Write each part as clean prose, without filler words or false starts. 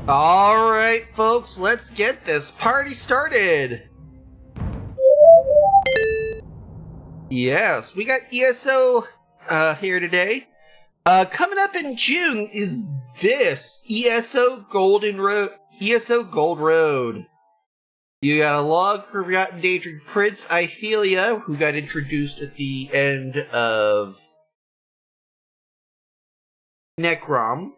All right, folks, let's get this party started. Yes, we got ESO here today. Coming up in June is this ESO Golden Road. ESO Gold Road. You got a log for Forgotten Endangered Prince Ithelia, who got introduced at the end of Necrom,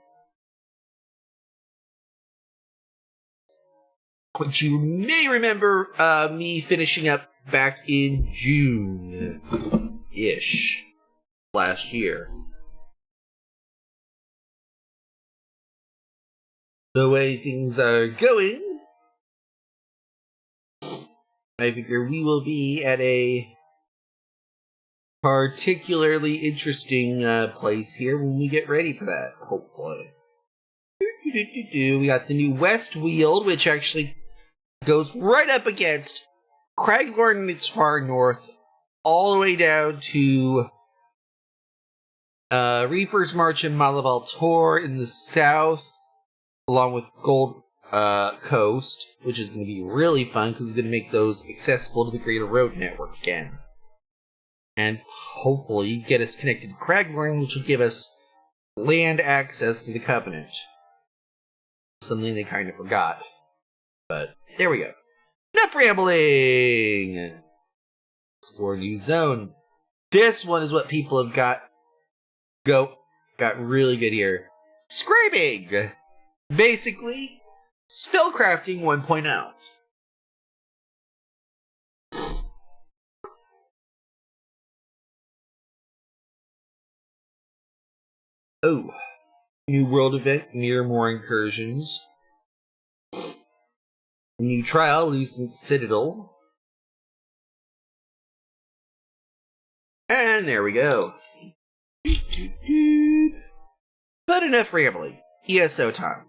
which you may remember me finishing up back in June-ish last year. The way things are going, I figure we will be at a particularly interesting place here when we get ready for that, hopefully. We got the new West Weald, which actually goes right up against Craglorn in its far north, all the way down to Reaper's March and Malaval Tor in the south, along with Gold Coast, which is going to be really fun because it's going to make those accessible to the Greater Road Network again. And hopefully get us connected to Craglorn, which will give us land access to the Covenant. Something they kind of forgot. But there we go. Enough rambling! Explore a new zone. This one is what people have got really good here. Scraping! Basically, spellcrafting 1.0. Oh. New world event, Mirrormore Incursions. New trial, Lucent Citadel. And there we go. But enough rambling. ESO time.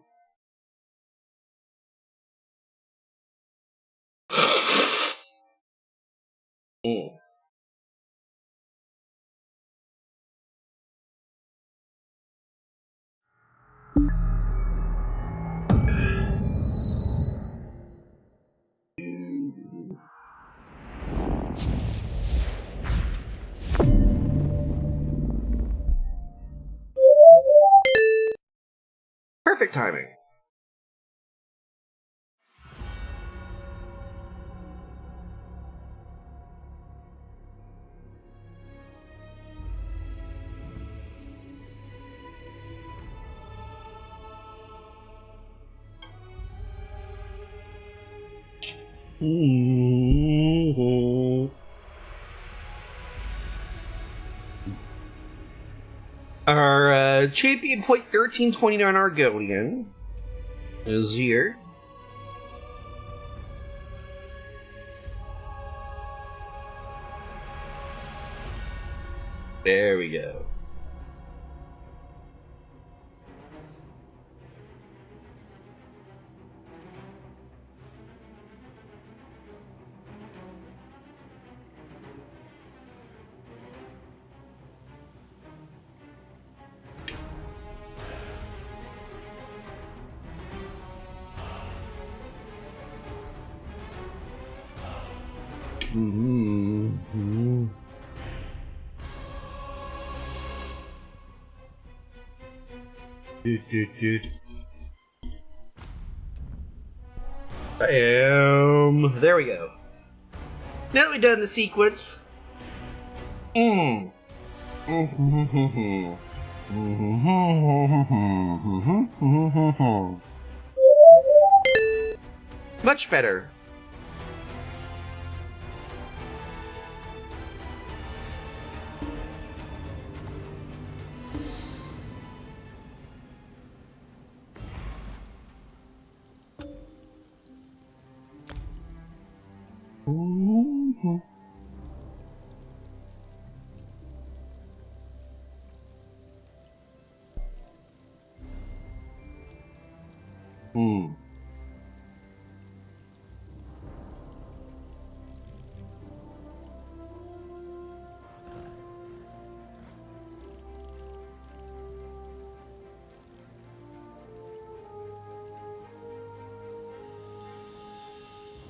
Perfect timing. Our champion point 1329 Argonian is here. There we go. There we go. Now that we've done the sequence. Much better.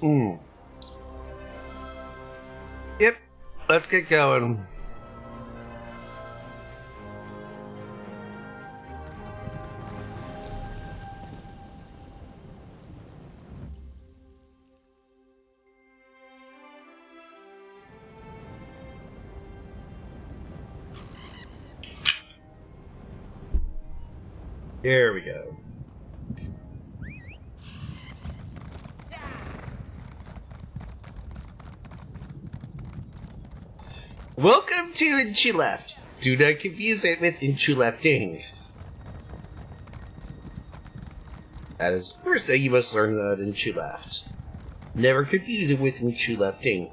Mm. Yep, let's get going. There we go. Welcome to Inchu Left. Do not confuse it with Inchu Lefting. That is the first thing you must learn about Inchu Left. Never confuse it with Inchu Lefting.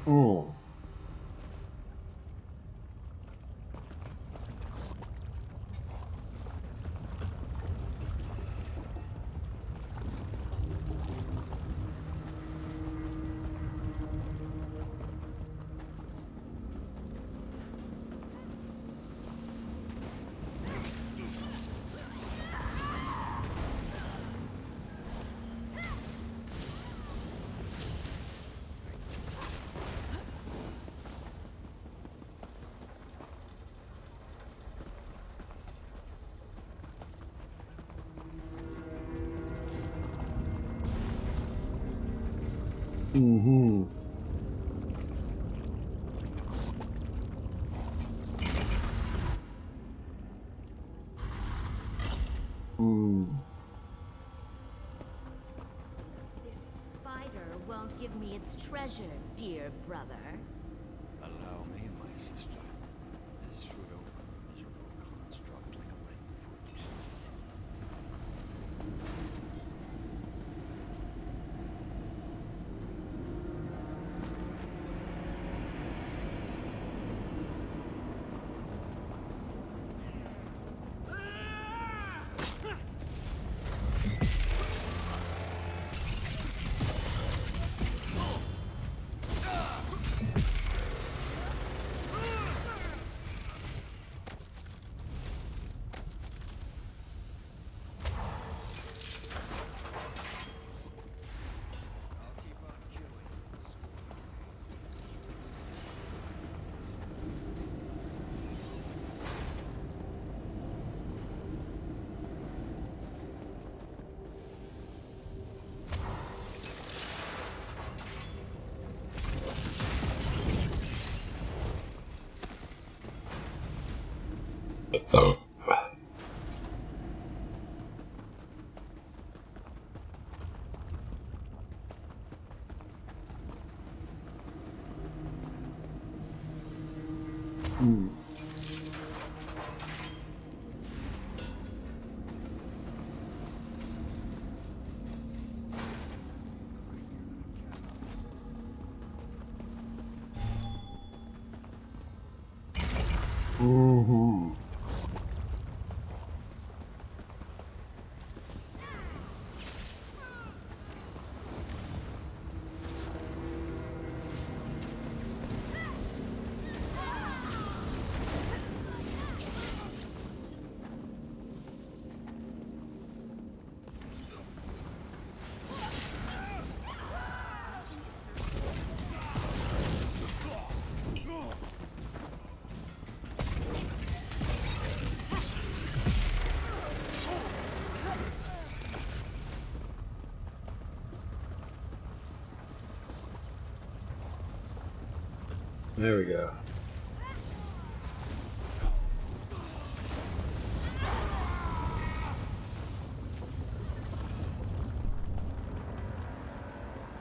Mm. Mm-hmm. Mm. This spider won't give me its treasure, dear brother. Allow me, my sister. This should open a miserable construct like a ripe fruit. I'll keep on killing. Mm. Mm-hmm. There we go.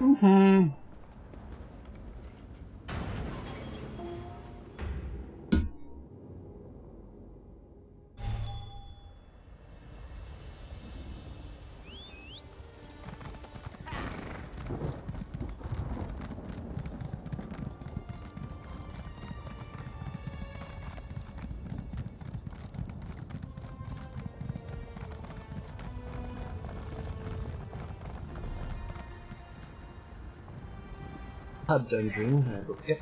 Mm-hmm. Hub dungeon. Yep.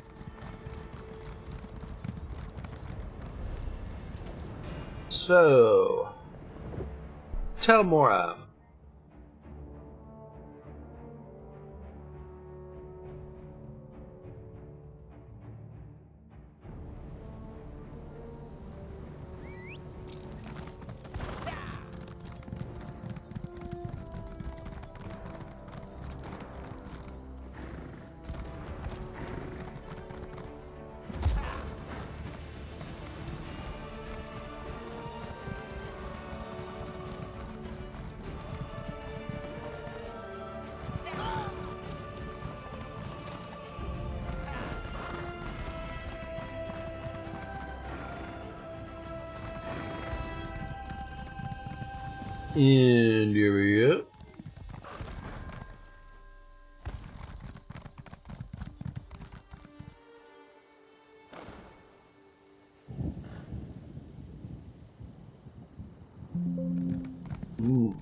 So, Telmora. And here we go. Ooh.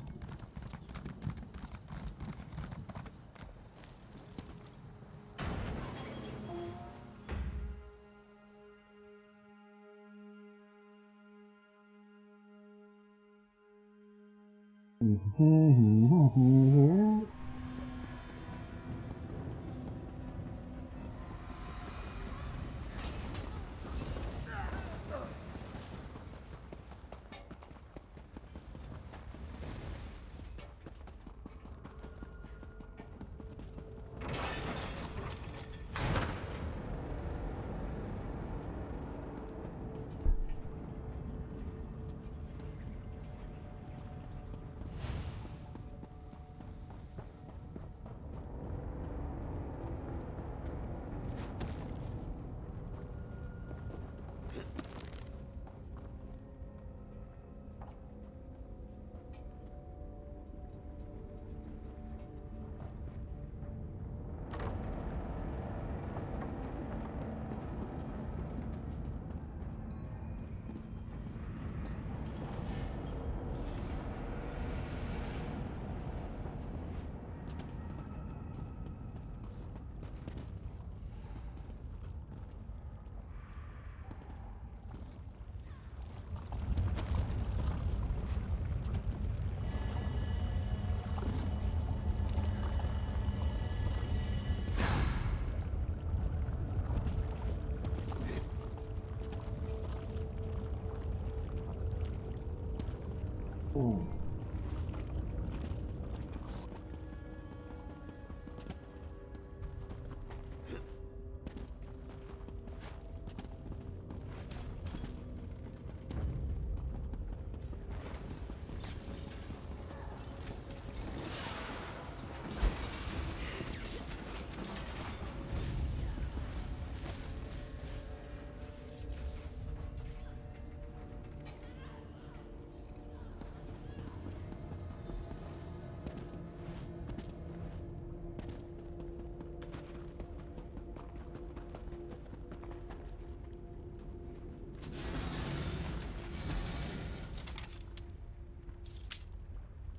Ooh.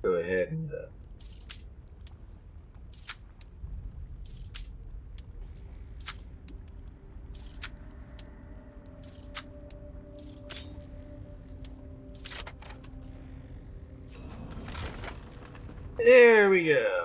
Go ahead and there we go.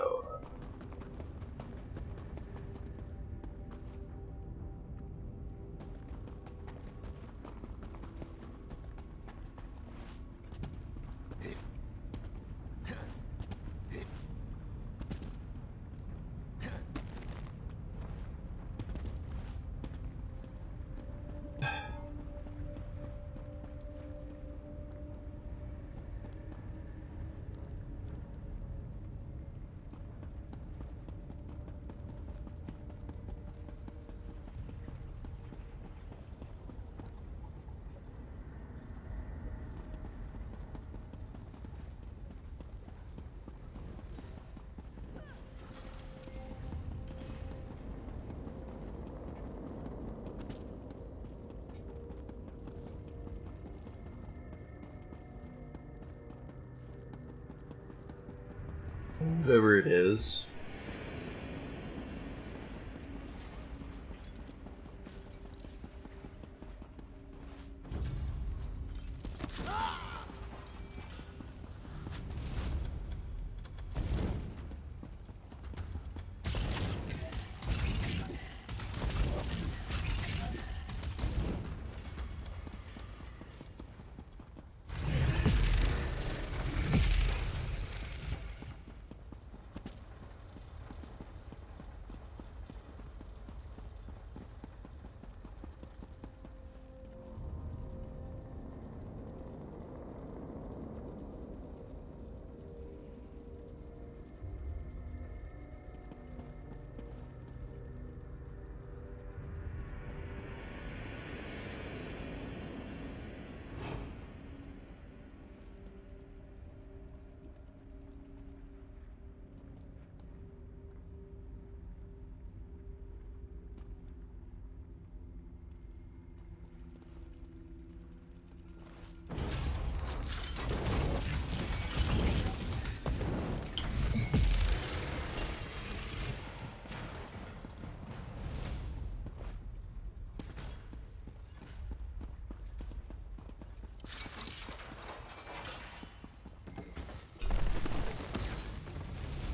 Whatever it is.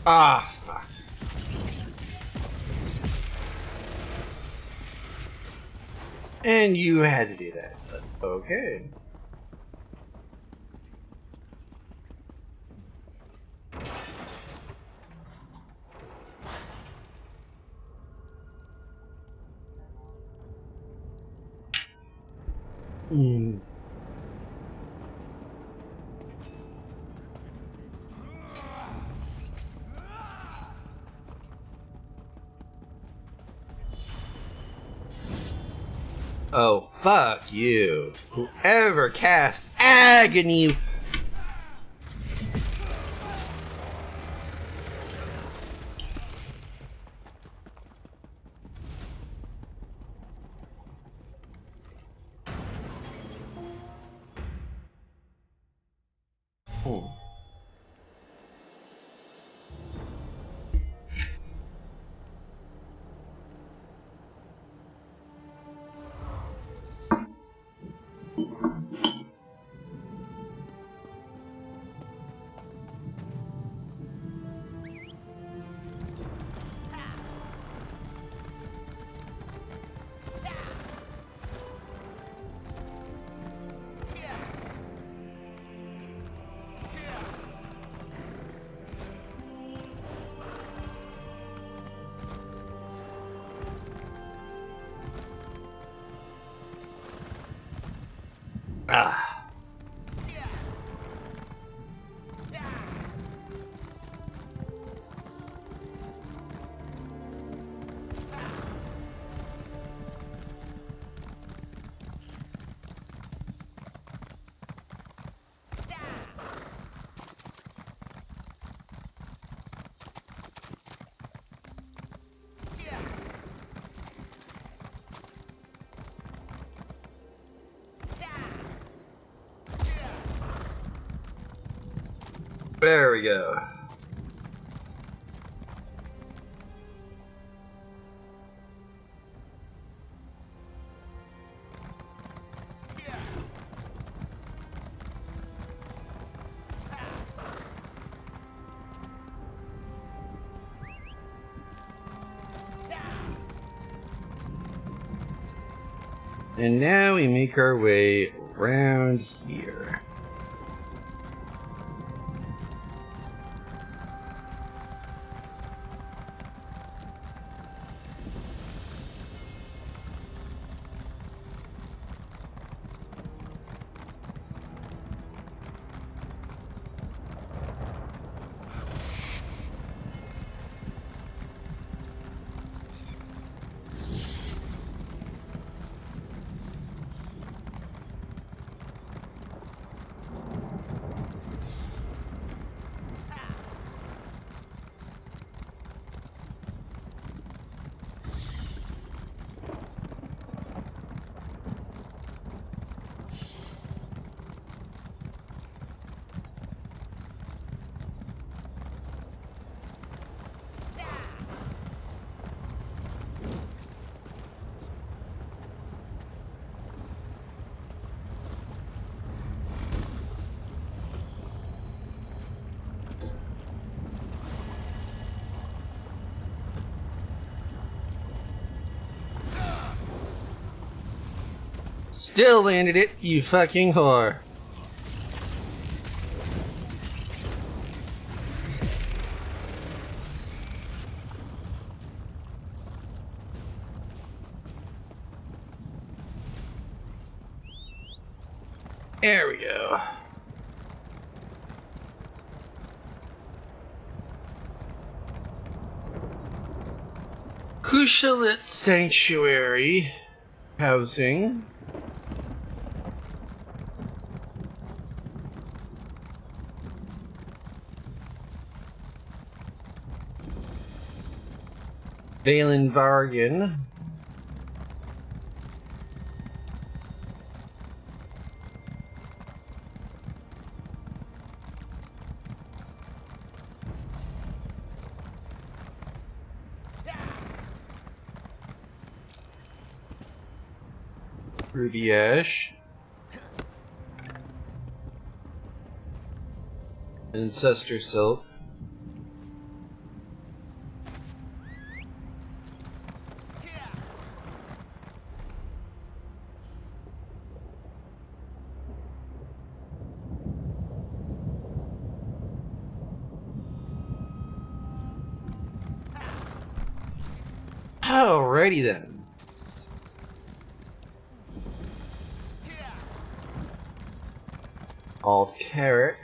Ah, fuck. And you had to do that. But okay. Hmm. Oh, fuck you. Whoever cast agony. Hmm. Ah. There we go. And now we make our way around here. Still landed it, you fucking whore. There we go. Kushalit Sanctuary housing. Valen Vargan. Ruby Ash. Ancestor Silk. Alrighty then. Alt Carrick.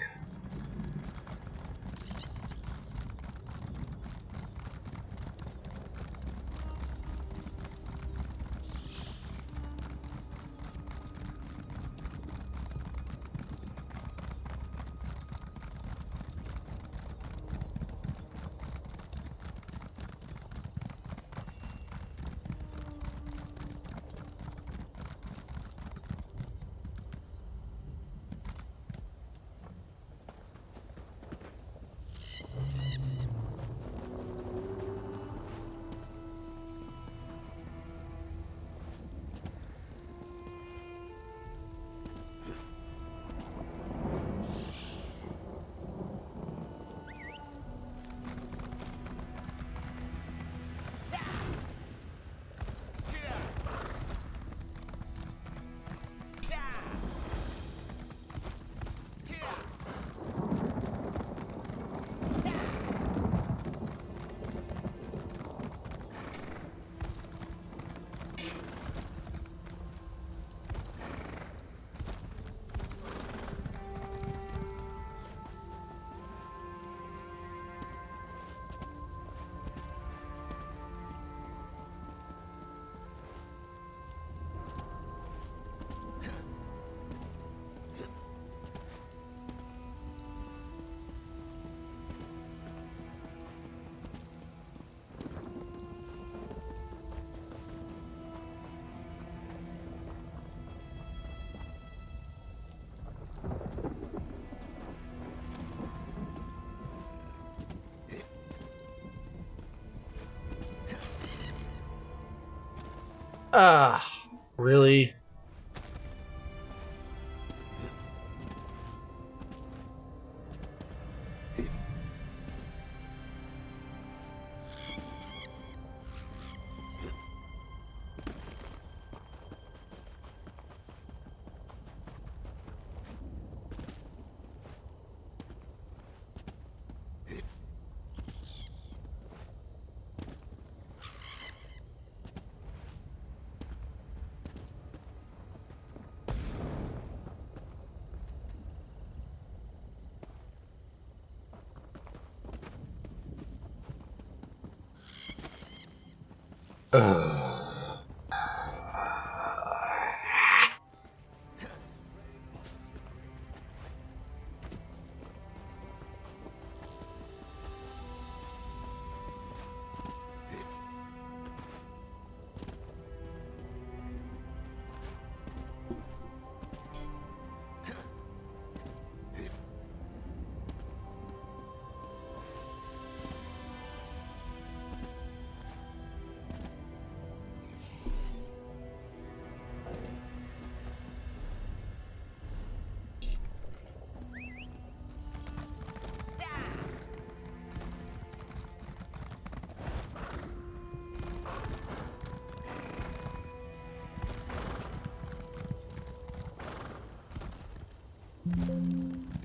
Ah, really?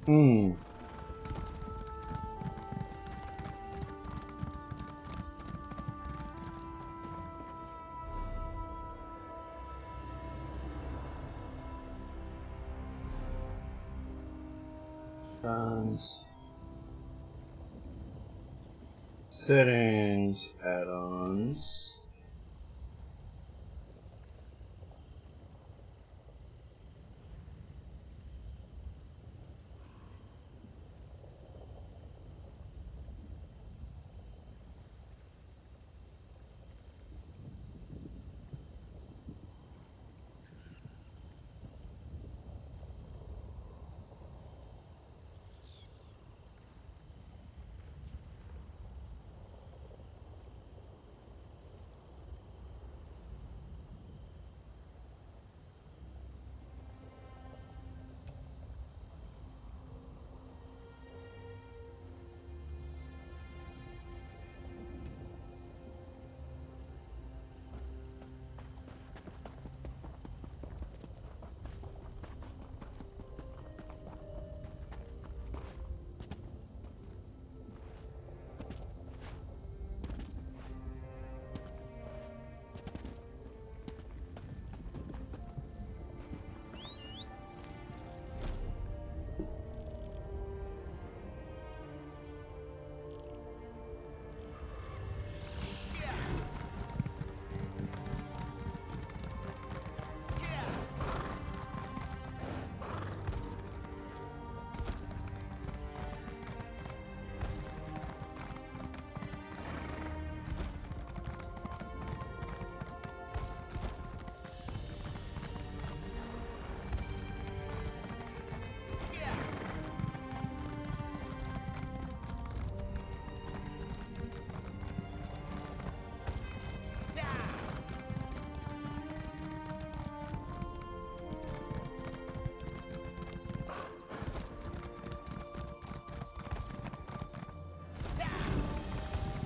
Hmm. Add-ons. Settings, add-ons.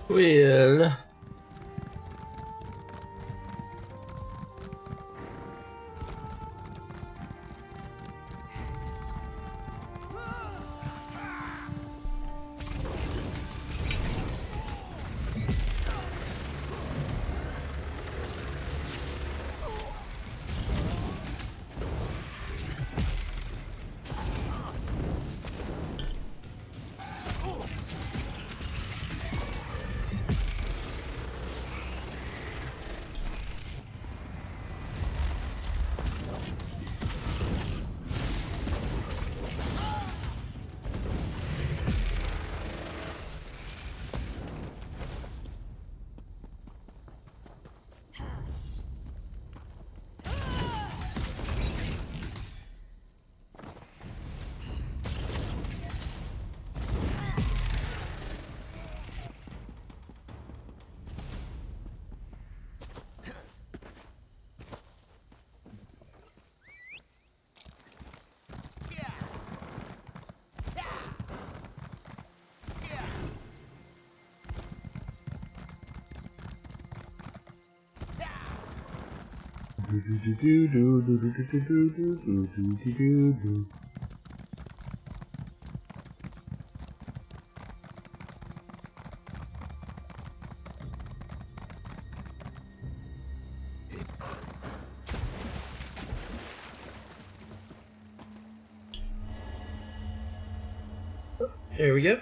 Well... There we go.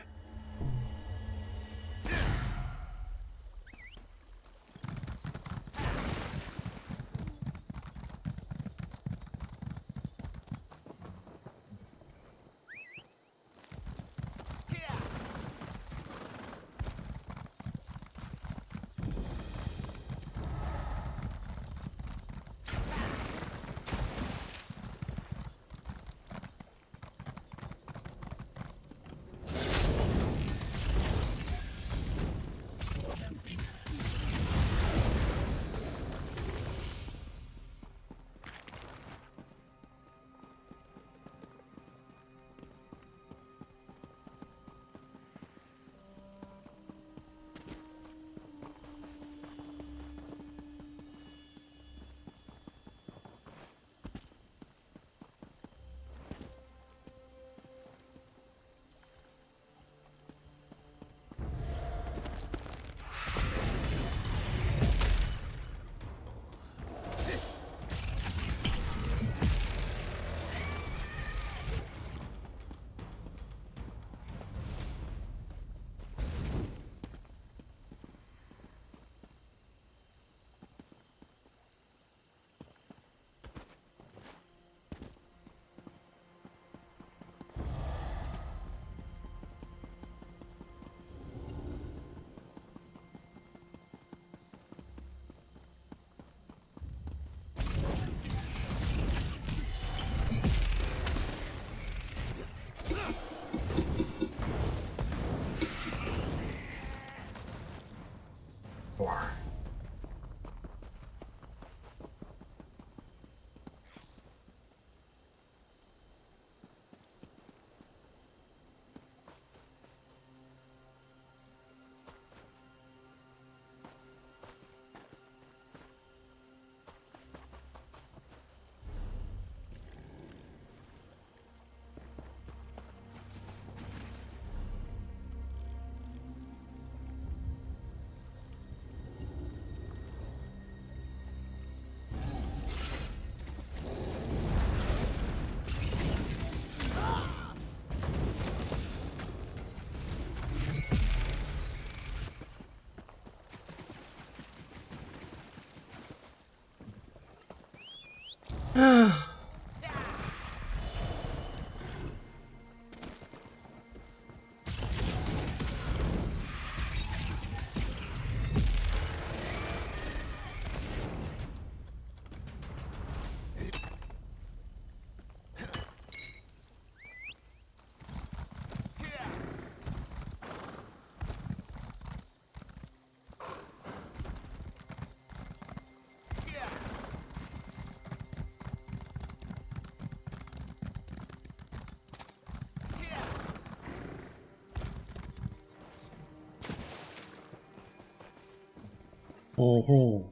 Mm-hmm.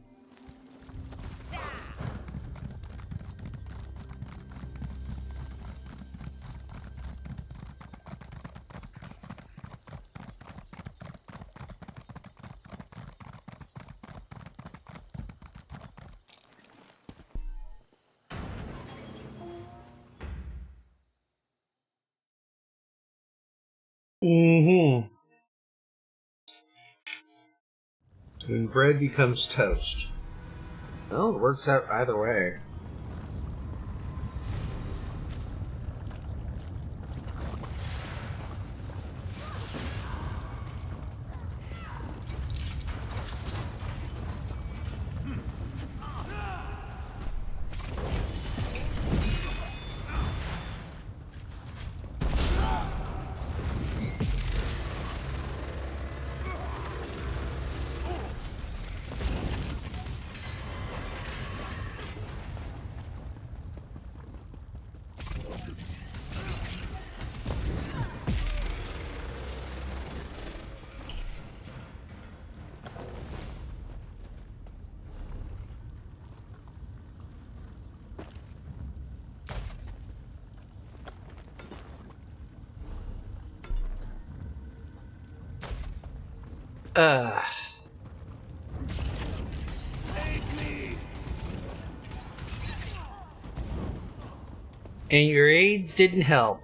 Mm-hmm. When bread becomes toast. Well, it works out either way. Uh. And your aids didn't help.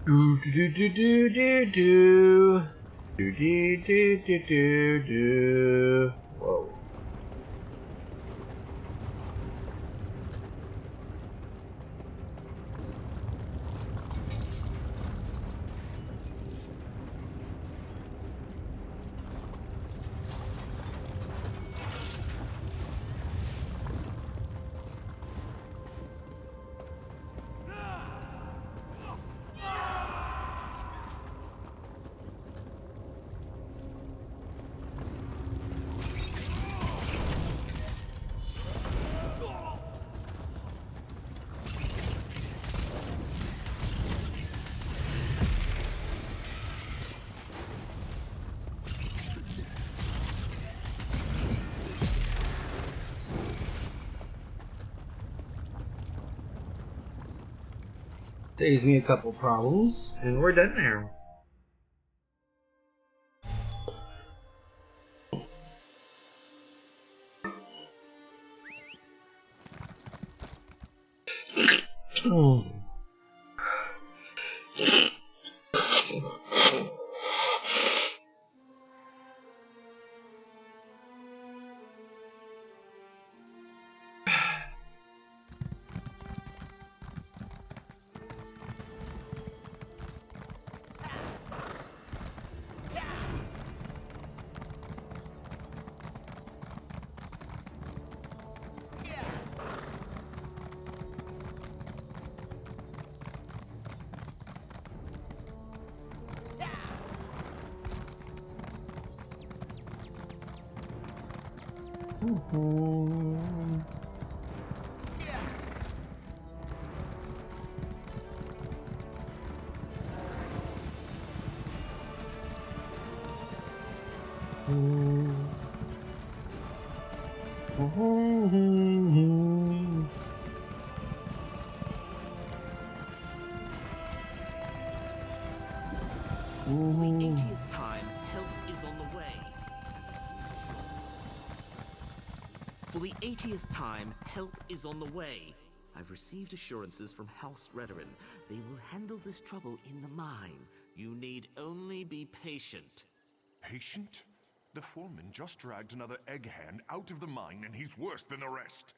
Do do do do do do do do do do do do. Whoa. Saves me a couple problems, and we're done now. Oh. For the 80th time, help is on the way. I've received assurances from House Redoran. They will handle this trouble in the mine. You need only be patient. Patient? The foreman just dragged another egg-hen out of the mine and he's worse than the rest.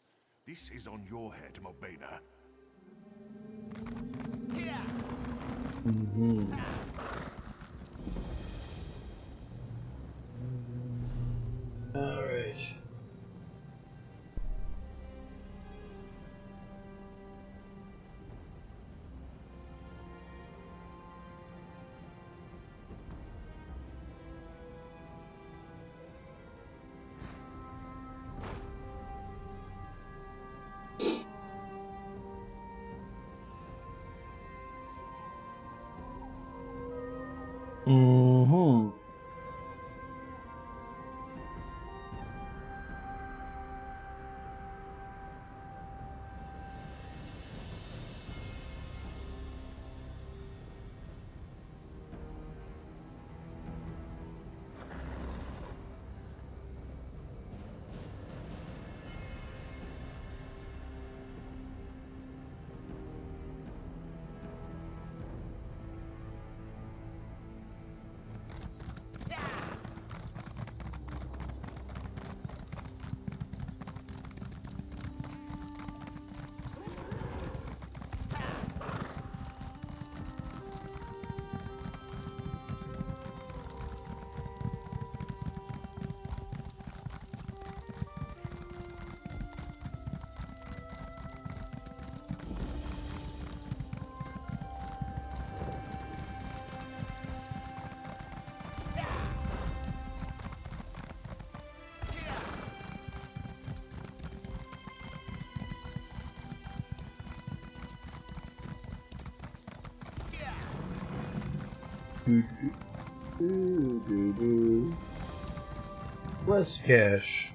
This is on your head, Mobana. Alright. Mm-hmm. Less cash.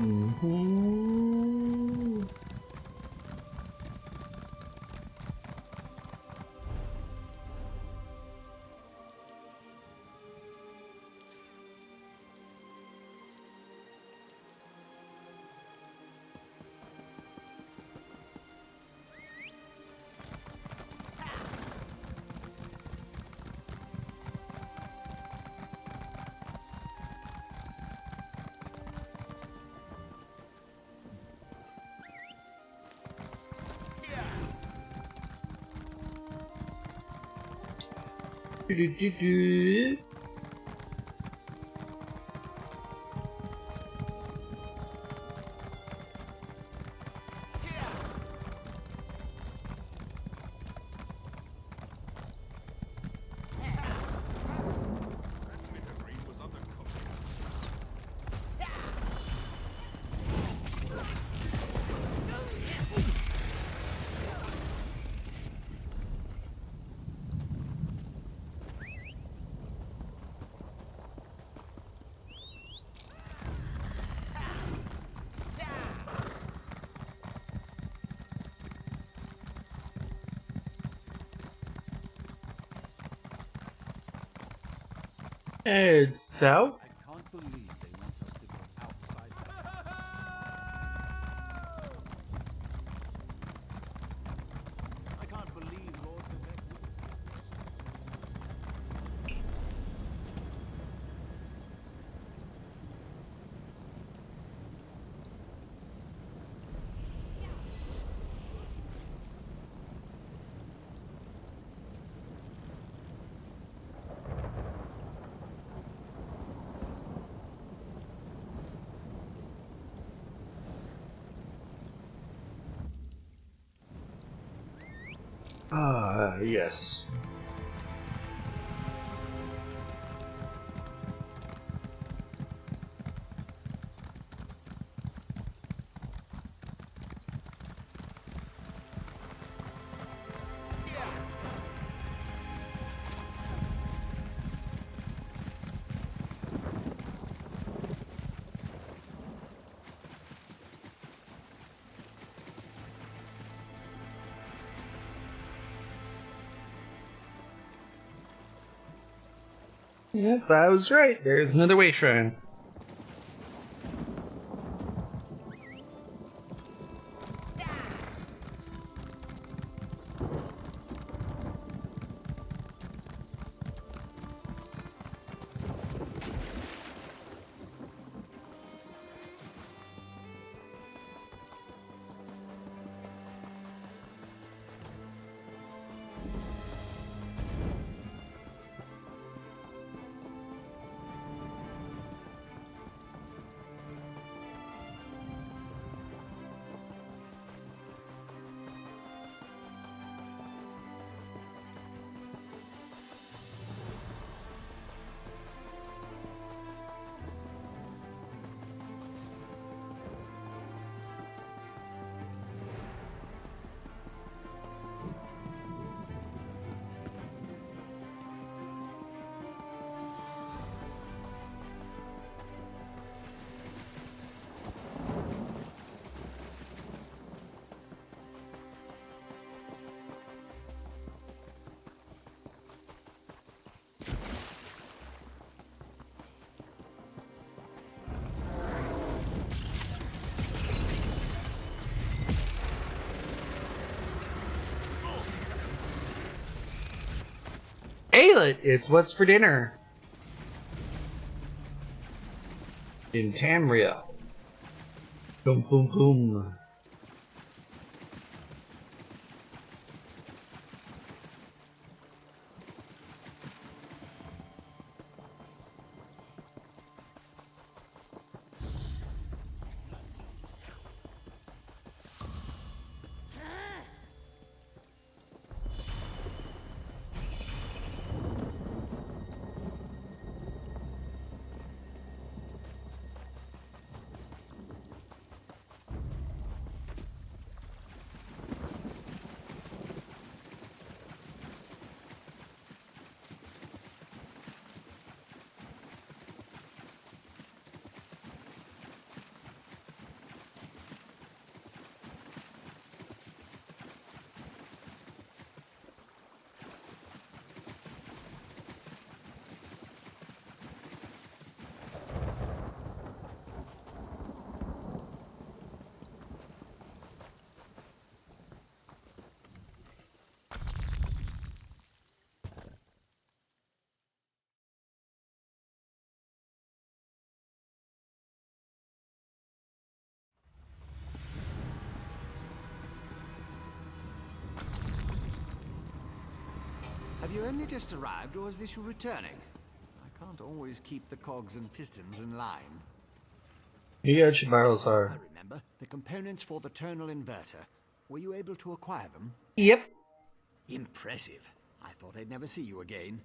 Mm-hmm. Do-do-do-do. Transmitter brain was undercooked. Head south. I can't believe they want us to go outside. I can't believe Lord Vivek witnessed. Ah, yes. Yep, I was right. There's another way shrine. Ailey, it's what's for dinner. In Tamriel. Boom, boom, boom. Have you only just arrived, or is this you returning? I can't always keep the cogs and pistons in line. You got your barrels I are. remember the components for the tonal inverter. Were you able to acquire them? Yep. Impressive. I thought I'd never see you again.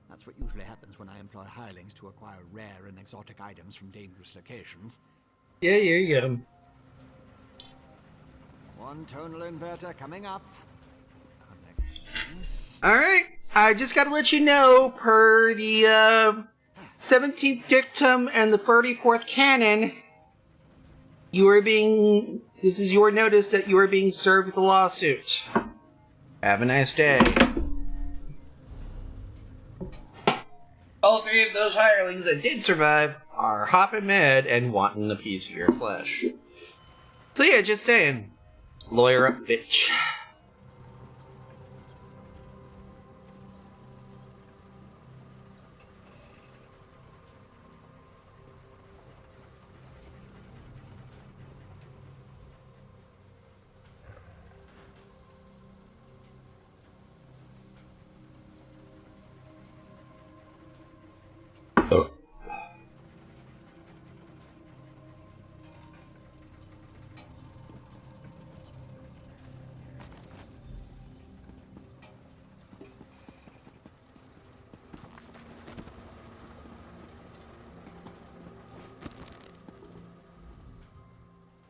That's what usually happens when I employ hirelings to acquire rare and exotic items from dangerous locations. Yeah, you get them. One tonal inverter coming up. Connections. Alright, I just gotta let you know, per the 17th dictum and the 34th canon, this is your notice that you are being served with a lawsuit. Have a nice day. All three of those hirelings that did survive are hopping mad and wanting a piece of your flesh. So yeah, just saying. Lawyer up, bitch.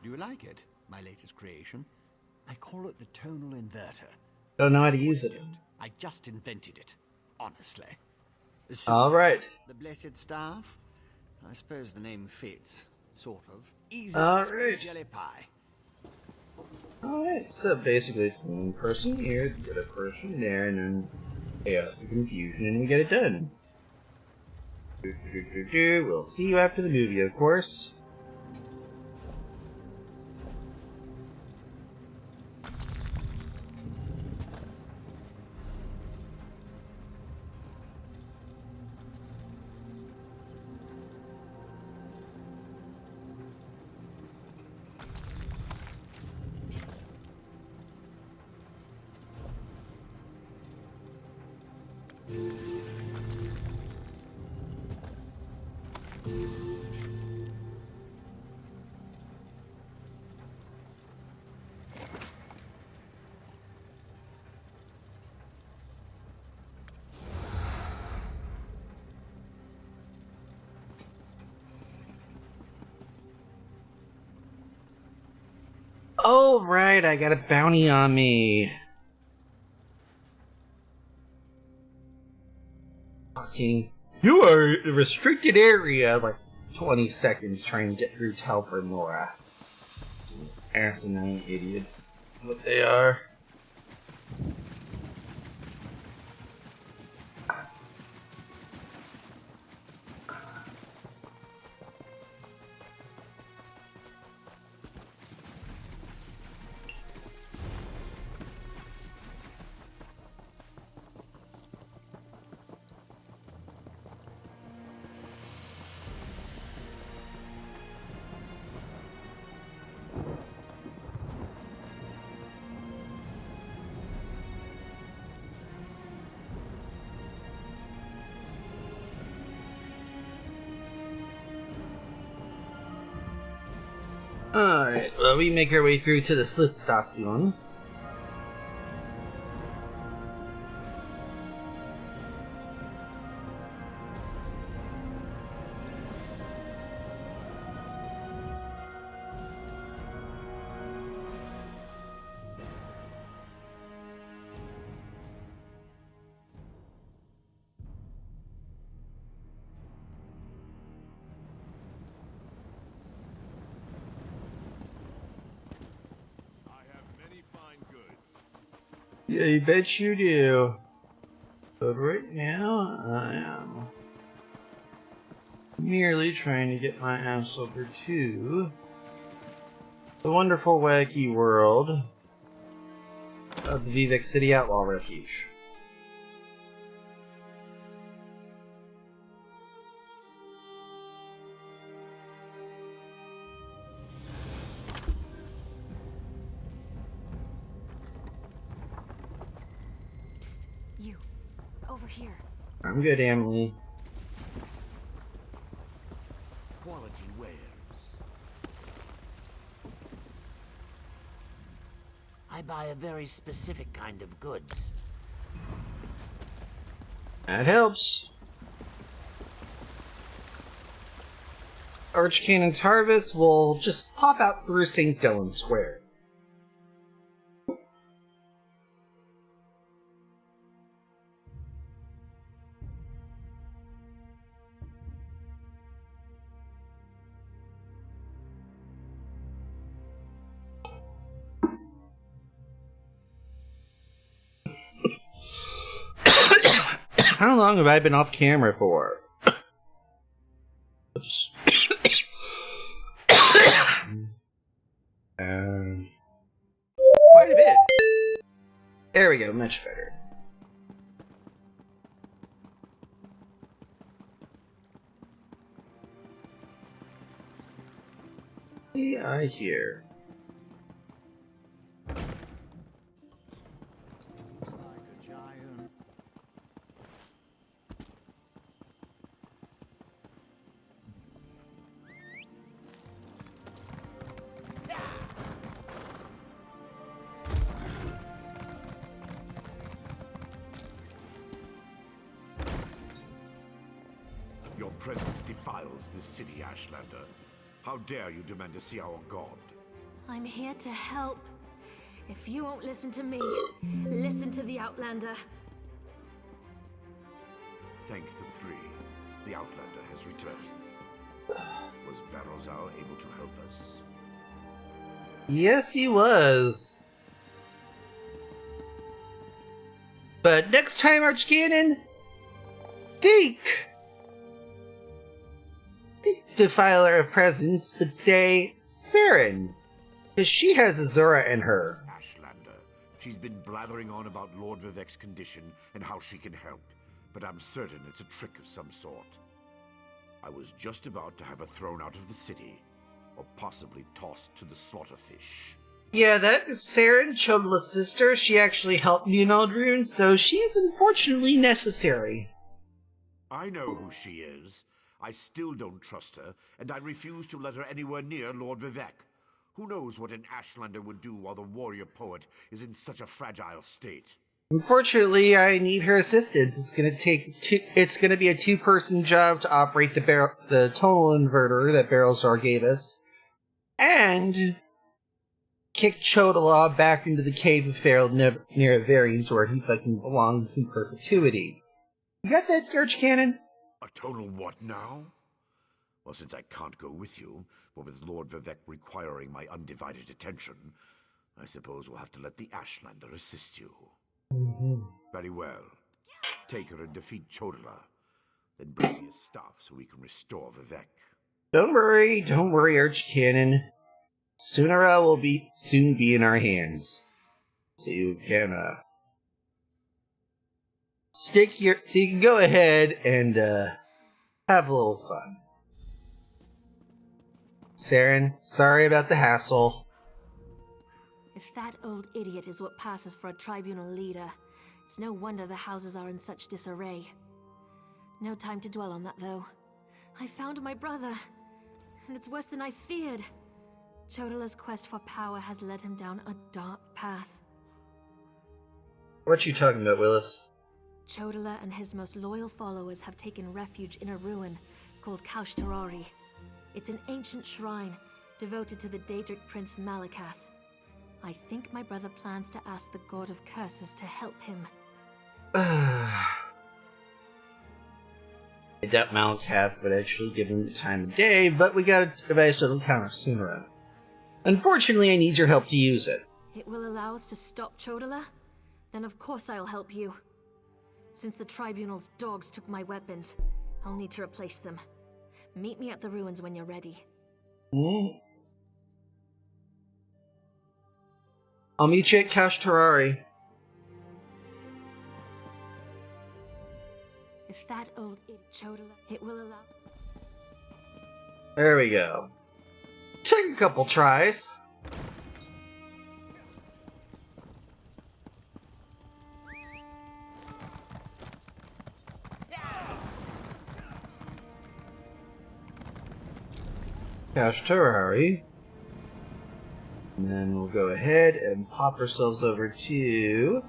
Do you like it? My latest creation? I call it the tonal inverter. Don't know how to use it. I just invented it. Honestly. Alright. The blessed staff? I suppose the name fits. Sort of. Easy Alright. jelly pie. Alright, so basically it's one person here, the other person there, and then chaos the confusion, and we get it done. We'll see you after the movie, of course. Oh, right, I got a bounty on me. Fucking. You are in a restricted area, like 20 seconds trying to get through Talper and Laura. Asinine idiots. That's what they are. Alright, well, we make our way through to the Slutstation. I have many fine goods. Yeah, you bet you do. But right now, I am merely trying to get my ass over to the wonderful, wacky world of the Vivek City Outlaw Refuge. You. over here. I'm good, Emily. Quality wares. I buy a very specific kind of goods. That helps. Archcanon Tarvis will just pop out through St. Dylan Square. How long have I been off camera for? Oops. Quite a bit. There we go, much better. We are here. Your presence defiles this city, Ashlander. How dare you demand to see our god? I'm here to help. If you won't listen to me, listen to the Outlander. Thank the three. The Outlander has returned. Was Barrowsau able to help us? Yes, he was. But next time, Archcanon, think Defiler of Presence, but say Saren, because she has Azura in her. Ashlander. She's been blathering on about Lord Vivek's condition and how she can help, but I'm certain it's a trick of some sort. I was just about to have her thrown out of the city, or possibly tossed to the slaughterfish. Yeah, that is Saren, Chodala's sister. She actually helped me in Aldrune, so she's unfortunately necessary. I know who she is. I still don't trust her, and I refuse to let her anywhere near Lord Vivek. Who knows what an Ashlander would do while the warrior poet is in such a fragile state? Unfortunately, I need her assistance. It's gonna be a two-person job to operate the tonal inverter that Barrowsar gave us, and kick Chodala back into the Cave of Feral near Varians, where he fucking belongs in perpetuity. You got that, Archcanon? A tonal what now? Well, since I can't go with you, but with Lord Vivek requiring my undivided attention, I suppose we'll have to let the Ashlander assist you. Very well. Take her and defeat Chodala. Then bring me his staff so we can restore Vivek. Don't worry, Archcanon. Sunara will soon be in our hands. So you can, so you can go ahead and, have a little fun. Saren, sorry about the hassle. If that old idiot is what passes for a tribunal leader, it's no wonder the houses are in such disarray. No time to dwell on that, though. I found my brother, and it's worse than I feared. Chodala's quest for power has led him down a dark path. What you talking about, Willis? Chodala and his most loyal followers have taken refuge in a ruin called Kaushtarari. It's an ancient shrine devoted to the Daedric prince Malakath. I think my brother plans to ask the God of Curses to help him. I doubt Malakath would actually give him the time of day, but we got a device that'll counter Sunara. Unfortunately, I need your help to use it. It will allow us to stop Chodala? Then of course I'll help you. Since the Tribunal's dogs took my weapons, I'll need to replace them. Meet me at the ruins when you're ready. I'll meet you at Kaushtarari. If that old Chodala, it will allow... There we go. Took a couple tries. Cache Terrari. And then we'll go ahead and pop ourselves over to...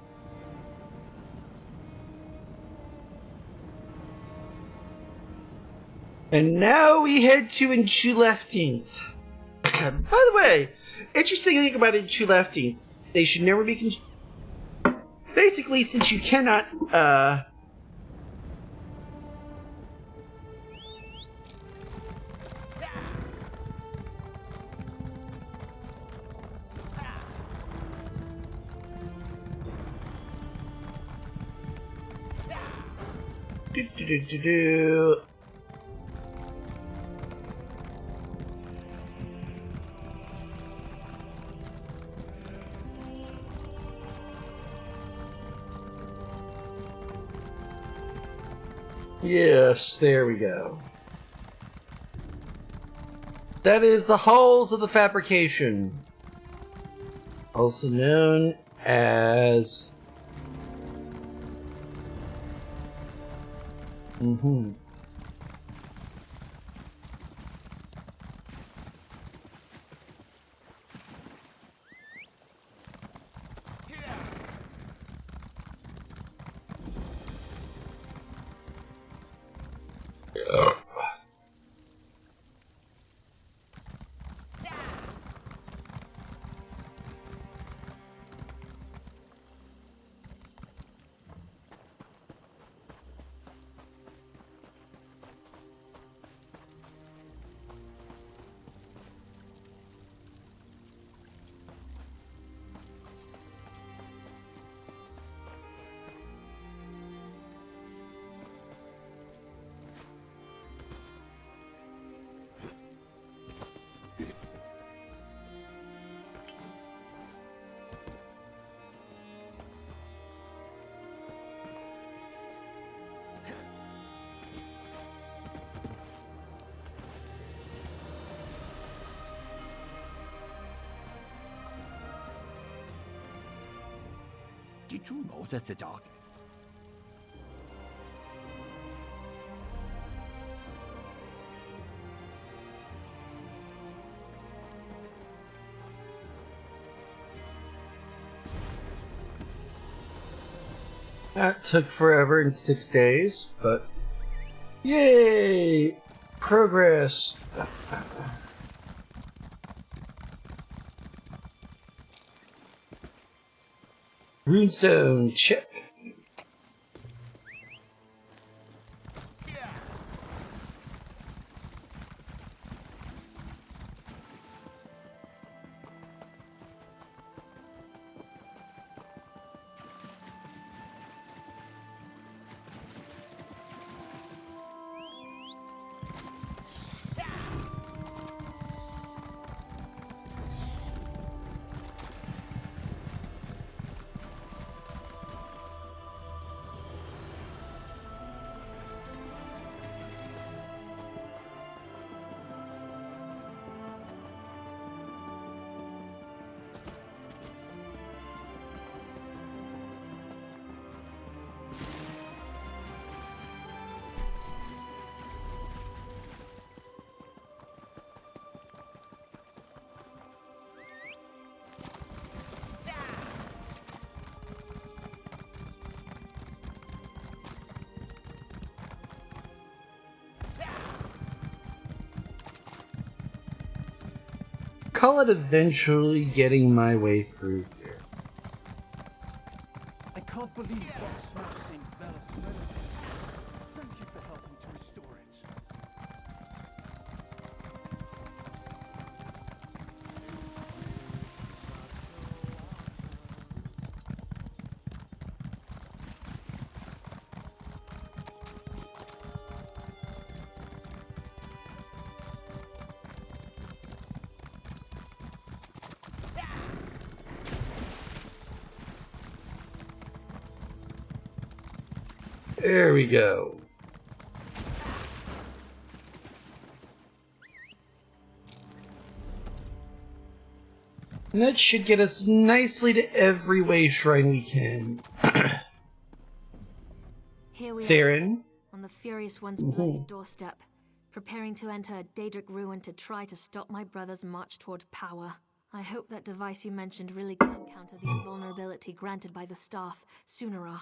And now we head to Enchuleftinth. By the way, interesting thing about Enchuleftinth, they should never be... Basically, since you cannot, Yes, there we go. That is the hulls of the fabrication. Also known as... Did you know that the dark... That took forever in 6 days, but... Yay! Progress! Runestone, check! Call it eventually getting my way through here. I can't believe what smashed St. Velas relic. Thank you for helping to restore it. There we go. And that should get us nicely to every way shrine we can. Here we are, Saren? on the Furious One's bloody doorstep, preparing to enter a Daedric ruin to try to stop my brother's march toward power. I hope that device you mentioned really can counter the invulnerability granted by the staff, Sunara.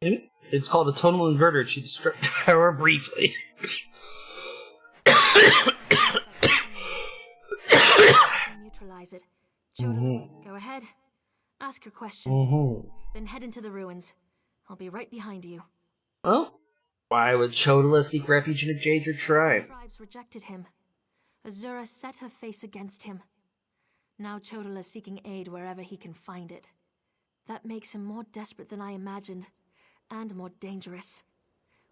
It's called a tonal inverter. It should destruct power briefly. Neutralize it. Chodola, go ahead. Ask your questions. Then head into the ruins. I'll be right behind you. Well, why would Chodola seek refuge in a Daedric shrine? The tribes rejected him. Azura set her face against him. Now Chodola's seeking aid wherever he can find it. That makes him more desperate than I imagined, and more dangerous.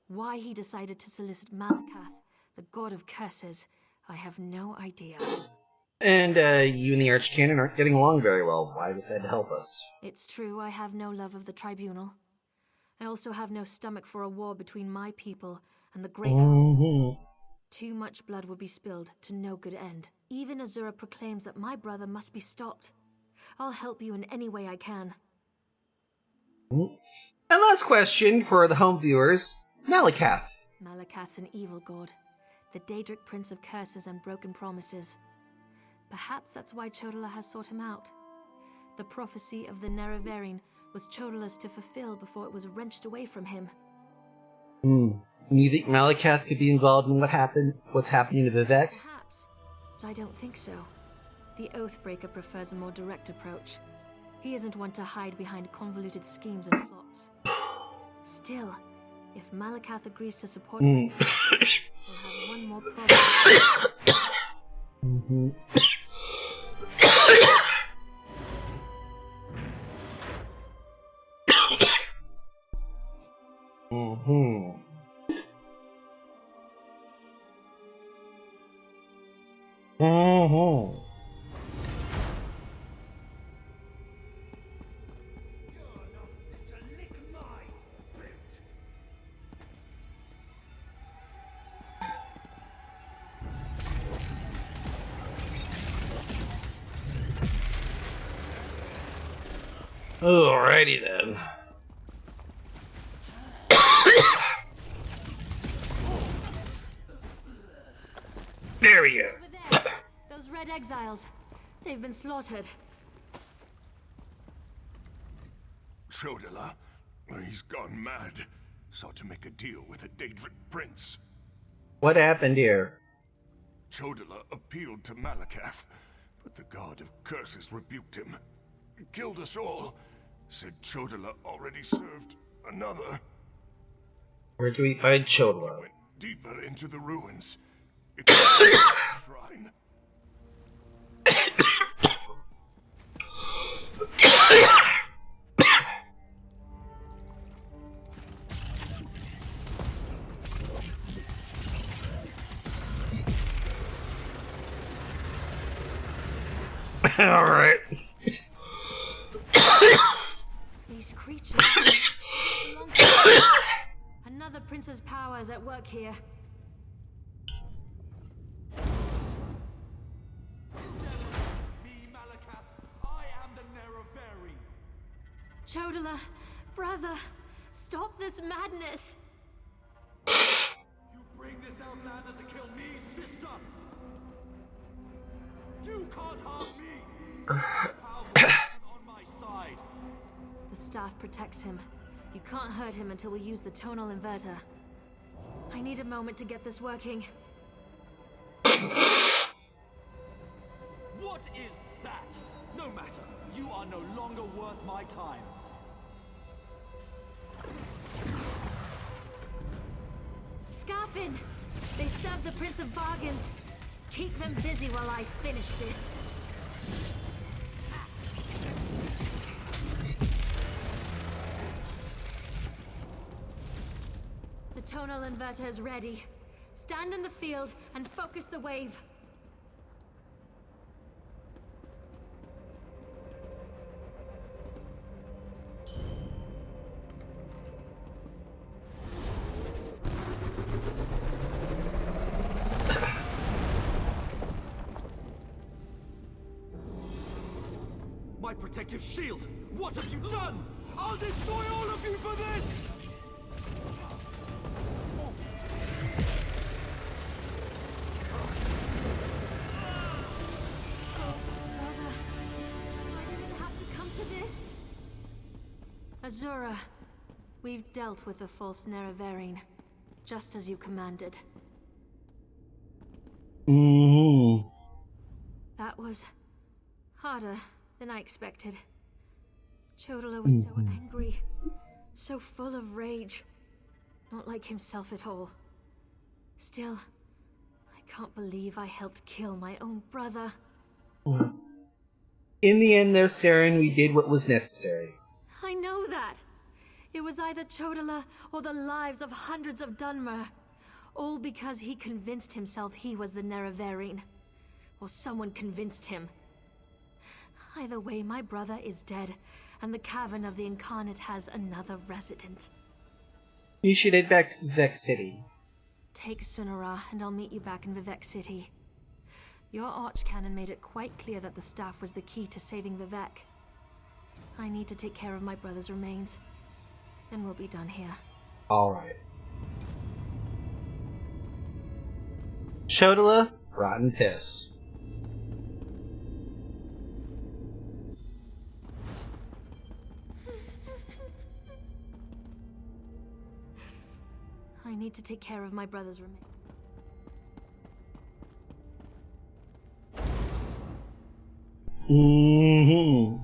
Why he decided to solicit Malakath, the god of curses, I have no idea. And, you and the Archcanon aren't getting along very well. Why decide to help us? It's true I have no love of the Tribunal. I also have no stomach for a war between my people and the Great Houses. Too much blood would be spilled to no good end. Even Azura proclaims that my brother must be stopped. I'll help you in any way I can. And last question for the home viewers. Malakath. Malakath's an evil god. The Daedric prince of curses and broken promises. Perhaps that's why Chodola has sought him out. The prophecy of the Nerevarine was Chodola's to fulfill before it was wrenched away from him. You think Malakath could be involved in what's happening to Vivek? Perhaps, but I don't think so. The Oathbreaker prefers a more direct approach. He isn't one to hide behind convoluted schemes and plots. Still, if Malakath agrees to support me, we'll have one more problem. Alrighty then. There we go. Over there, those red exiles. They've been slaughtered. Chodola, he's gone mad. Sought to make a deal with a Daedric prince. What happened here? Chodola appealed to Malakath, but the god of curses rebuked him. Killed us all. Said Chodola already served another. Where do we find Chodola? Went deeper into the ruins. It's a shrine. Alright. These creatures belong to another prince's power is at work here. Me, Malakath. I am the Nerevarine. Chodola, brother, stop this madness. You bring this outlander to kill me, sister. You can't harm me. Power isn't on my side. The staff protects him. You can't hurt him until we use the tonal inverter. I need a moment to get this working. What is that? No matter. You are no longer worth my time. Scarfin! They serve the Prince of Bargains. Keep them busy while I finish this. The tonal inverter is ready. Stand in the field and focus the wave. My protective shield! What have you done? I'll destroy all of you for this! Azura, we've dealt with the false Nerevarine, just as you commanded. Mm-hmm. That was harder than I expected. Chodala was so angry, so full of rage. Not like himself at all. Still, I can't believe I helped kill my own brother. In the end, though, Saren, we did what was necessary. I know that. It was either Chodala or the lives of hundreds of Dunmer. All because he convinced himself he was the Nerevarine. Or someone convinced him. Either way, my brother is dead, and the Cavern of the Incarnate has another resident. You should head back to Vivek City. Take Sunara, and I'll meet you back in Vivek City. Your Archcanon made it quite clear that the staff was the key to saving Vivek. I need to take care of my brother's remains. Then we'll be done here. Alright. Chodala, rotten piss. I need to take care of my brother's remains. Mm-hmm.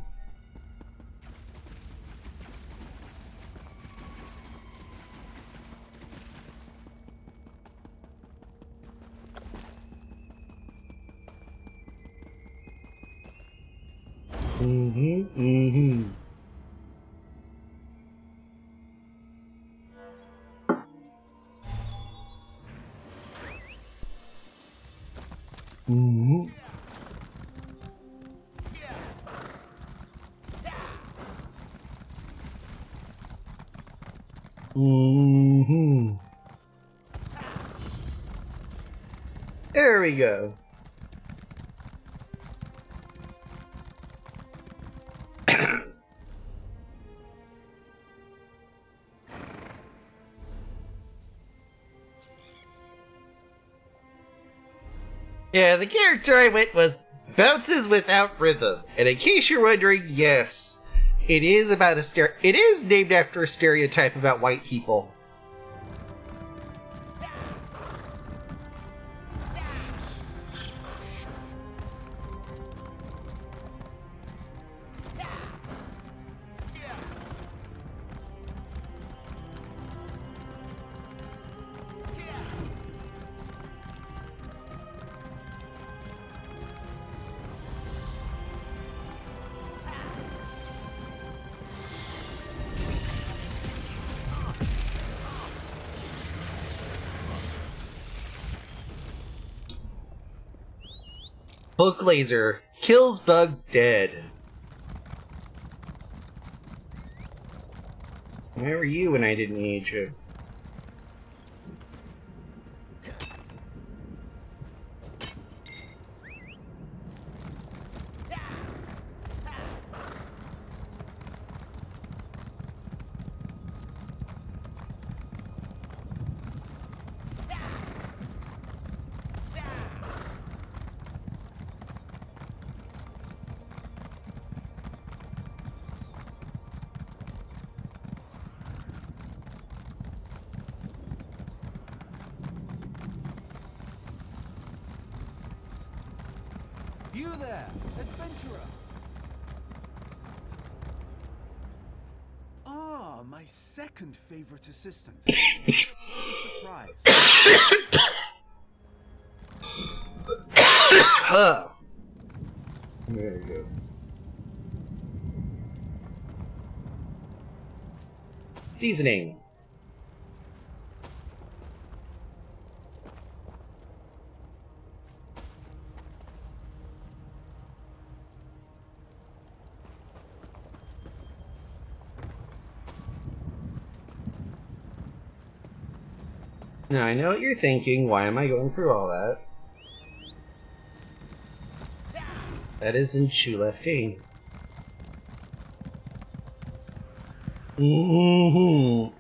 Mm-hmm. Mm-hmm. Mm-hmm. Mm-hmm. There we go. Yeah, the character I went was bounces without rhythm. And in case you're wondering, yes, it is about it is named after a stereotype about white people. Hook laser kills bugs dead. Where were you when I didn't need you? You there, adventurer! Ah, my second favorite assistant. Surprise. Huh. There we go. Seasoning. Now, I know what you're thinking. Why am I going through all that? That isn't shoe lefting. Mm-hmm.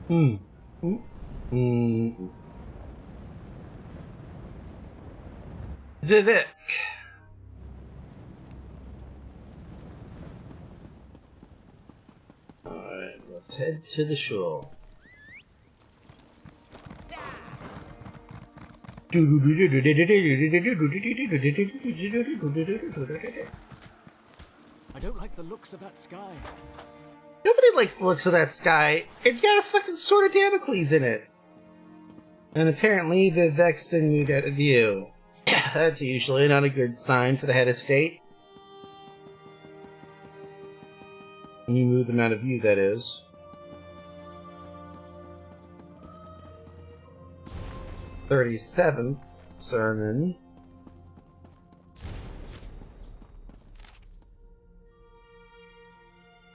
Hmm. Hmm. Vivek. Alright, let's head to the shore. I don't like the looks of that sky. Nobody likes the looks of that sky. It got a fucking sword of Damocles in it. And apparently Vivek's been moved out of view. That's usually not a good sign for the head of state. When you move them out of view, that is. "37th sermon.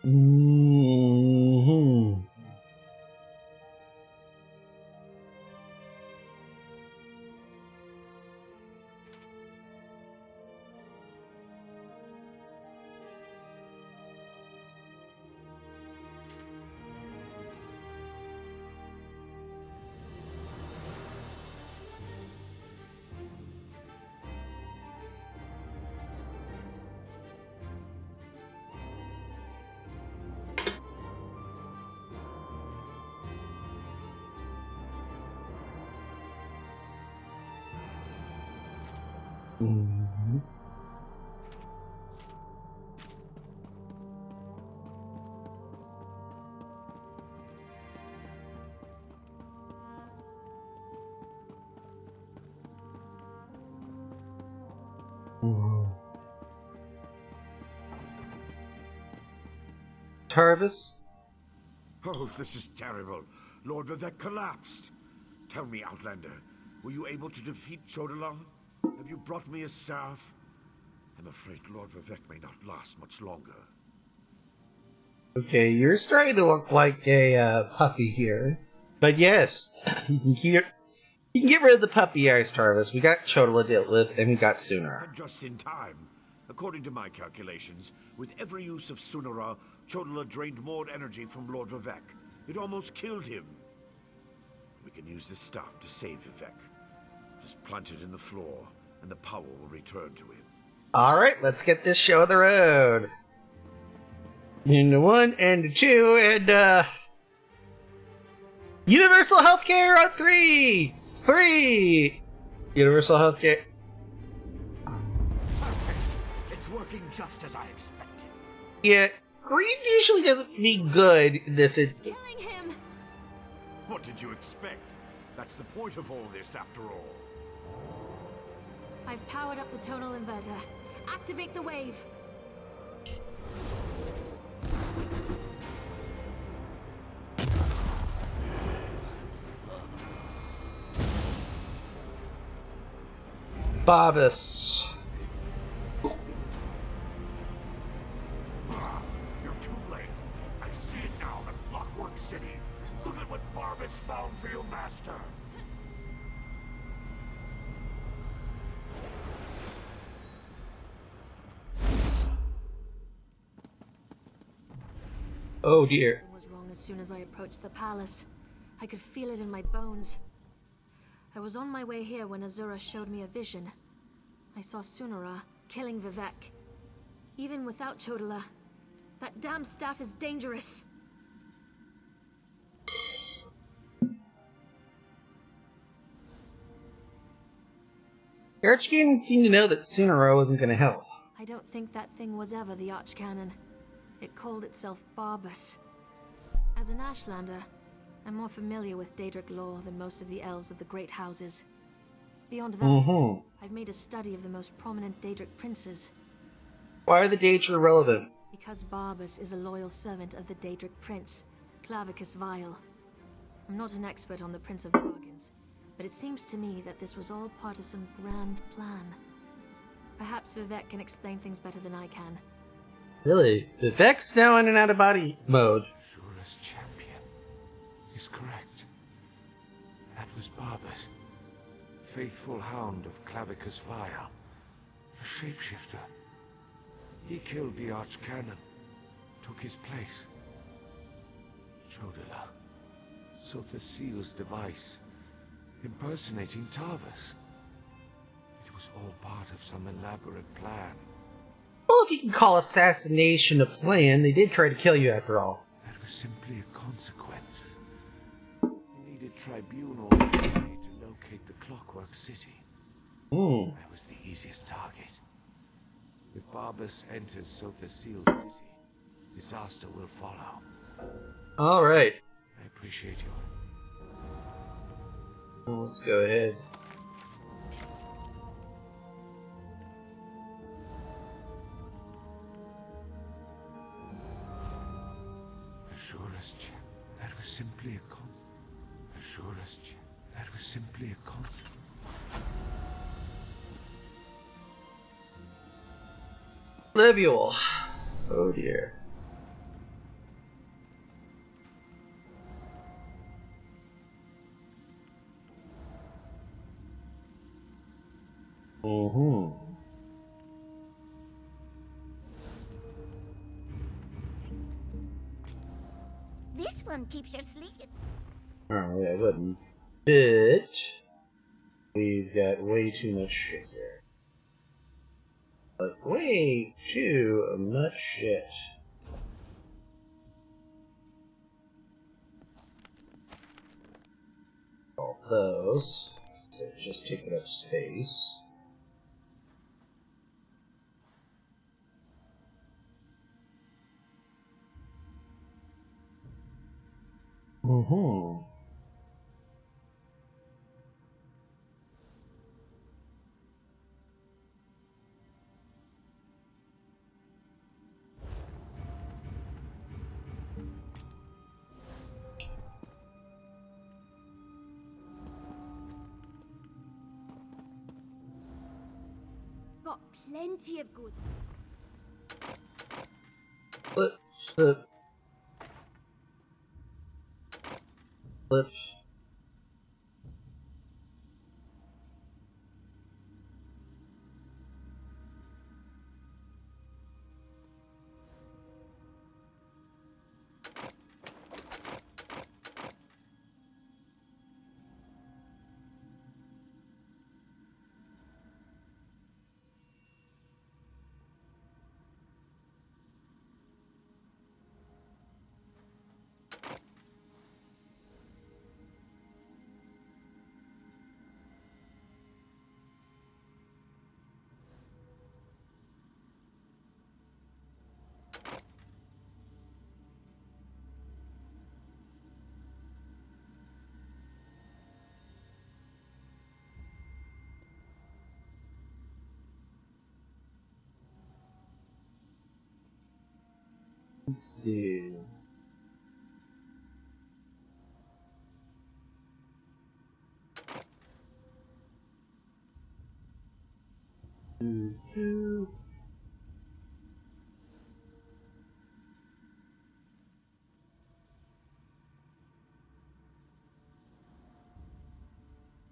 Mm-hmm. Mm-hmm. Tarvis? Oh, this is terrible. Lord Vivek collapsed. Tell me, Outlander, were you able to defeat Chodola? Have you brought me his staff? I'm afraid Lord Vivek may not last much longer. Okay, you're starting to look like a puppy here. But yes, you can get rid of the puppy eyes, Tarvis. We got Chodola dealt with, and we got Sooner. And just in time. According to my calculations, with every use of Sunara, Chodola drained more energy from Lord Vivek. It almost killed him. We can use this staff to save Vivek. Just plant it in the floor, and the power will return to him. Alright, let's get this show on the road. Into 1 and 2 and Universal Healthcare on 3! 3! Universal Healthcare. It's working just as I expected. Yeah, green usually doesn't mean good in this instance. Killing him! What did you expect? That's the point of all this, after all. I've powered up the tonal inverter. Activate the wave. Barbus. You're too late. I see it now in Clockwork City. Look at what Barbus found for your master. Oh dear. Something was wrong as soon as I approached the palace. I could feel it in my bones. I was on my way here when Azura showed me a vision. I saw Sunara killing Vivek. Even without Chodola, that damn staff is dangerous. Archcanon seemed to know that Sunara wasn't going to help. I don't think that thing was ever the Archcanon. It called itself Barbus. As an Ashlander, I'm more familiar with Daedric lore than most of the elves of the Great Houses. Beyond that, I've made a study of the most prominent Daedric princes. Why are the dates irrelevant? Because Barbus is a loyal servant of the Daedric prince, Clavicus Vile. I'm not an expert on the Prince of Bargains, but it seems to me that this was all part of some grand plan. Perhaps Vivek can explain things better than I can. Really? Vivek's now in an out-of-body mode. Shura's champion is correct. That was Barbus, faithful hound of Clavicus Vile, a shapeshifter. He killed the Archcanon, took his place. Chodola, Sothassil's device, impersonating Tarvis. It was all part of some elaborate plan. Well, if you can call assassination a plan, they did try to kill you after all. That was simply a consequence. We needed tribunal to locate the Clockwork City. I was the easiest target. If Barbas enters Sothassil's city, disaster will follow. Alright. I appreciate you. Well, let's go ahead. Assurest, that was simply a Assurest, that was simply a consequence. Leviol. Oh dear. This one keeps your sleek. Oh, yeah, I wouldn't. But we've got way too much shit here. Like, way too much shit. All those. So just taking up space. Got plenty of good. Flip, flip. Flip. Let's see.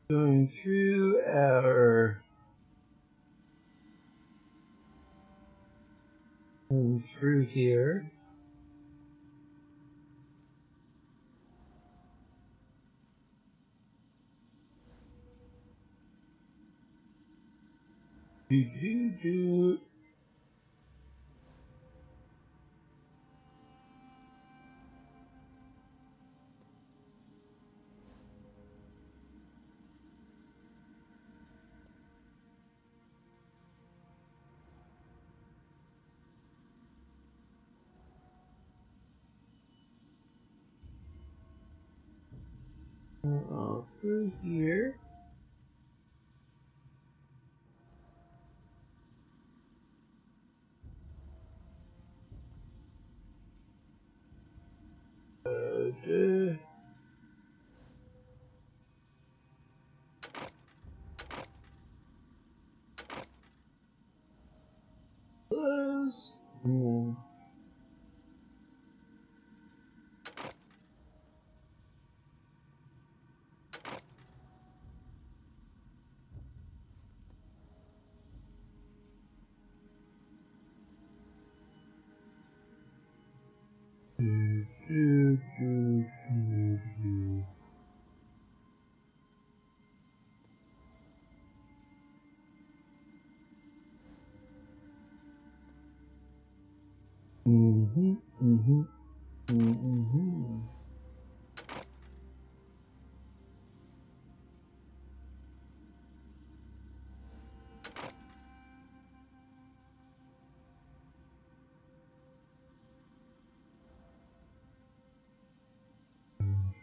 Going through our going through here. Do. Through here. Close.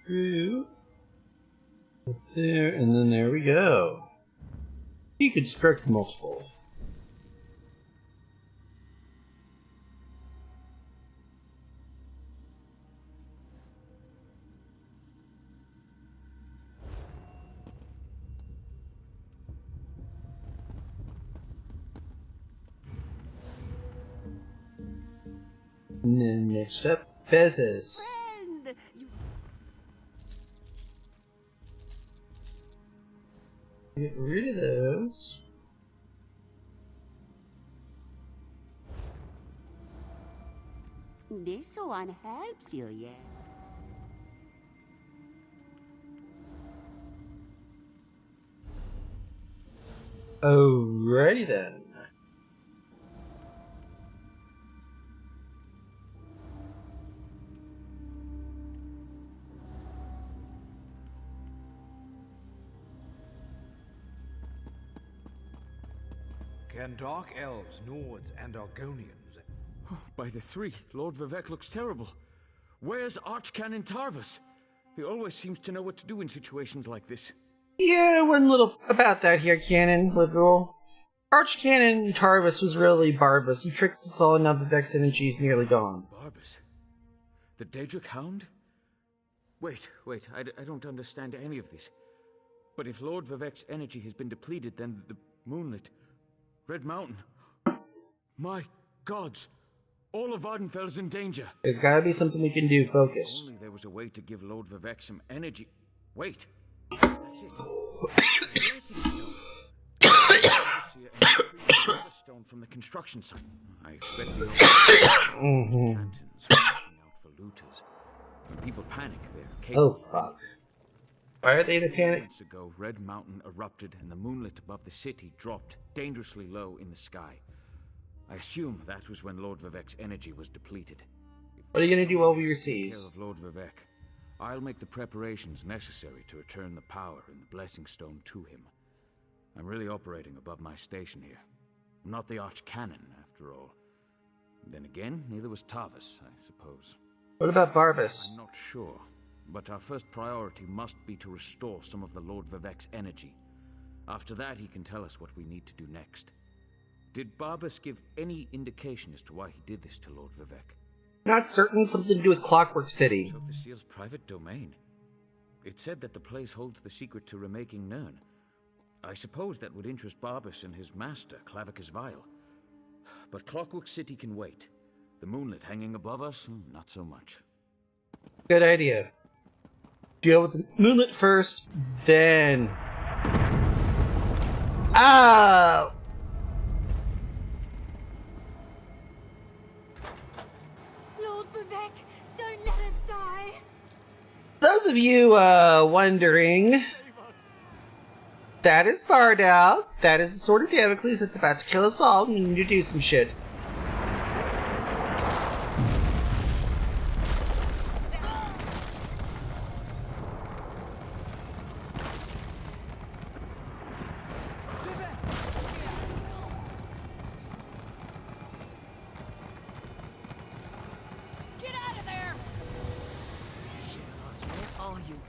Through there, and then there we go. You could construct multiple. And then next up, fezzes. Friend, you Get rid of those. this one helps you, yeah? Alrighty then. Can dark elves, Nords, and Argonians... By the three, Lord Vivek looks terrible. Where's Archcanon Tarvis? He always seems to know what to do in situations like this. Yeah, one little about that here, Canon, liberal. Archcanon Tarvis was really Barbus. He tricked us all, and now Vivek's energy is nearly gone. Barbus? The Daedric Hound? Wait, I don't understand any of this. But if Lord Vivek's energy has been depleted, then the Moonlit... Red Mountain... My gods! All of Vardenfell's in danger! There's gotta be something we can do, focus. Only there was a way to give Lord Vivek some energy... Wait! That's it. Stone from the construction site. I expect the cantons looking out for looters. When people panic, they're capable. Oh fuck. Why are they in a panic? Months ago, Red Mountain erupted and the moonlit above the city dropped dangerously low in the sky. I assume that was when Lord Vivek's energy was depleted. What are you gonna do while we Take receive? care of Lord Vivek. I'll make the preparations necessary to return the power and the Blessing Stone to him. I'm really operating above my station here. I'm not the Archcanon, after all. Then again, neither was Tarvis, I suppose. What about Barbus? I'm not sure, but our first priority must be to restore some of the Lord Vivek's energy. After that, he can tell us what we need to do next. Did Barbus give any indication as to why he did this to Lord Vivek? Not certain. Something to do with Clockwork City. So the seal's private domain. It said that the place holds the secret to remaking Nirn. I suppose that would interest Barbus and his master, Clavicus Vile. But Clockwork City can wait. The moonlit hanging above us, not so much. Good idea. Deal with the moonlit first, then... Ah! Lord Vivek, don't let us die. Those of you, wondering... That is Bardal. That is the Sword of Damocles that's about to kill us all. We need to do some shit. Get out of there! Shit, where are you?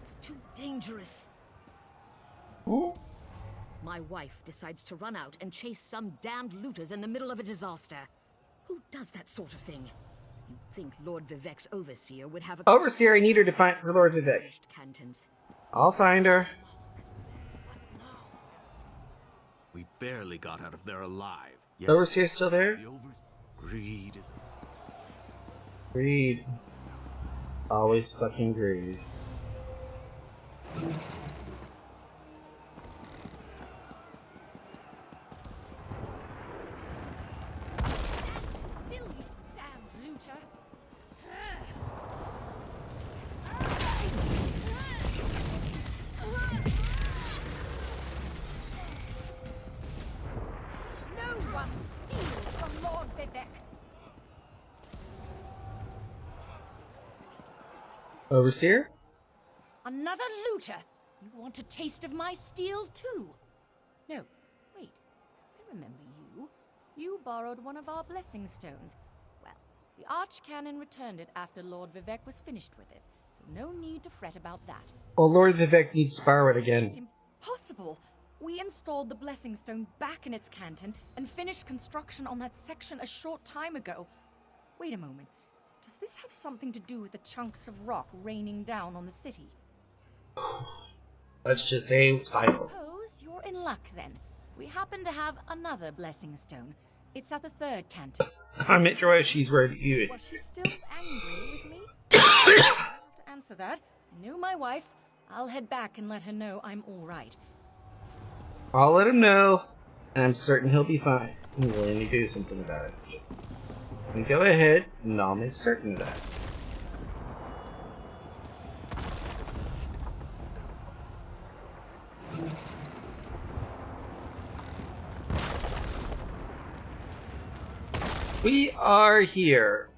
It's too dangerous. Oh? My wife decides to run out and chase some damned looters in the middle of a disaster. Who does that sort of thing? You'd think Lord Vivek's overseer would have a... Overseer, I need her to find for Lord Vivek. Cantons. I'll find her. We barely got out of there alive. Yes, Overseer still there? the greed is... Greed. Always fucking greed. Still, you damned looter! No one steals from Lord Vivek. Overseer? Another looter! You want a taste of my steel, too? No, wait. I remember you. You borrowed one of our blessing stones. Well, the Archcanon returned it after Lord Vivec was finished with it, so no need to fret about that. Well, Lord Vivec needs to borrow it again. It's impossible! We installed the blessing stone back in its canton and finished construction on that section a short time ago. Wait a moment. Does this have something to do with the chunks of rock raining down on the city? Let's just say title. Suppose you're in luck then. We happen to have another blessing stone. It's at the third canton. I met Joy, she's ready to eat it. Was she still angry with me? I have to answer that. I know my wife. I'll head back and let her know I'm all right. I'll let him know, and I'm certain he'll be fine. I'm willing to do something about it. Just go ahead, and I'll make certain of that. We are here.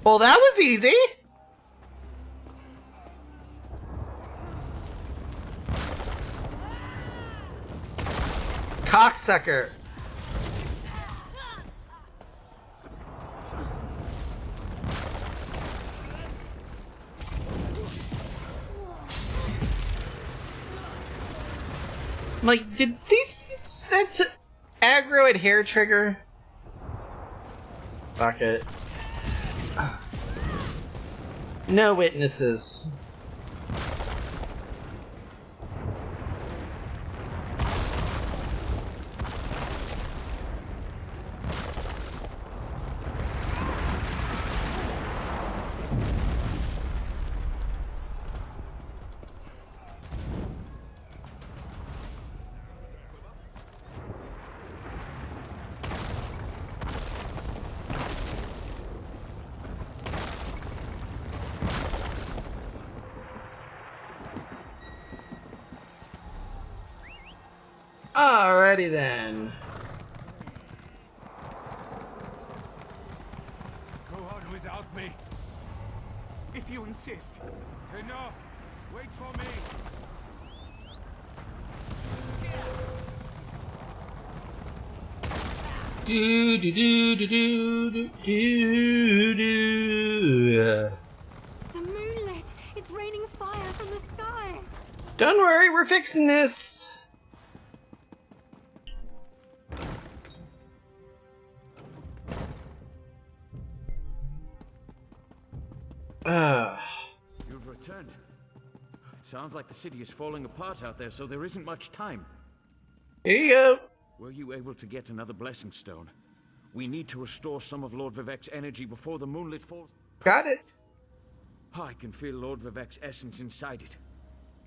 Well, that was easy. Cocksucker. Like, did these set to aggro at hair trigger? Fuck it. No witnesses. Alrighty then. Go on without me. If you insist. Enough. Wait for me. Do do do do do do do. The moonlit! It's raining fire from the sky! Don't worry, we're fixing this. You've returned. It sounds like the city is falling apart out there, so there isn't much time. Here you go. Were you able to get another blessing stone? We need to restore some of Lord Vivec's energy before the moonlit falls. Got it. I can feel Lord Vivec's essence inside it.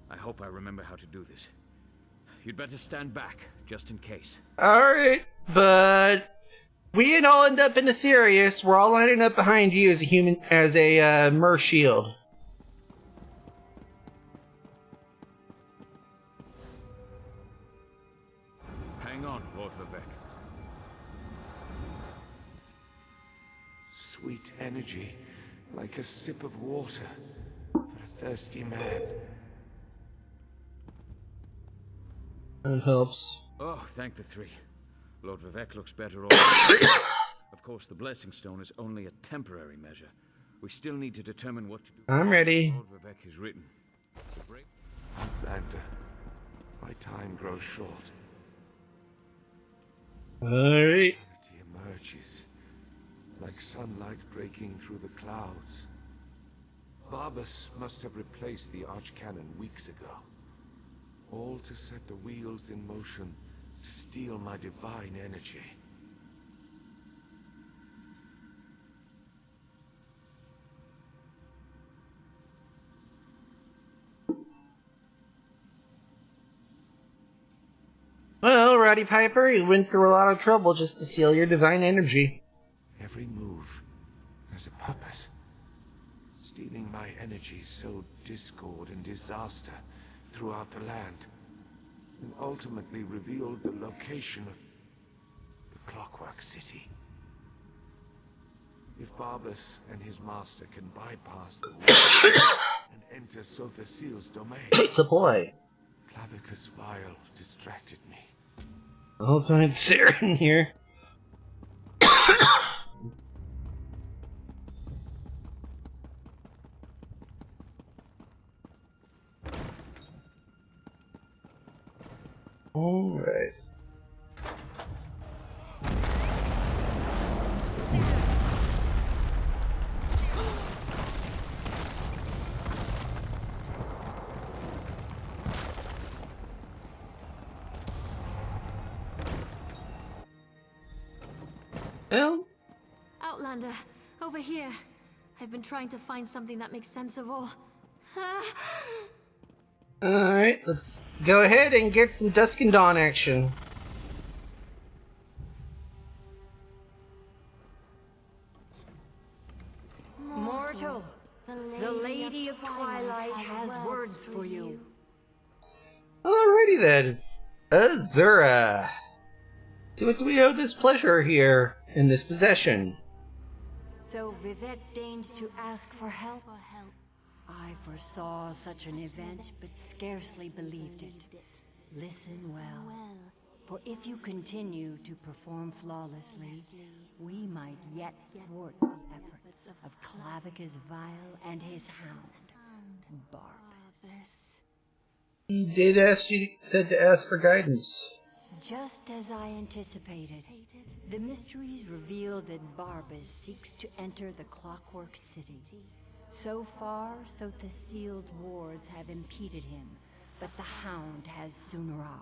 I hope I remember how to do this. You'd better stand back, just in case. Alright, but we can all end up in Aetherius. We're all lining up behind you as a Mer shield. Hang on, Lord Vivec. Sweet energy, like a sip of water for a thirsty man. That helps. Oh, thank the three. Lord Vivec looks better already. Of course, the blessing stone is only a temporary measure. We still need to determine what to do. I'm ready. Lord Vivec is written. Lanta, my time grows short. Alright. Clarity emerges, like sunlight breaking through the clouds. Barbas must have replaced the Archcanon weeks ago. All to set the wheels in motion to steal my divine energy. Well, Roddy Piper, you went through a lot of trouble just to steal your divine energy. Every move has a purpose. Stealing my energy sowed discord and disaster throughout the land, and ultimately revealed the location of the Clockwork City. If Barbas and his master can bypass the wall and enter Sotha Seal's domain, It's a boy. Clavicus Vile distracted me. I'll find Sarah in here. Alright. Well, Outlander, over here. I've been trying to find something that makes sense of all. alright, let's go ahead and get some Dusk and Dawn action. Mortal, the Lady of Twilight has words for you. Alrighty then. Azura. To what do we owe this pleasure here in this possession? So Vivek deigns to ask for help? I foresaw such an event, but scarcely believed it. Listen well, for if you continue to perform flawlessly, we might yet thwart the efforts of Clavicus Vile and his hound, Barbas. He did ask you, said to ask for guidance. Just as I anticipated, the mysteries reveal that Barbas seeks to enter the Clockwork City. So far, Sotha Seal's wards have impeded him, but the Hound has Sunra.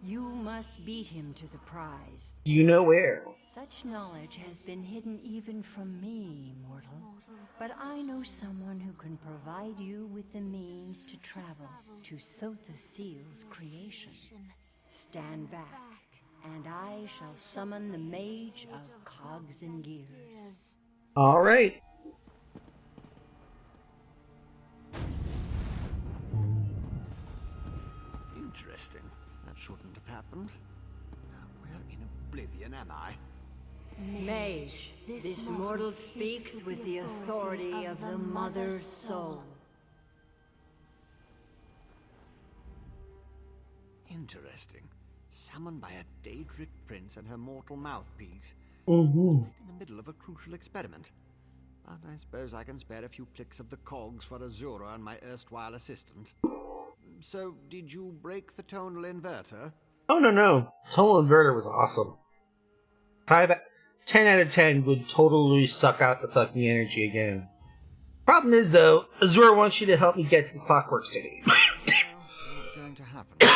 You must beat him to the prize. Do you know where? Such knowledge has been hidden even from me, mortal. But I know someone who can provide you with the means to travel to Sotha Seal's creation. Stand back, and I shall summon the Mage of Cogs and Gears. Alright. Interesting. That shouldn't have happened. Now, where in oblivion am I? Mage, this mortal speaks with the authority of the Mother's soul. Interesting. Summoned by a Daedric prince and her mortal mouthpiece. Mm-hmm. In the middle of a crucial experiment. But I suppose I can spare a few clicks of the cogs for Azura and my erstwhile assistant. So, did you break the tonal inverter? Oh, no. Tonal Inverter was awesome. 10 out of 10 would totally suck out the fucking energy again. Problem is, though, Azura wants you to help me get to the Clockwork City. Well, not going to happen. No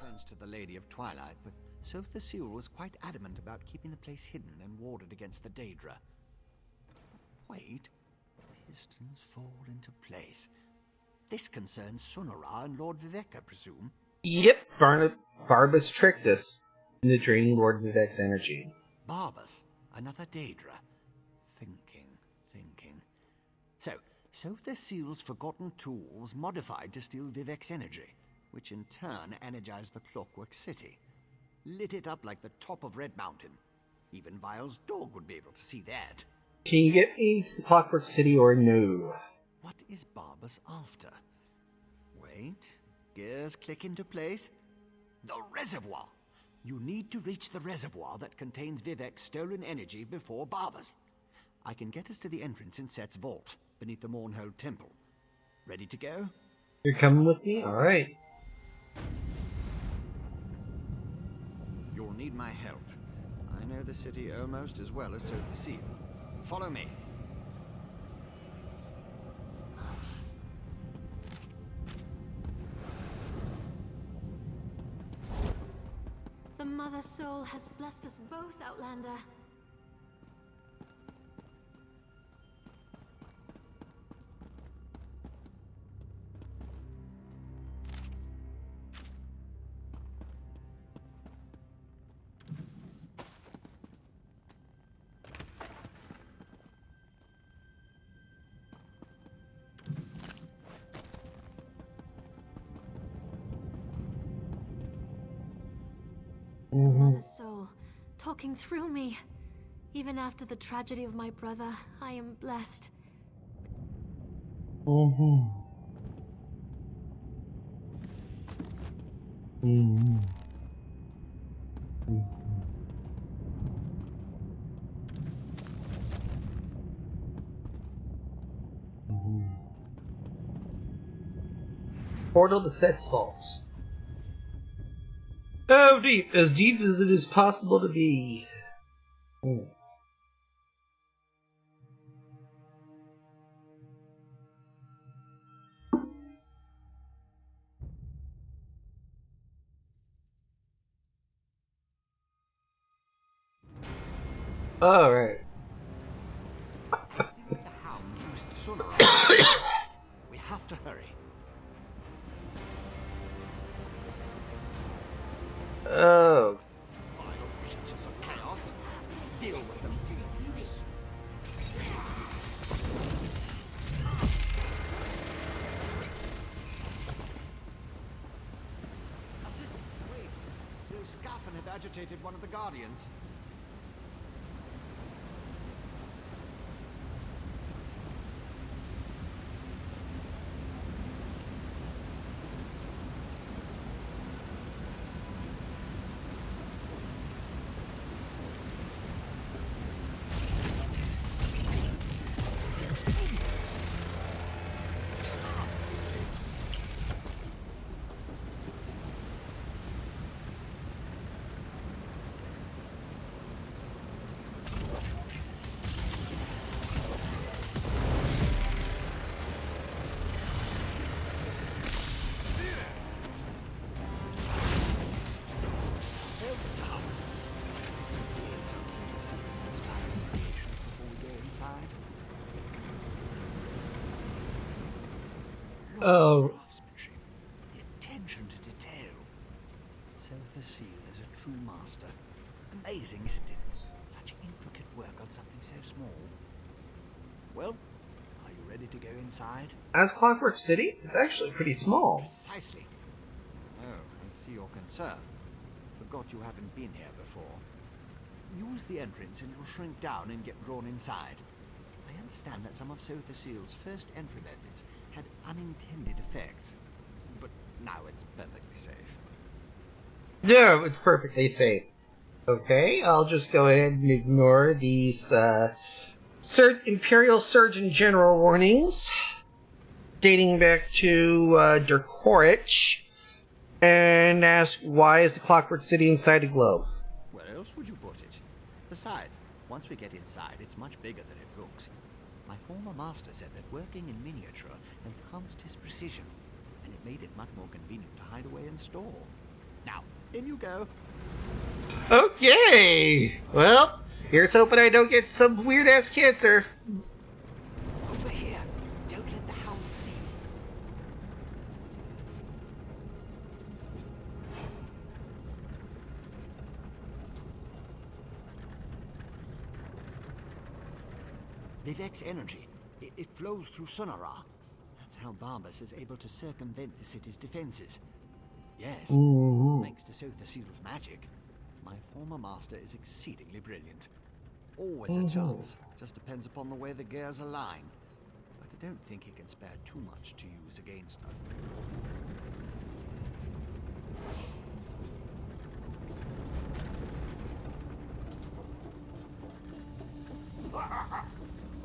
offense to the Lady of Twilight, but Sotha Seal was quite adamant about keeping the place hidden and warded against the Daedra. Wait. Pistons fall into place. This concerns Sunara and Lord Vivek, I presume. Yep, Barbas tricked us into draining Lord Vivek's energy. Barbas, another Daedra. Thinking. So the Seal's forgotten tools modified to steal Vivek's energy, which in turn energized the Clockwork City. Lit it up like the top of Red Mountain. Even Vile's dog would be able to see that. Can you get me to the Clockwork City or no? What is Barbas after? Wait, gears click into place. The reservoir! You need to reach the reservoir that contains Vivek's stolen energy before Barbas. I can get us to the entrance in Set's vault, beneath the Mournhold Temple. Ready to go? You're coming with me? Alright. You'll need my help. I know the city almost as well as Sotha Seal. Follow me. The Mother Soul has blessed us both, Outlander. Mother Soul, talking through me. Even after the tragedy of my brother, I am blessed. Portal to Set's vault. Oh, deep. As deep as it is possible to be. Alright. I think the hound used Sunara. We have to hurry. Oh. Final creatures of chaos. Deal with them, please. Assistant, wait. Those Scaffin have agitated one of the Guardians. Oh. Craftsmanship, the attention to detail. Sotha Seal is a true master. Amazing, isn't it? Such intricate work on something so small. Well, are you ready to go inside? As Clockwork City, it's actually pretty small. Precisely. Oh, I see your concern. Forgot you haven't been here before. Use the entrance and you'll shrink down and get drawn inside. I understand that some of Sotha Seal's first entry methods had unintended effects, but now it's perfectly safe. Yeah, it's perfectly safe. Okay, I'll just go ahead and ignore these Imperial Surgeon General warnings dating back to Durkorich and ask, why is the Clockwork City inside a globe? Where else would you put it? Besides, once we get inside, it's much bigger than it looks. My former master said that working in miniature enhanced his precision, and it made it much more convenient to hide away and store. Now, in you go. Okay! Well, here's hoping I don't get some weird-ass cancer. Over here. Don't let the hound see. Vivek's energy. It flows through Sunara. That's how Barbas is able to circumvent the city's defenses. Yes, thanks to Sotha Seal's magic. My former master is exceedingly brilliant. Always a chance. Just depends upon the way the gears align. But I don't think he can spare too much to use against us.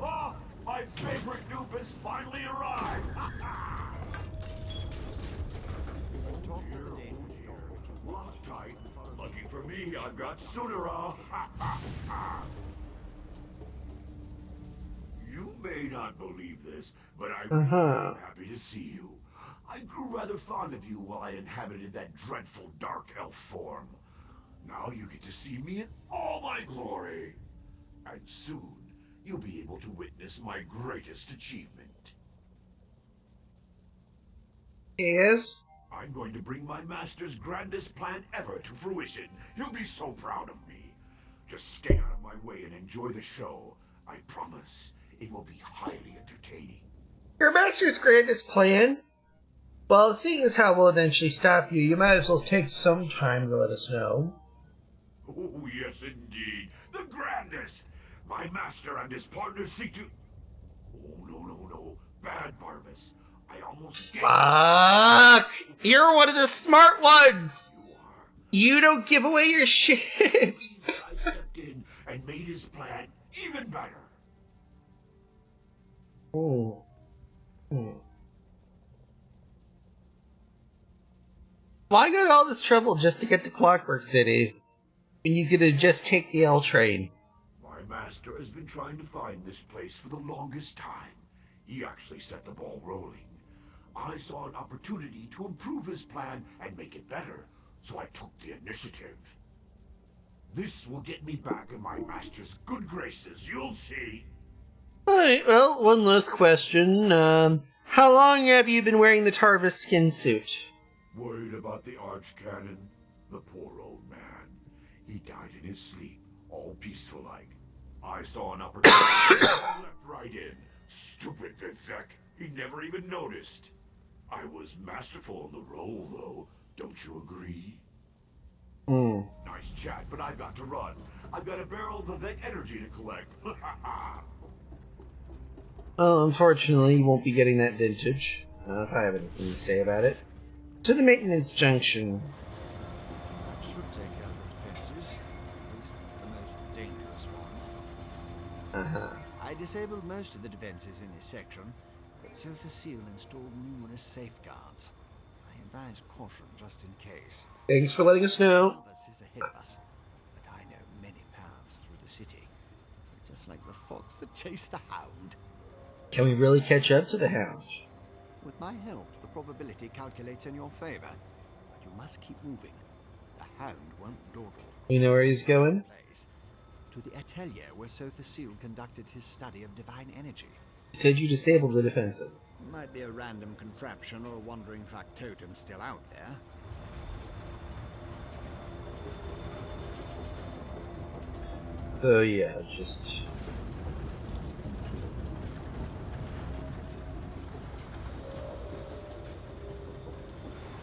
Oh, my favorite dupe has finally arrived! Lock tight. Lucky for me, I've got Sunara. You may not believe this, but I really am happy to see you. I grew rather fond of you while I inhabited that dreadful dark elf form. Now you get to see me in all my glory. And soon, you'll be able to witness my greatest achievement. Yes? I'm going to bring my master's grandest plan ever to fruition. He'll be so proud of me. Just stay out of my way and enjoy the show. I promise it will be highly entertaining. Your master's grandest plan? Well, seeing as how we'll eventually stop you, you might as well take some time to let us know. Oh, yes, indeed. The grandest. My master and his partners seek to... Oh, no. Bad, Barbas. I almost gave... Fuck! You're one of the smart ones! You don't give away your shit! I stepped in and made his plan even better. Oh. Why go to all this trouble just to get to Clockwork City? When you could just take the L train? My master has been trying to find this place for the longest time. He actually set the ball rolling. I saw an opportunity to improve his plan and make it better, so I took the initiative. This will get me back in my master's good graces, you'll see. Alright, well, one last question. How long have you been wearing the Tarvis skin suit? Worried about the archcanon? The poor old man. He died in his sleep, all peaceful-like. I saw an opportunity and leapt right in. Stupid Vivek. He never even noticed. I was masterful in the role, though. Don't you agree? Nice chat, but I've got to run. I've got a barrel of Vivek energy to collect. Well, unfortunately, you won't be getting that vintage. If I have anything to say about it. To the maintenance junction. Should take out the defenses, at least the most dangerous ones. I disabled most of the defenses in this section, but Sofa Seal installed numerous safeguards. I advise caution just in case. Thanks for letting us know. Barbas is ahead of us, but I know many paths through the city. Just like the fox that chased the hound. Can we really catch up to the Hound? With my help, the probability calculates in your favor. But you must keep moving. The hound won't dawdle. You know where he's going? To the atelier where Sofa Seal conducted his study of divine energy. You said you disabled the defensive. Might be a random contraption or a wandering factotum still out there. So yeah, just...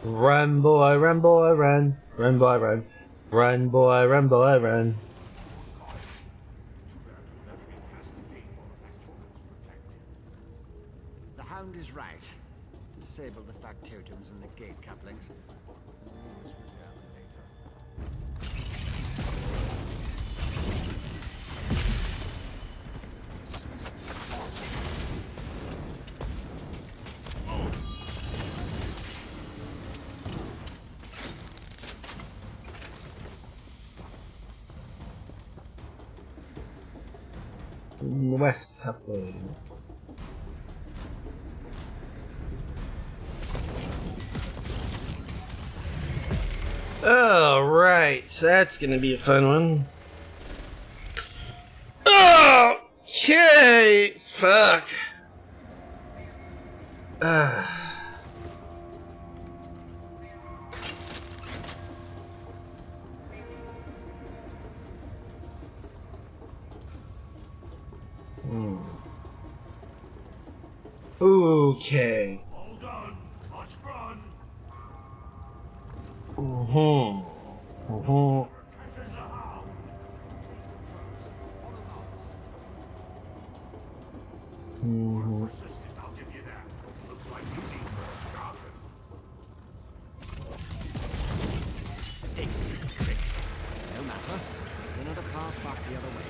Run, boy, run, boy, run. Run, boy, run. Run, boy, run, boy, run. The hound is right. Disable the factotums and the gate couplings. Always repair them later. West coupling. Alright, that's gonna be a fun one. Okay! Fuck. Okay. All done. Let's run. Catches the hound. Persistent, I'll give you that. Looks like you need more scoffing. Ignorant tricks. No matter. There's another car parked the other way.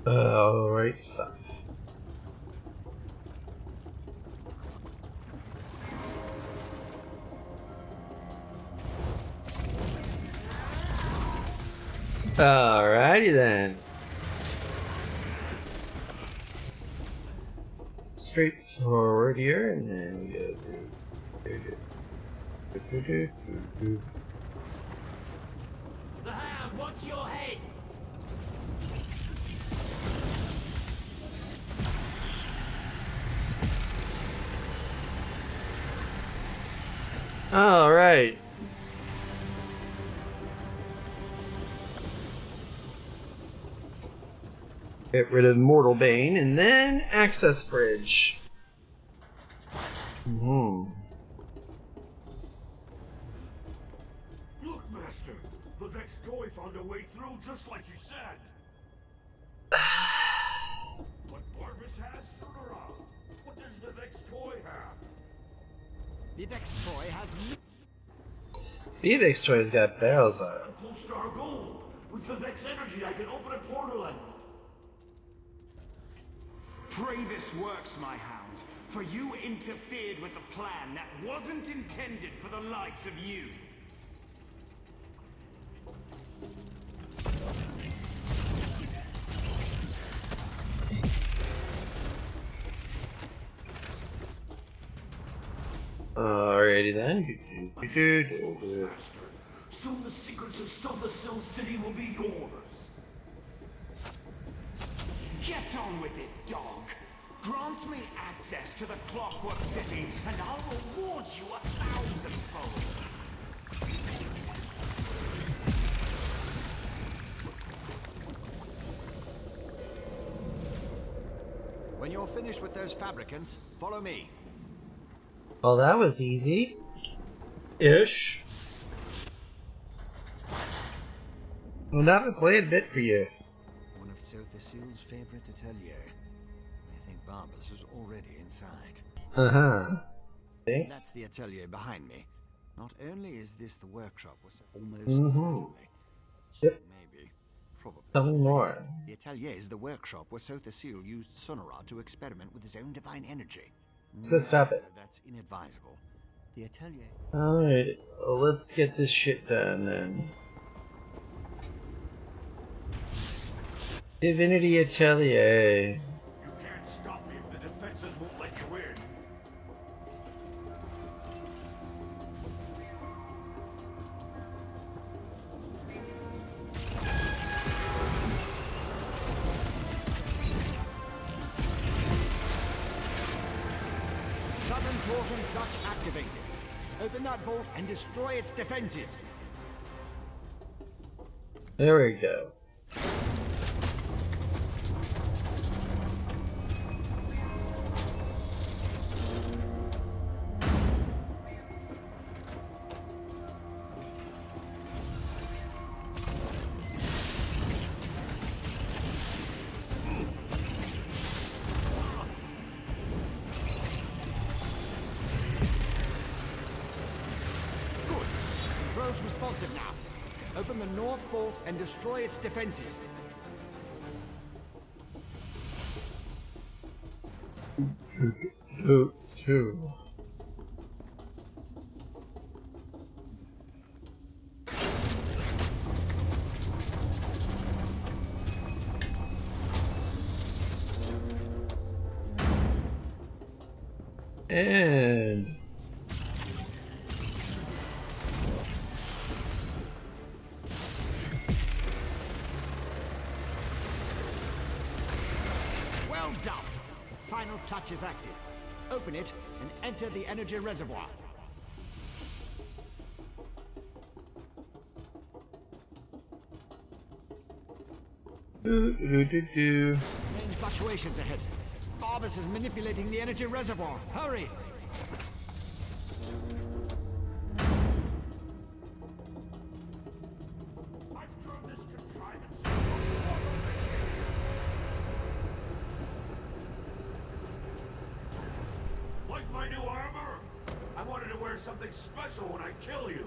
Alright, fuck. Alrighty then. Straightforward here, and then we go through. The Hound wants your head! Alright. Get rid of Mortal Bane, and then Access Bridge. Look, Master. Vivek's toy found a way through just like you said. What Barbas has, Sunara? What does Vivek's toy have? Vivek's toy has Vivek's toy's got barrels on it. Polestar Gold. With Vivek's energy, I can open a portal and... Pray this works, my hound, for you interfered with a plan that wasn't intended for the likes of you. Alrighty then. Master, soon the secrets of Silversill City will be yours. Get on with it, dog. Grant me access to the Clockwork City, and I'll reward you 1,000-fold. When you're finished with those fabricants, follow me. Well, that was easy. Ish. Well, not a planned bit for you. One of Silver's favorite atelier. I think Barbas is already inside. Uh-huh. That's the atelier behind me. Not only is this the workshop, was almost certainly. Yep. Maybe. Probably. Tell me more. The atelier is the workshop where Sothasil used Sunara to experiment with his own divine energy. Let's go stop it. That's inadvisable. The atelier... Alright, well, let's get this shit done then. Divinity Atelier. You can't stop me if the defenses won't let you in. Southern Portion clutch activated. Open that vault and destroy its defenses. There we go. Control's responsive now. Open the north vault and destroy its defenses. Two. And Well done. Final clutch is active. Open it and enter the energy reservoir. Main fluctuations ahead. Barbas is manipulating the energy reservoir. Hurry! I've turned this contrivance into a war machine. Like my new armor? I wanted to wear something special when I kill you.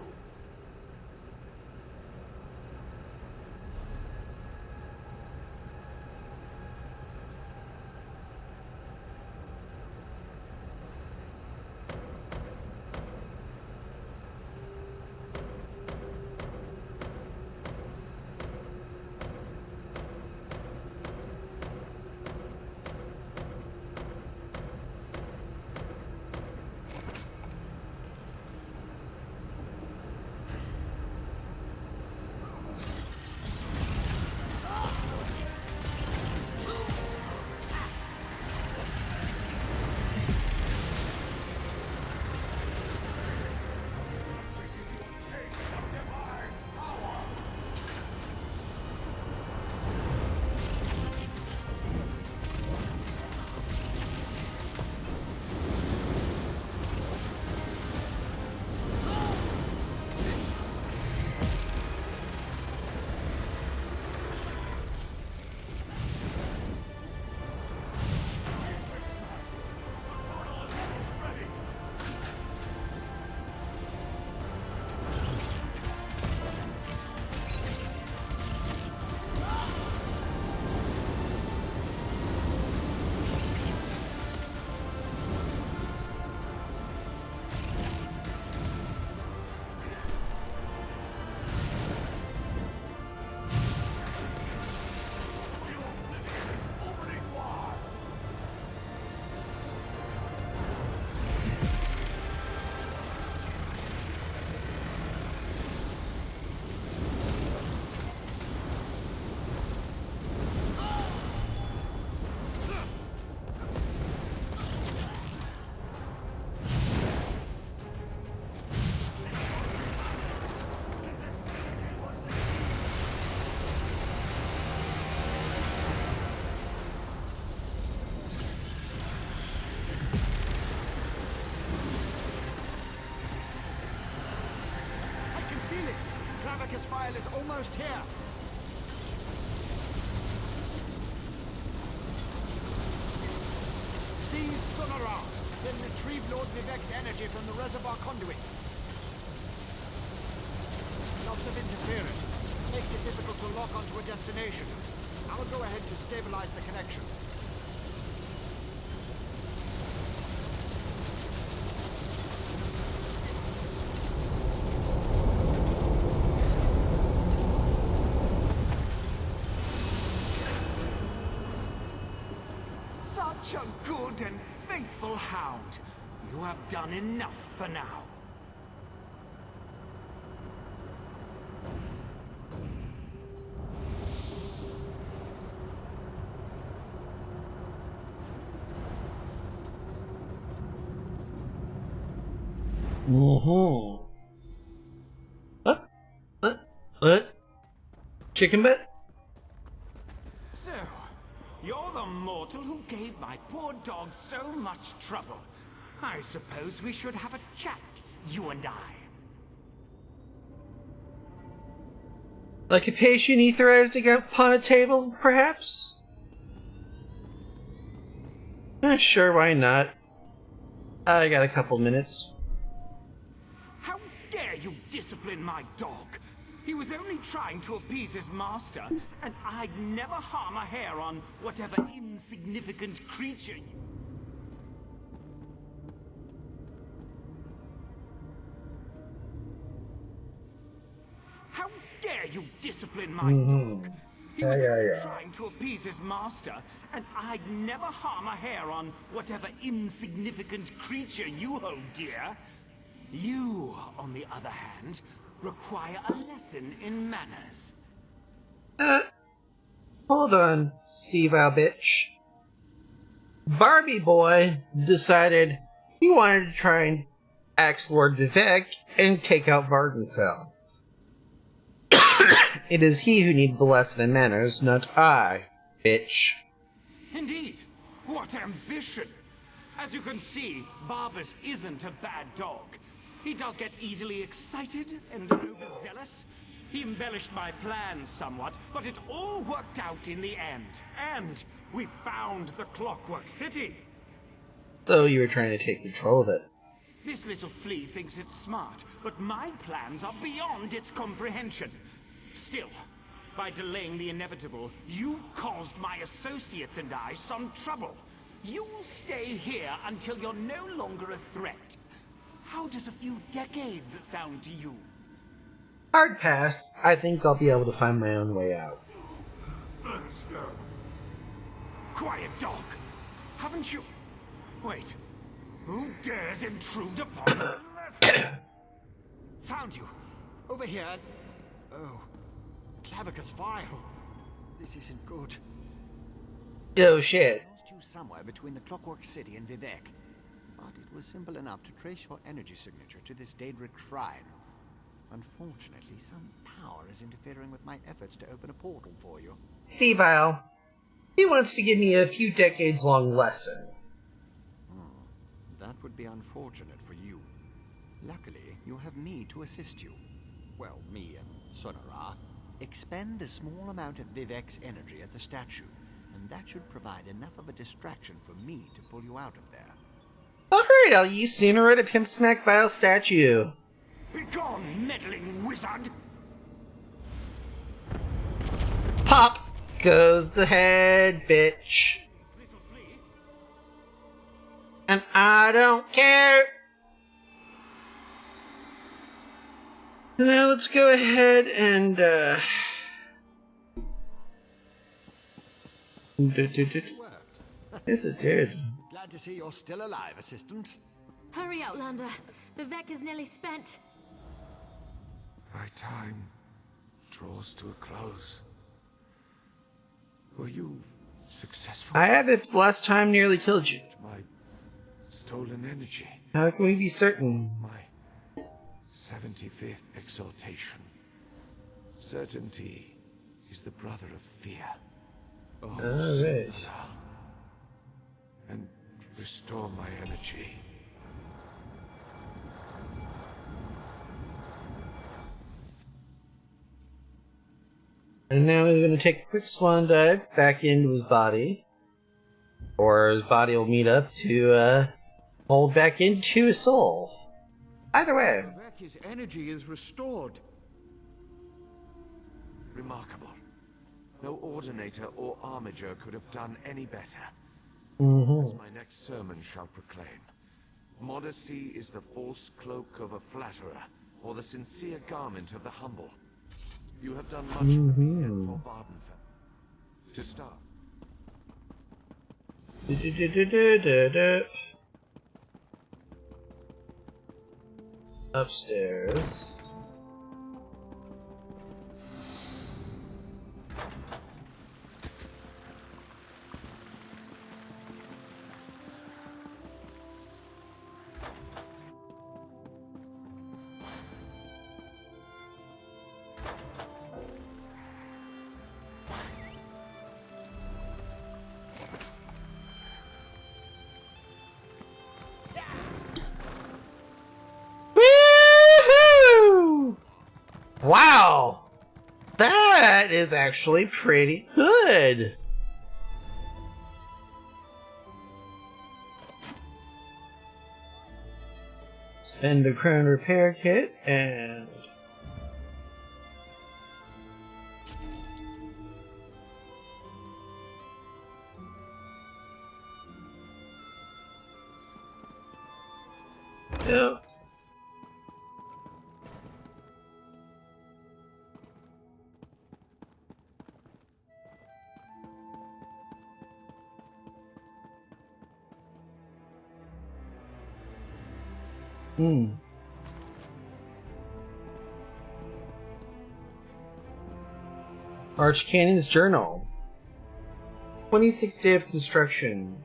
Clavicus file is almost here. Seize Sonora, then retrieve Lord Vivek's energy from the reservoir conduit. Lots of interference. Makes it difficult to lock onto a destination. I'll go ahead to stabilize the connection. Such a good and faithful hound. You have done enough for now. Mm-hmm. What? Chicken bit? So, you're the mortal who gave my poor dog so much trouble. I suppose we should have a chat, you and I. Like a patient etherized upon a table, perhaps? Sure, why not? I got a couple minutes. How dare you discipline my dog? He was only trying to appease his master, and I'd never harm a hair on whatever insignificant creature you... How dare you discipline my dog? He was only trying to appease his master, and I'd never harm a hair on whatever insignificant creature you hold dear. You, on the other hand, require a lesson in manners. Hold on, Sevile bitch. Barbie boy decided he wanted to try and axe Lord Vivek and take out Vardenfell. It is he who needs the lesson in manners, not I, bitch. Indeed, what ambition! As you can see, Barbas isn't a bad dog. He does get easily excited and overzealous. He embellished my plans somewhat, but it all worked out in the end. And we found the Clockwork City. So you were trying to take control of it. This little flea thinks it's smart, but my plans are beyond its comprehension. Still, by delaying the inevitable, you caused my associates and I some trouble. You'll stay here until you're no longer a threat. How does a few decades sound to you? Hard pass. I think I'll be able to find my own way out. Quiet, dog. Haven't you... Wait. Who dares intrude upon the... Found you. Over here. Oh. Clavicus file. This isn't good. Oh shit. I lost you somewhere between the Clockwork City and Vivek. But it was simple enough to trace your energy signature to this Daedric shrine. Unfortunately, some power is interfering with my efforts to open a portal for you. Sevile. He wants to give me a few decades-long lesson. That would be unfortunate for you. Luckily, you have me to assist you. Well, me and Sonora. Expend a small amount of Vivek's energy at the statue, and that should provide enough of a distraction for me to pull you out of there. Alright, I'll use sooner at a Pimp Smack Vile statue. Begone, meddling wizard! Pop goes the head, bitch. Little flea. And I don't care. Now let's go ahead and, Yes, it did. Glad to see you're still alive, assistant. Hurry, Outlander. Vivek is nearly spent. My time draws to a close. Were you successful? I have it last time nearly killed you. My stolen energy. How can we be certain? My 75th exaltation. Certainty is the brother of fear. Oh, Alright. and restore my energy. And now we're going to take a quick swan dive back into his body. Or his body will meet up to fold back into his soul. Either way. His energy is restored. Remarkable. No ordinator or armiger could have done any better. As my next sermon shall proclaim, modesty is the false cloak of a flatterer, or the sincere garment of the humble. You have done much for me and for Vardenfell. To start. Upstairs. Wow! That is actually pretty good! Spend a crown repair kit and... Yep. Archcannon's Journal. 26th day of construction.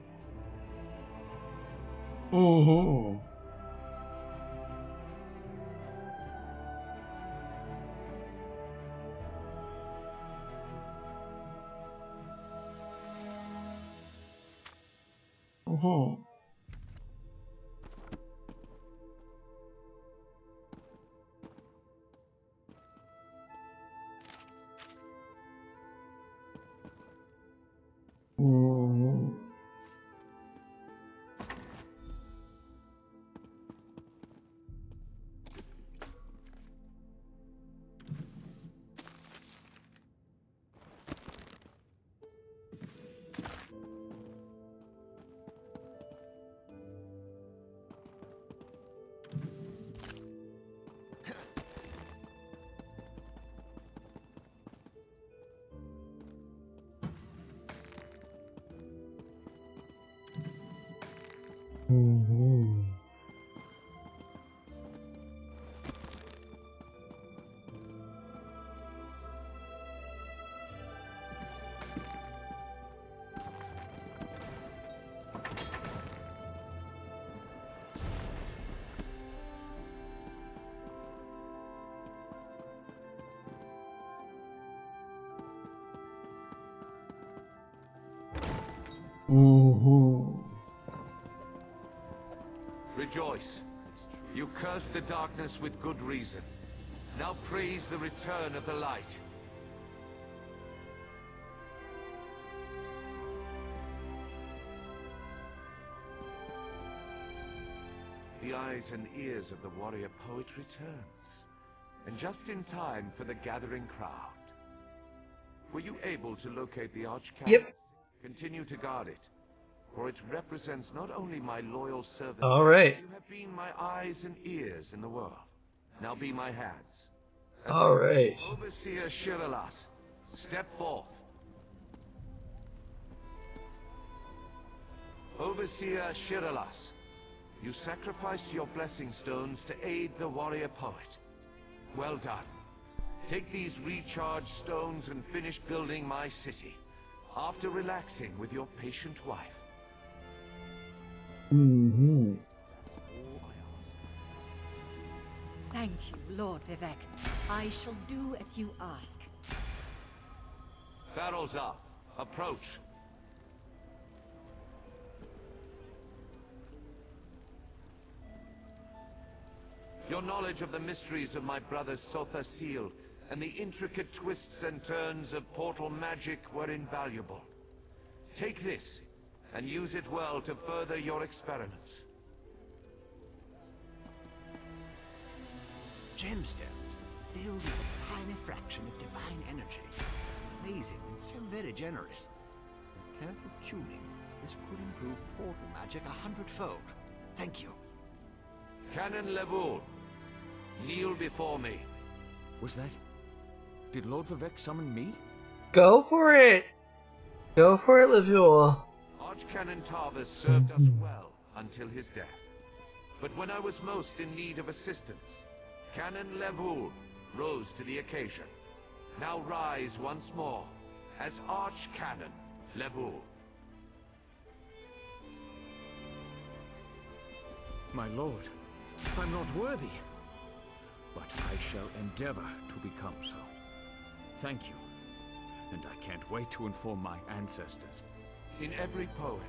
Rejoice. You cursed the darkness with good reason. Now praise the return of the light. The eyes and ears of the warrior poet returns. And just in time for the gathering crowd. Were you able to locate the Archcanon? Yep. Continue to guard it. For it represents not only my loyal servant, Alright. you have been my eyes and ears in the world. Now be my hands. Alright. Overseer Shiralas, step forth. Overseer Shiralas, you sacrificed your blessing stones to aid the warrior poet. Well done. Take these recharged stones and finish building my city, after relaxing with your patient wife. Thank you, Lord Vivek. I shall do as you ask. Barrels up. Approach. Your knowledge of the mysteries of my brother's Sotha seal and the intricate twists and turns of portal magic were invaluable. Take this, and use it well to further your experiments. Gemstones, filled with a tiny fraction of divine energy. Amazing and so very generous. With careful tuning, this could improve portal magic 100-fold. Thank you. Canon Levoul, kneel before me. Was that... Did Lord Vivek summon me? Go for it! Go for it, Levoul. Archcanon Tarvis served us well until his death. But when I was most in need of assistance, Canon Levoul rose to the occasion. Now rise once more as Archcanon Levoul. My lord, I'm not worthy. But I shall endeavor to become so. Thank you. And I can't wait to inform my ancestors. In every poem,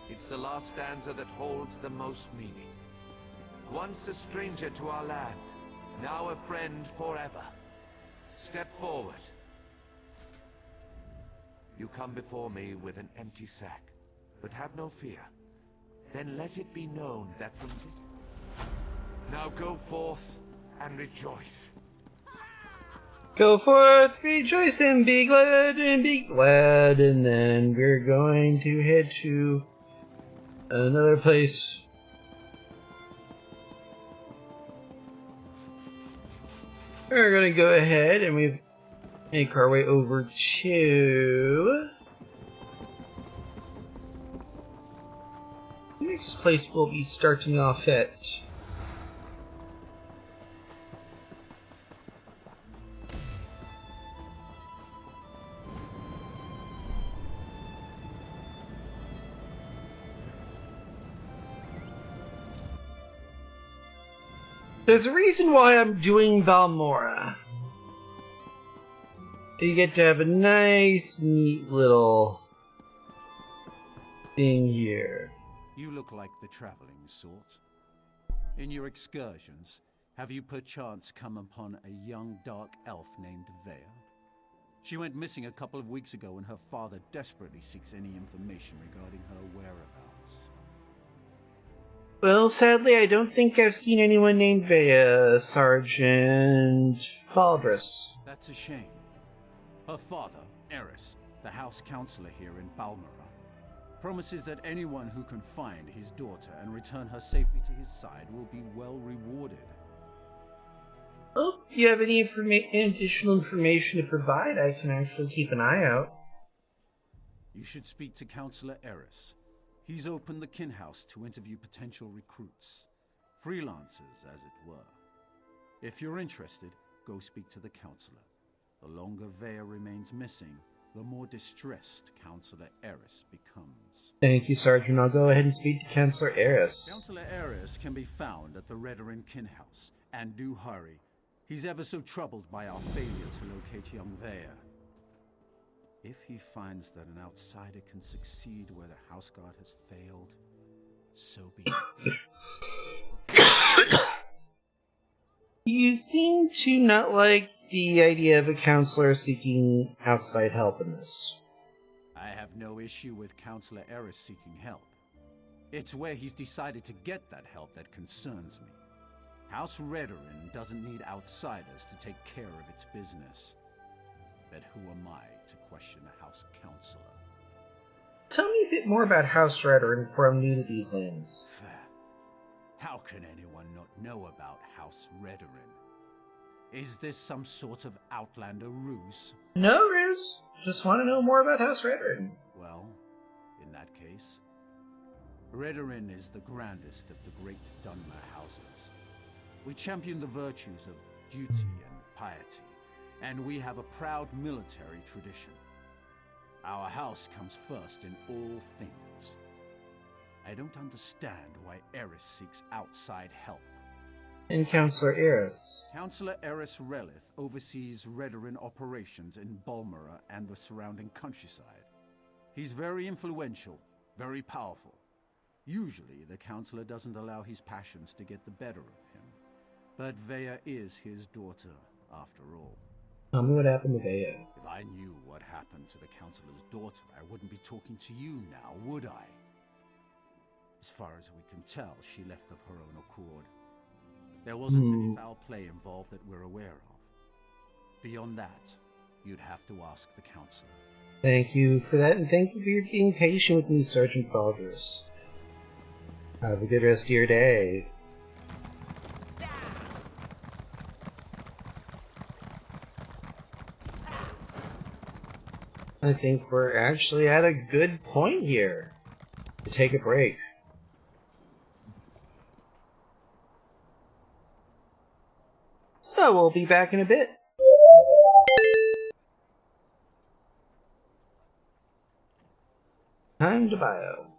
it's the last stanza that holds the most meaning. Once a stranger to our land, now a friend forever. Step forward. You come before me with an empty sack, but have no fear. Then let it be known that from this... Now go forth and rejoice. Go forth, rejoice and be glad, and then we're going to head to another place. We're gonna go ahead and we make our way over to the next place we'll be starting off at. There's a reason why I'm doing Balmora. You get to have a nice, neat little thing here. You look like the traveling sort. In your excursions, have you perchance come upon a young dark elf named Vea? She went missing a couple of weeks ago and her father desperately seeks any information regarding her whereabouts. Well, sadly, I don't think I've seen anyone named Vea, Sergeant Faldris. That's a shame. Her father, Eris, the house counselor here in Balmora, promises that anyone who can find his daughter and return her safely to his side will be well rewarded. Well, if you have any additional information to provide, I can actually keep an eye out. You should speak to Counselor Eris. He's opened the kin house to interview potential recruits. Freelancers, as it were. If you're interested, go speak to the counselor. The longer Vea remains missing, the more distressed Counselor Eris becomes. Thank you, Sergeant. I'll go ahead and speak to Counselor Eris. Counselor Eris can be found at the Redoran kin house. And do hurry. He's ever so troubled by our failure to locate young Vea. If he finds that an outsider can succeed where the House Guard has failed, so be it. You seem to not like the idea of a counselor seeking outside help in this. I have no issue with Counselor Eris seeking help. It's where he's decided to get that help that concerns me. House Redoran doesn't need outsiders to take care of its business. But who am I to question a House Counselor? Tell me a bit more about House Redoran, for I'm new to these lands. How can anyone not know about House Redoran? Is this some sort of Outlander ruse? No ruse. Just want to know more about House Redoran. Well, in that case, Redoran is the grandest of the great Dunmer houses. We champion the virtues of duty and piety. And we have a proud military tradition. Our house comes first in all things. I don't understand why Eris seeks outside help. And Counselor Eris? Counselor Eris Relith oversees Redoran operations in Balmora and the surrounding countryside. He's very influential, very powerful. Usually, the Counselor doesn't allow his passions to get the better of him. But Vea is his daughter, after all. Tell me what happened with AO. If I knew what happened to the Councillor's daughter, I wouldn't be talking to you now, would I? As far as we can tell, she left of her own accord. There wasn't any foul play involved that we're aware of. Beyond that, you'd have to ask the Councillor. Thank you for that, and thank you for your being patient with me, Sergeant Faldrus. Have a good rest of your day. I think we're actually at a good point here to take a break. So we'll be back in a bit. Time to bio.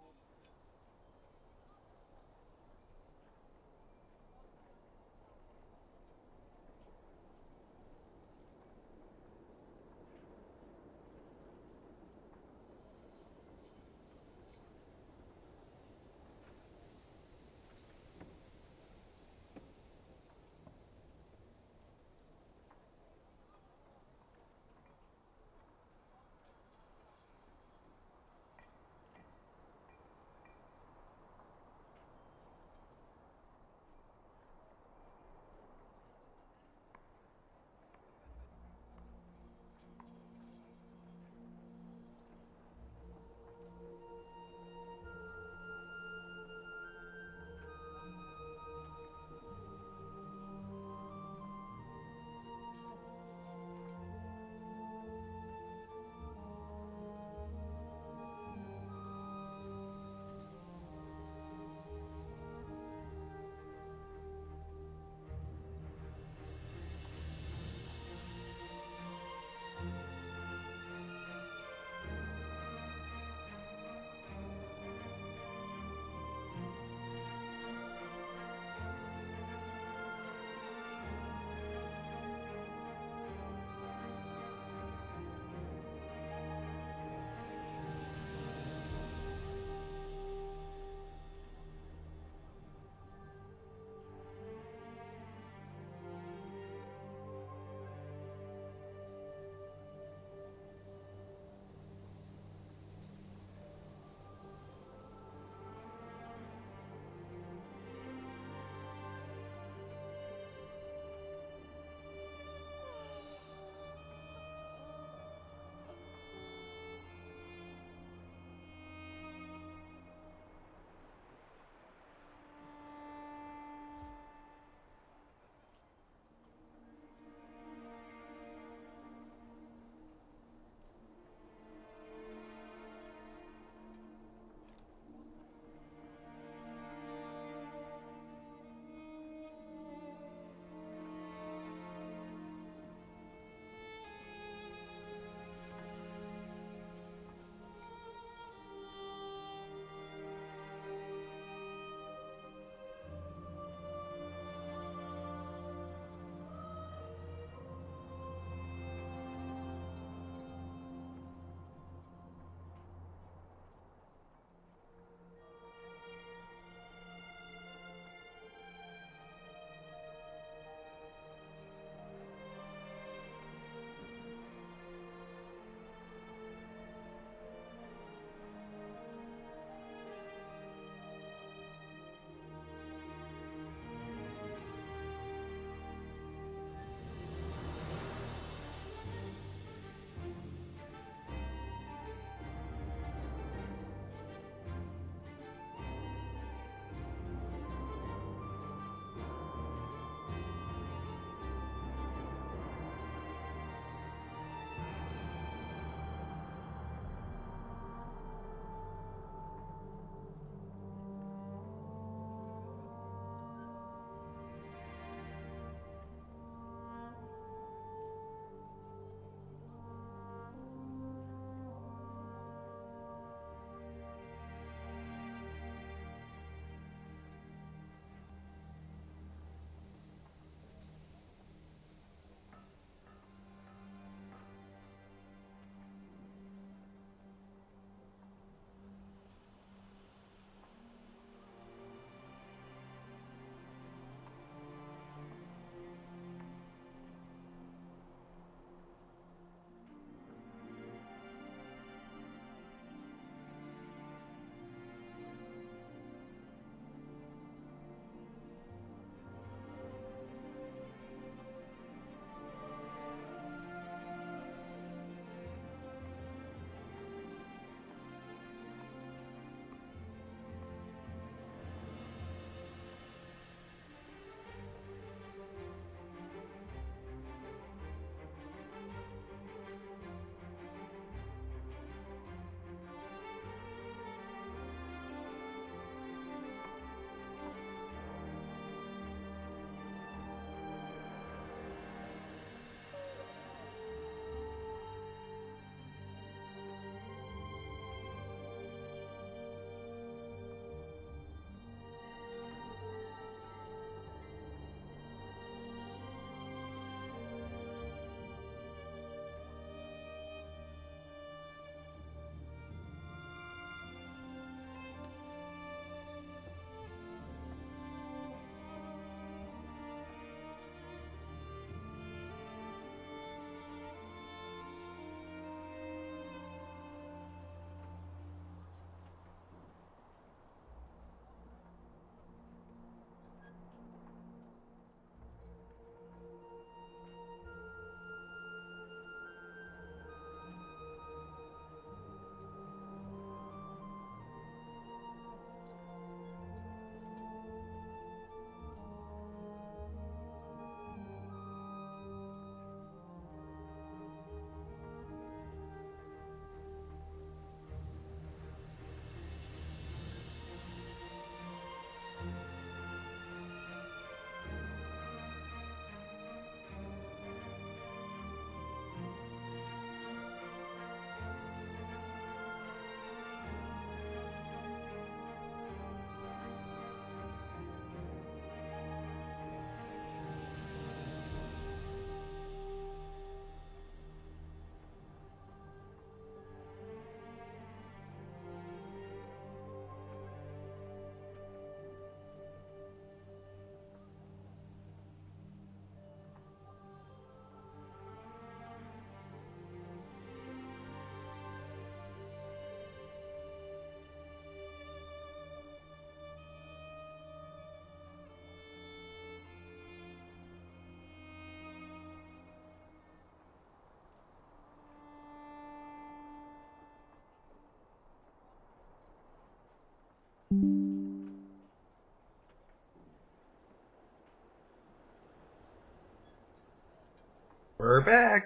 We're back.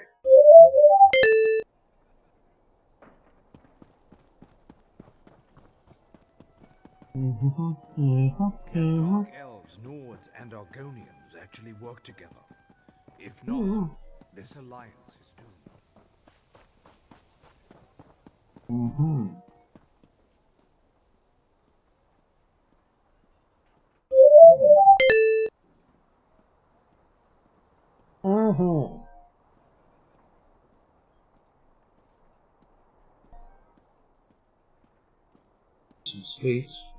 Can Dark Elves, Nords, and Argonians actually work together? If not, this alliance is doomed. Some sweets.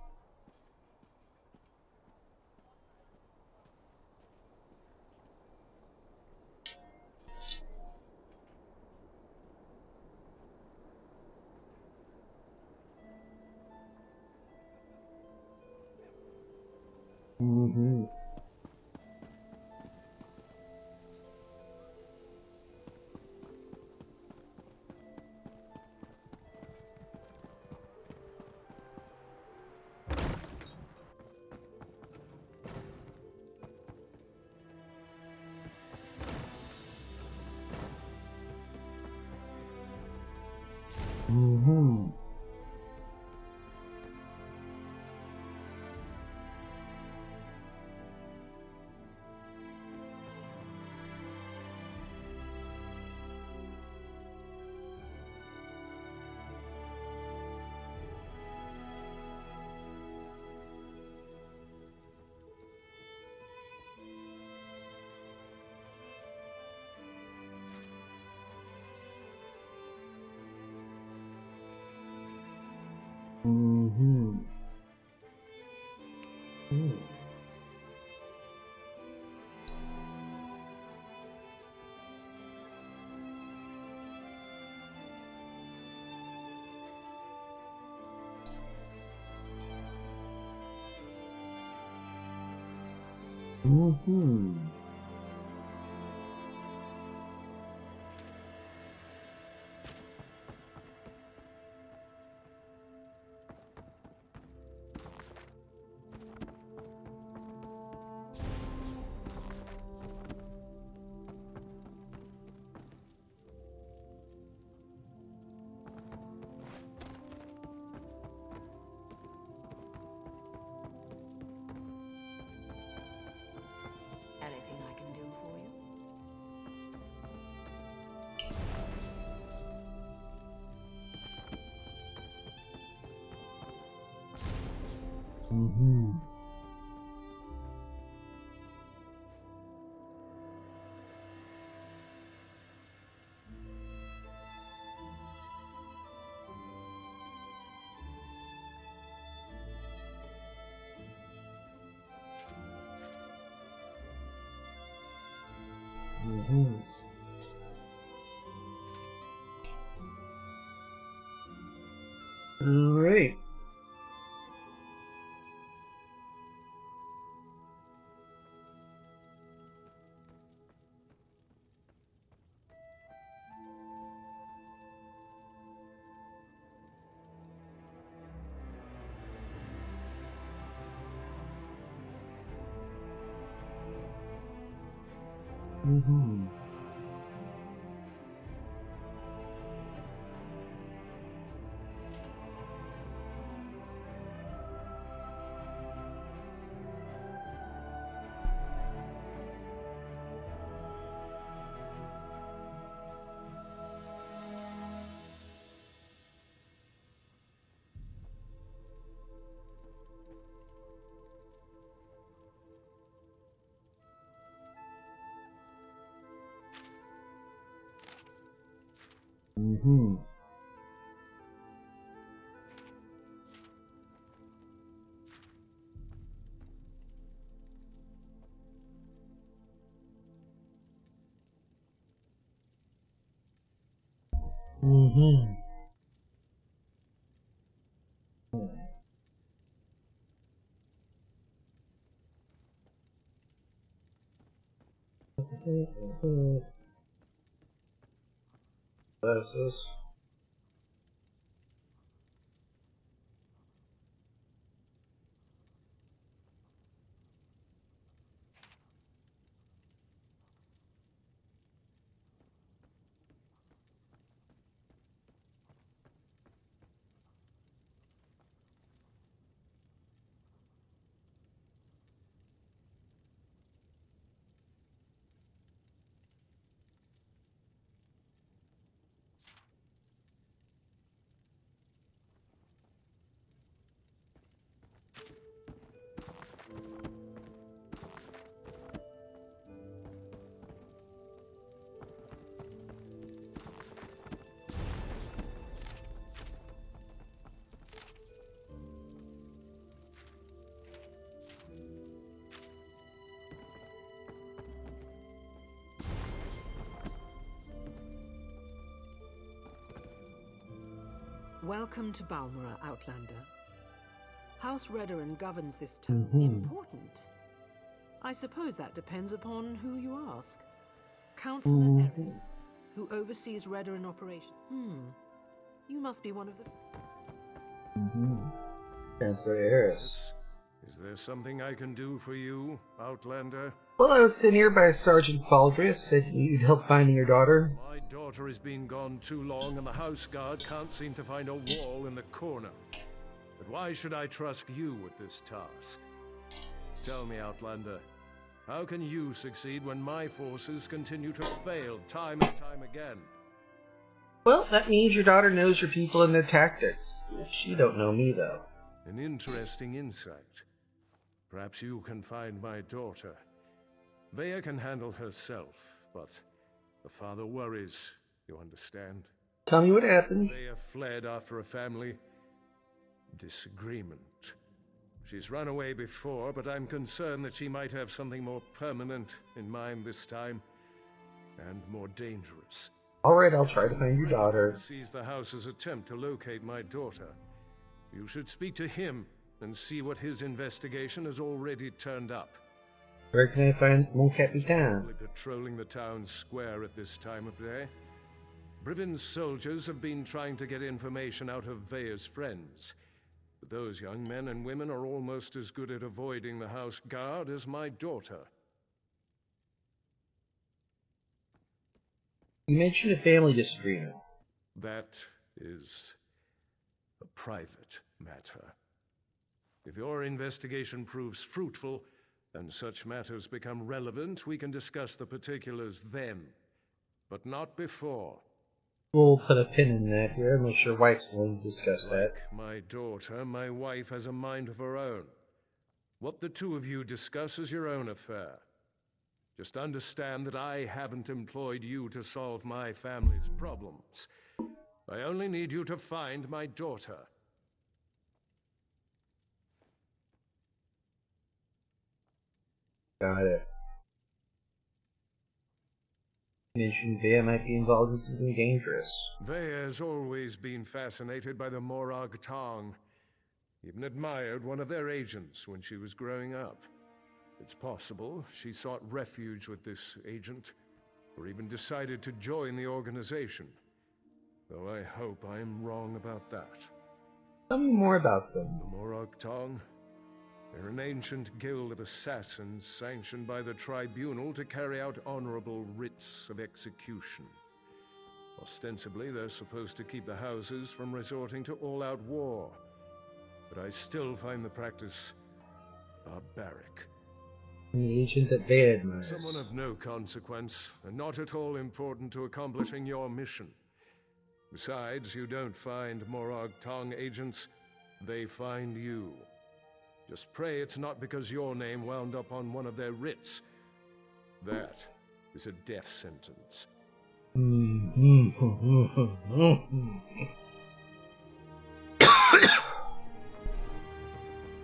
Anything I can do for you? All right. Glasses. Welcome to Balmora, Outlander. House Redoran governs this town. Important? I suppose that depends upon who you ask. Councillor Eris, who oversees Redoran operation. You must be one of the... Councillor Eris. Is there something I can do for you, Outlander? Well, I was sent here by Sergeant Faldrius, said you'd help finding your daughter. My daughter has been gone too long, and the house guard can't seem to find a wall in the corner. But why should I trust you with this task? Tell me, Outlander, how can you succeed when my forces continue to fail time and time again? Well, that means your daughter knows your people and their tactics. She don't know me, though. An interesting insight. Perhaps you can find my daughter. Vea can handle herself, but the father worries, you understand? Tell me what happened. Vea fled after a family disagreement. She's run away before, but I'm concerned that she might have something more permanent in mind this time, and more dangerous. Alright, I'll try to find your daughter. Sees the house's attempt to locate my daughter. You should speak to him and see what his investigation has already turned up. Where can I find Mon Capitan? Patrolling the town square at this time of day. Briven's soldiers have been trying to get information out of Vea's friends. But those young men and women are almost as good at avoiding the house guard as my daughter. You mentioned a family disagreement. That is a private matter. If your investigation proves fruitful, and such matters become relevant, we can discuss the particulars then. But not before. We'll put a pin in that here. I'm not sure White's willing to discuss that. Like my daughter, my wife has a mind of her own. What the two of you discuss is your own affair. Just understand that I haven't employed you to solve my family's problems. I only need you to find my daughter. Got it. You mentioned Vea might be involved in something dangerous. Vea has always been fascinated by the Morag Tong. Even admired one of their agents when she was growing up. It's possible she sought refuge with this agent, or even decided to join the organization. Though I hope I'm wrong about that. Tell me more about them. The Morag Tong? They're an ancient guild of assassins sanctioned by the tribunal to carry out honorable writs of execution. Ostensibly, they're supposed to keep the houses from resorting to all-out war. But I still find the practice barbaric. The agent that Vea admires. Someone of no consequence, and not at all important to accomplishing your mission. Besides, you don't find Morag Tong agents, they find you. Just pray it's not because your name wound up on one of their writs. That is a death sentence.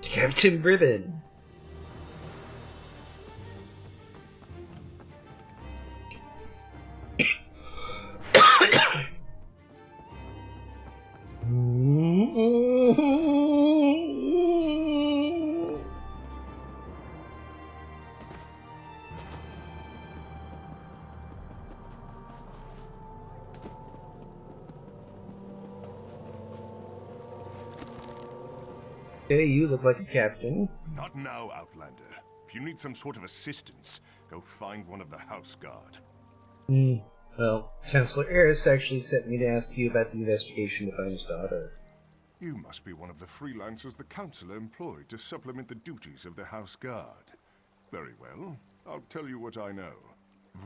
Captain Briven. Okay, you look like a captain. Not now, Outlander. If you need some sort of assistance, go find one of the house guard. Well, Councillor Eris actually sent me to ask you about the investigation to find his daughter. You must be one of the freelancers the Councillor employed to supplement the duties of the house guard. Very well. I'll tell you what I know.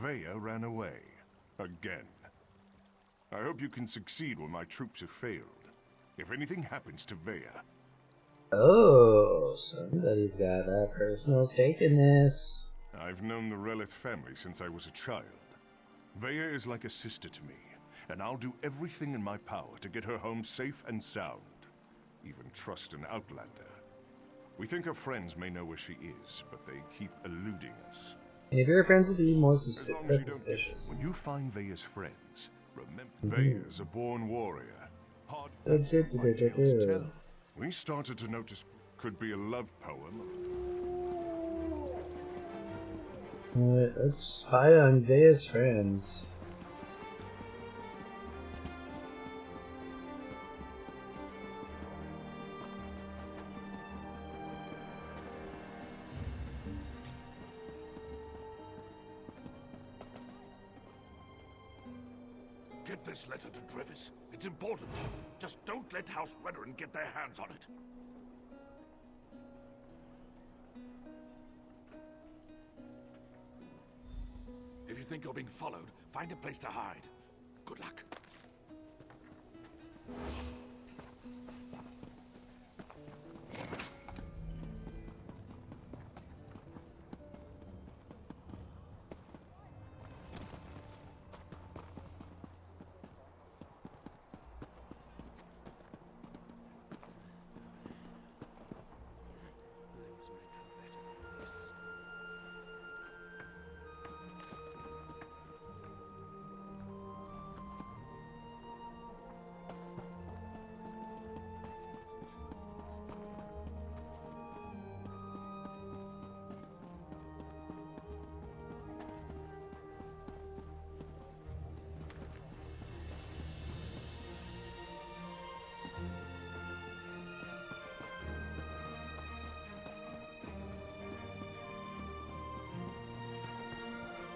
Vea ran away. Again. I hope you can succeed when my troops have failed. If anything happens to Vea... Oh, somebody's got a personal stake in this. I've known the Relith family since I was a child. Vea is like a sister to me, and I'll do everything in my power to get her home safe and sound. Even trust an Outlander. We think her friends may know where she is, but they keep eluding us. And if your friends will be more suspicious. When you find Vea's friends, remember Vea's a born warrior. Hard Du- that's du- not du- my du- du- tale to du. tell. We started to notice could be a love poem. Alright, let's spy on Vea's friends. Get this letter to Trevis. It's important. Just don't let House Redoran get their hands on it. If you think you're being followed, find a place to hide. Good luck.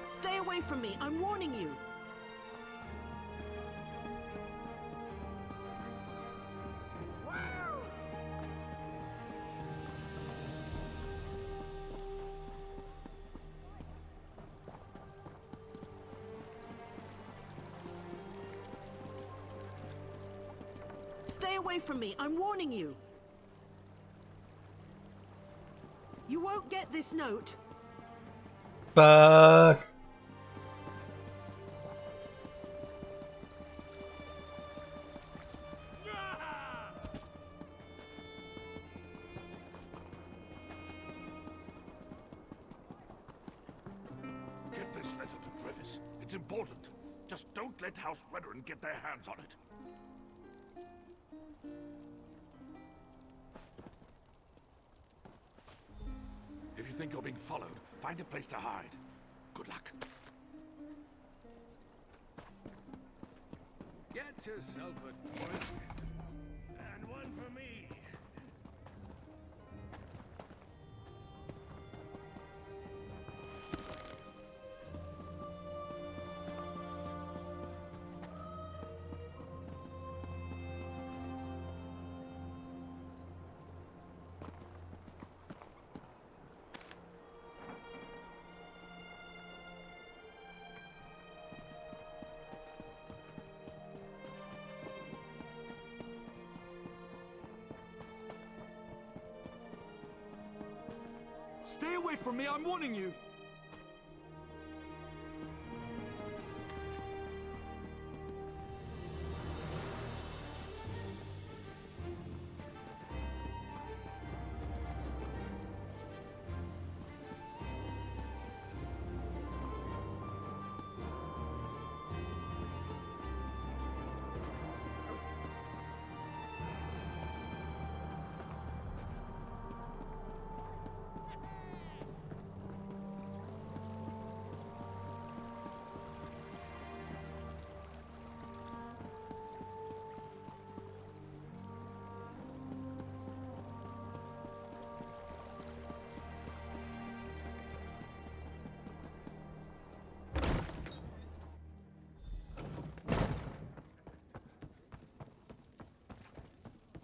Stay away from me, I'm warning you. Stay away from me, I'm warning you. You won't get this note. Fuck. Get this letter to Trevis. It's important. Just don't let House Redoran get their hands on it. If you think you're being followed, find a place to hide. Good luck. Get yourself a drink. And one for me. Stay away from me, I'm warning you!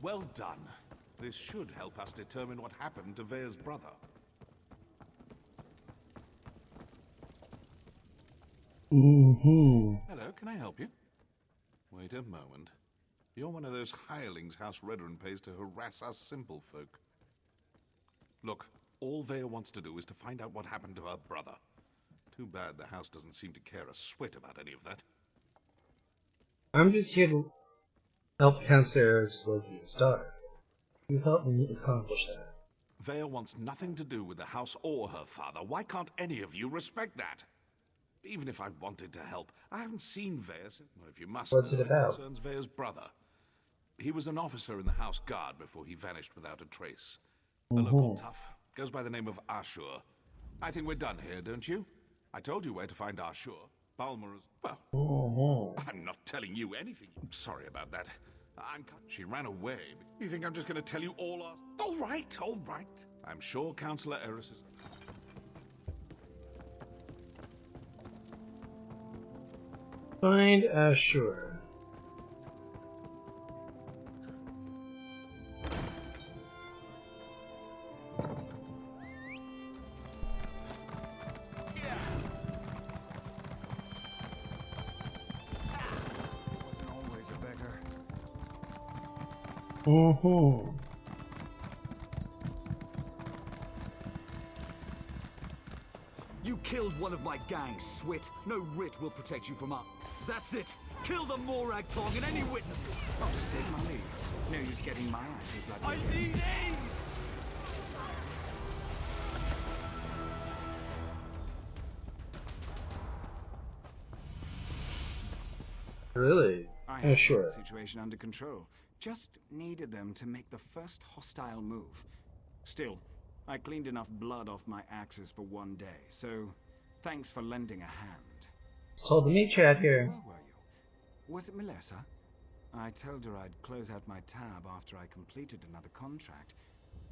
Well done. This should help us determine what happened to Vea's brother. Hello, can I help you? Wait a moment. You're one of those hirelings House Redoran pays to harass us simple folk. Look, all Vea wants to do is to find out what happened to her brother. Too bad the house doesn't seem to care a swit about any of that. I'm just here to help Cancer locate his daughter. You help me accomplish that. Vea wants nothing to do with the house or her father. Why can't any of you respect that? Even if I wanted to help, I haven't seen Vea since... Well, if you must What's it know, about? concerns Vea's brother. He was an officer in the House Guard before he vanished without a trace. A local tough. Goes by the name of Ashur. I think we're done here, don't you? I told you where to find Ashur. Balmer is... well, I'm not telling you anything. I'm sorry about that. She ran away. You think I'm just going to tell you all our... All right, all right. I'm sure Councillor Eris is... Find Ashur. You killed one of my gang, Swit. No writ will protect you from us. That's it. Kill the Morag Tong and any witnesses. I'll just take my leave. No use getting my asses bloody. I need aid! Really? I Yeah, had sure. the situation under control. Just needed them to make the first hostile move. Still, I cleaned enough blood off my axes for one day, so thanks for lending a hand. It's told to meet chat here. Where were you? Was it Melissa? I told her I'd close out my tab after I completed another contract.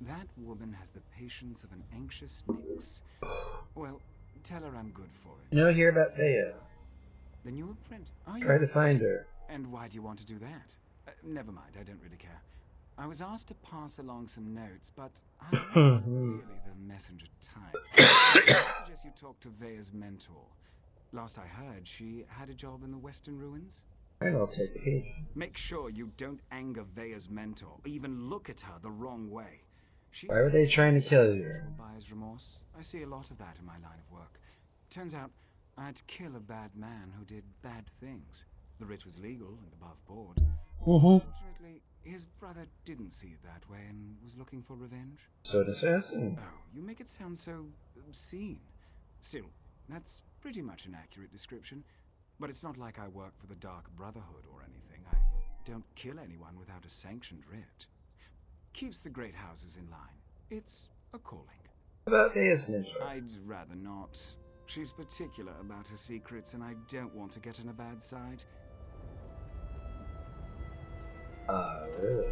That woman has the patience of an anxious nix. Well, tell her I'm good for it. You know here about Thea. The new apprentice? Try to find her. And why do you want to do that? Never mind, I don't really care. I was asked to pass along some notes, but I'm not really the messenger type. I suggest you talk to Vea's mentor. Last I heard, she had a job in the Western Ruins. And I'll take a page. Make sure you don't anger Vea's mentor, or even look at her the wrong way. Why were they trying to kill you? Buyer's remorse. I see a lot of that in my line of work. Turns out I had to kill a bad man who did bad things. The writ was legal and above board. Unfortunately, his brother didn't see it that way and was looking for revenge. So an assassin. Oh, you make it sound so obscene. Still, that's pretty much an accurate description. But it's not like I work for the Dark Brotherhood or anything. I don't kill anyone without a sanctioned writ. Keeps the great houses in line. It's a calling. About Thea's mentor. I'd rather not. She's particular about her secrets, and I don't want to get on a bad side. Really?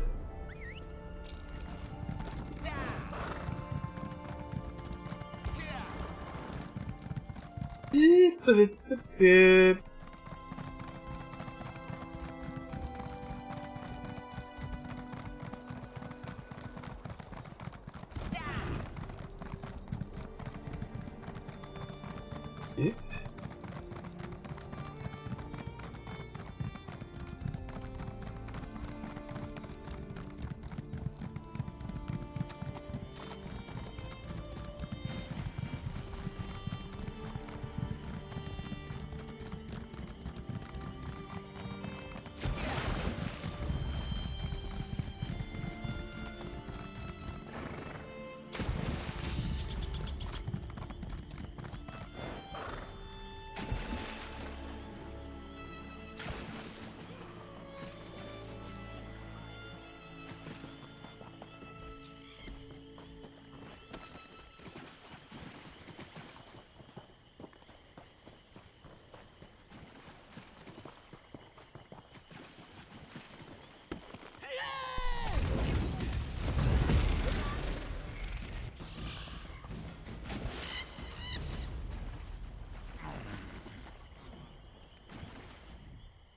Beep, beep, beep, beep. Beep.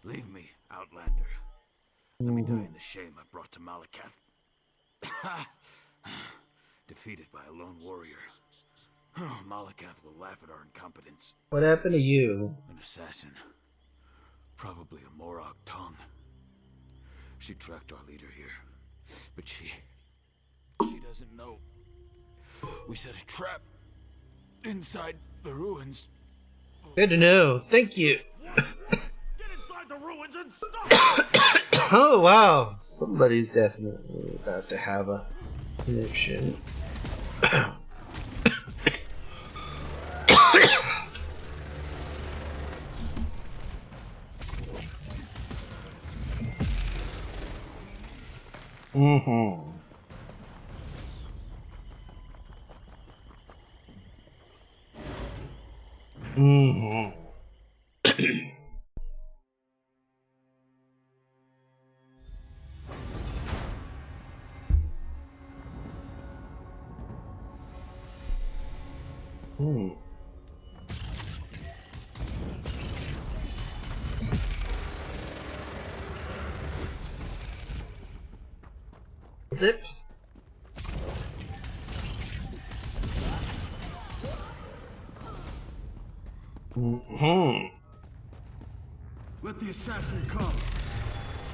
Leave me, Outlander. Let me die in the shame I've brought to Malakath. Defeated by a lone warrior. Malakath will laugh at our incompetence. What happened to you? An assassin. Probably a Morag tongue. She tracked our leader here. But she doesn't know. We set a trap inside the ruins. Good to know. Thank you. The ruins and stop! Oh wow, somebody's definitely about to have a connection. Mm-hmm. Mm-hmm. Hmm. Zip. Mm-hmm. Let the assassin come.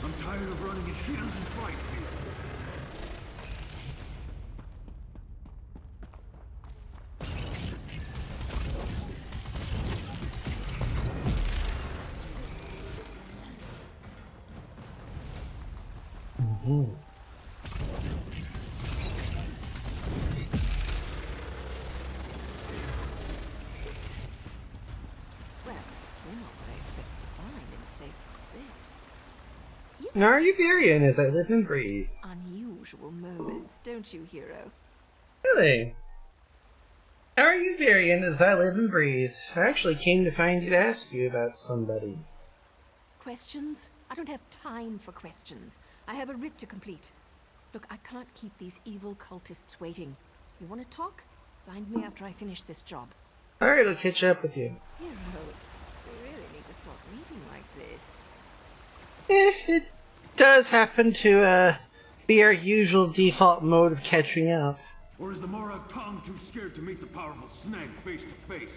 I'm tired of running a shield and fight here. Mm-hmm. Well, you're not what I expected to find in a place like this. Naruvarian as I live and breathe. Unusual moments, don't you, hero? Really? Naruvarian as I live and breathe. I actually came to find you to ask you about somebody. Questions? I don't have time for questions. I have a writ to complete. Look, I can't keep these evil cultists waiting. You want to talk? Find me after I finish this job. Alright, I'll catch up with you. Hero, we really need to stop meeting like this. It does happen to, be our usual default mode of catching up. Or is the Morag Tong too scared to meet the powerful snag face to face?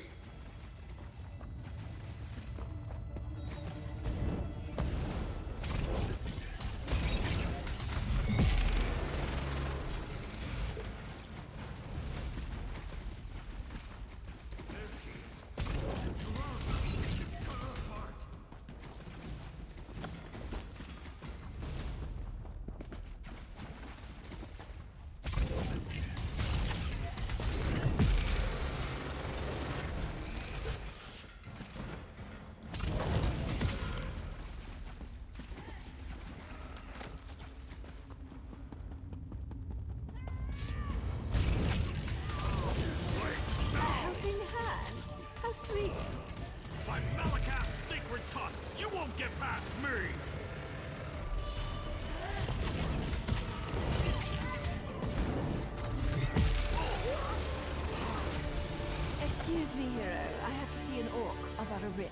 Helping hand? How sweet. By Malakath's sacred tusks, you won't get past me! Excuse me, hero. I have to see an orc about a writ.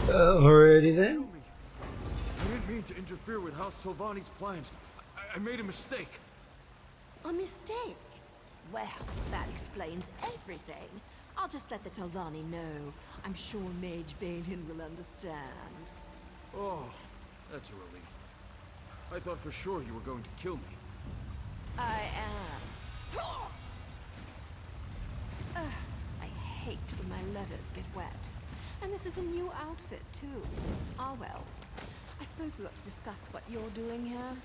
Alrighty then. I didn't mean to interfere with House Tolvani's plans. I made a mistake. A mistake? Well, that explains everything. I'll just let the Tolvani know. I'm sure Mage Valen will understand. Oh, that's a relief. I thought for sure you were going to kill me. I am. I hate when my leathers get wet. And this is a new outfit, too. Ah, well. I suppose we ought to discuss what you're doing here.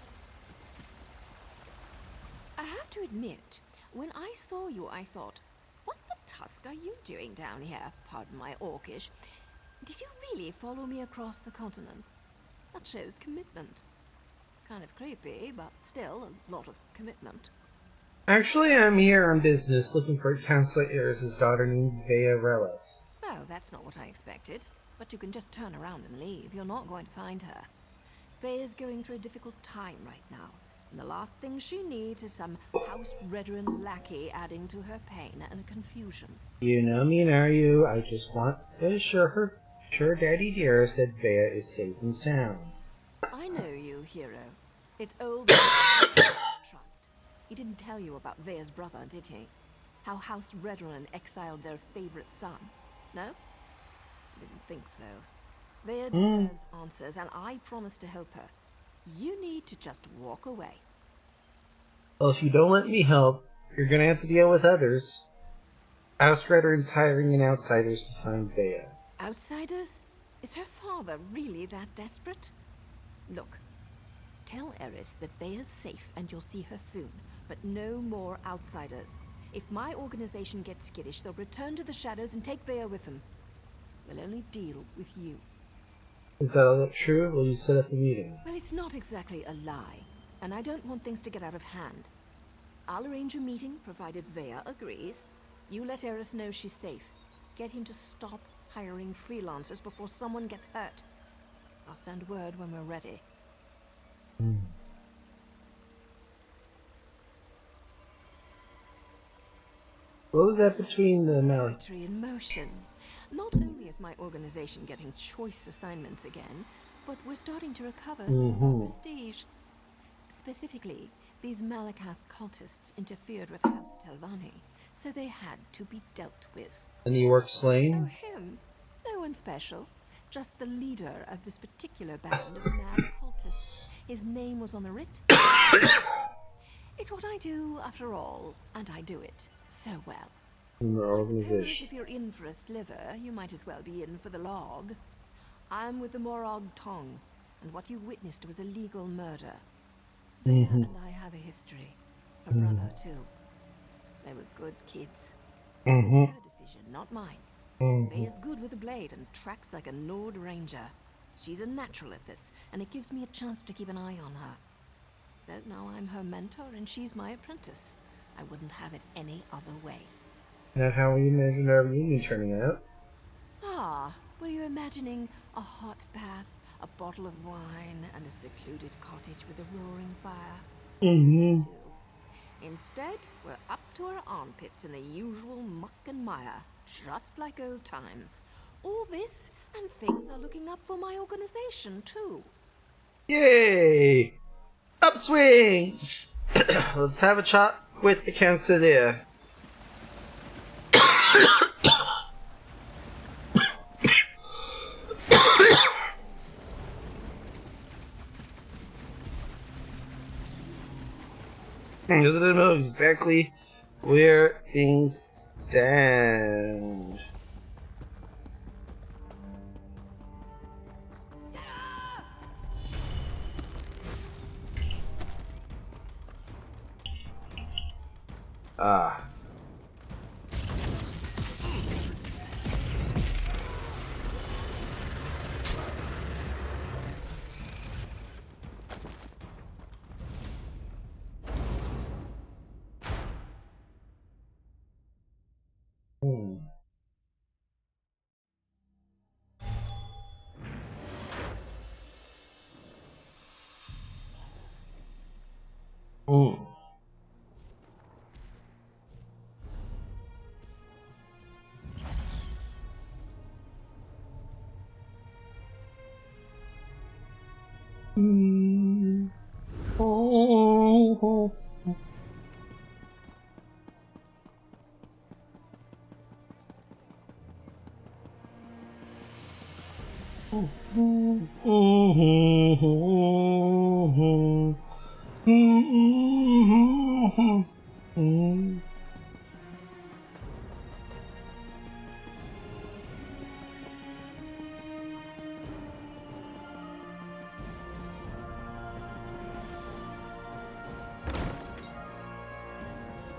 I have to admit, when I saw you, I thought, what the tusk are you doing down here? Pardon my orcish. Did you really follow me across the continent? That shows commitment. Kind of creepy, but still a lot of commitment. Actually, I'm here on business looking for Councillor Eris's daughter named Vea Relith. Oh, that's not what I expected. But you can just turn around and leave. You're not going to find her. Vea's going through a difficult time right now. And the last thing she needs is some House Redoran lackey adding to her pain and confusion. You know me, Naru. I just want to assure Daddy Dearest that Vea is safe and sound. I know you, hero. It's old trust. He didn't tell you about Vea's brother, did he? How House Redoran exiled their favorite son. No? Didn't think so. Vea deserves answers, and I promise to help her. You need to just walk away. Well, if you don't let me help, you're gonna have to deal with others. House Redoran's hiring in outsiders to find Vea. Outsiders? Is her father really that desperate? Look, tell Eris that Vea's safe and you'll see her soon, but no more outsiders. If my organization gets skittish, they'll return to the shadows and take Vea with them. We'll only deal with you. Is that all that true? Will you set up a meeting? Well, it's not exactly a lie, and I don't want things to get out of hand. I'll arrange a meeting, provided Vea agrees. You let Eris know she's safe. Get him to stop hiring freelancers before someone gets hurt. I'll send word when we're ready. What was that between the Poetry in motion. Not only is my organization getting choice assignments again, but we're starting to recover some of our prestige. Specifically, these Malakath cultists interfered with House Telvanni, so they had to be dealt with. Any orc Oh, slain? him? No one special. Just the leader of this particular band of mad cultists. His name was on the writ. It's what I do, after all, and I do it so well. In the I suppose organization. if you're in for a sliver, you might as well be in for the log. I'm with the Morag Tong, and what you witnessed was a legal murder. Vea and I have a history. A brother, too. They were good kids. It was her decision, not mine. Vea's good with a blade and tracks like a Nord Ranger. She's a natural at this, and it gives me a chance to keep an eye on her. So now I'm her mentor, and she's my apprentice. I wouldn't have it any other way. Now, how are you imagining our reunion turning out? Ah, were you imagining a hot bath, a bottle of wine, and a secluded cottage with a roaring fire? Instead, we're up to our armpits in the usual muck and mire, just like old times. All this, and things are looking up for my organization, too. Yay! Upswings! Let's have a chat with the Councilor. I don't know exactly where things stand. Ah.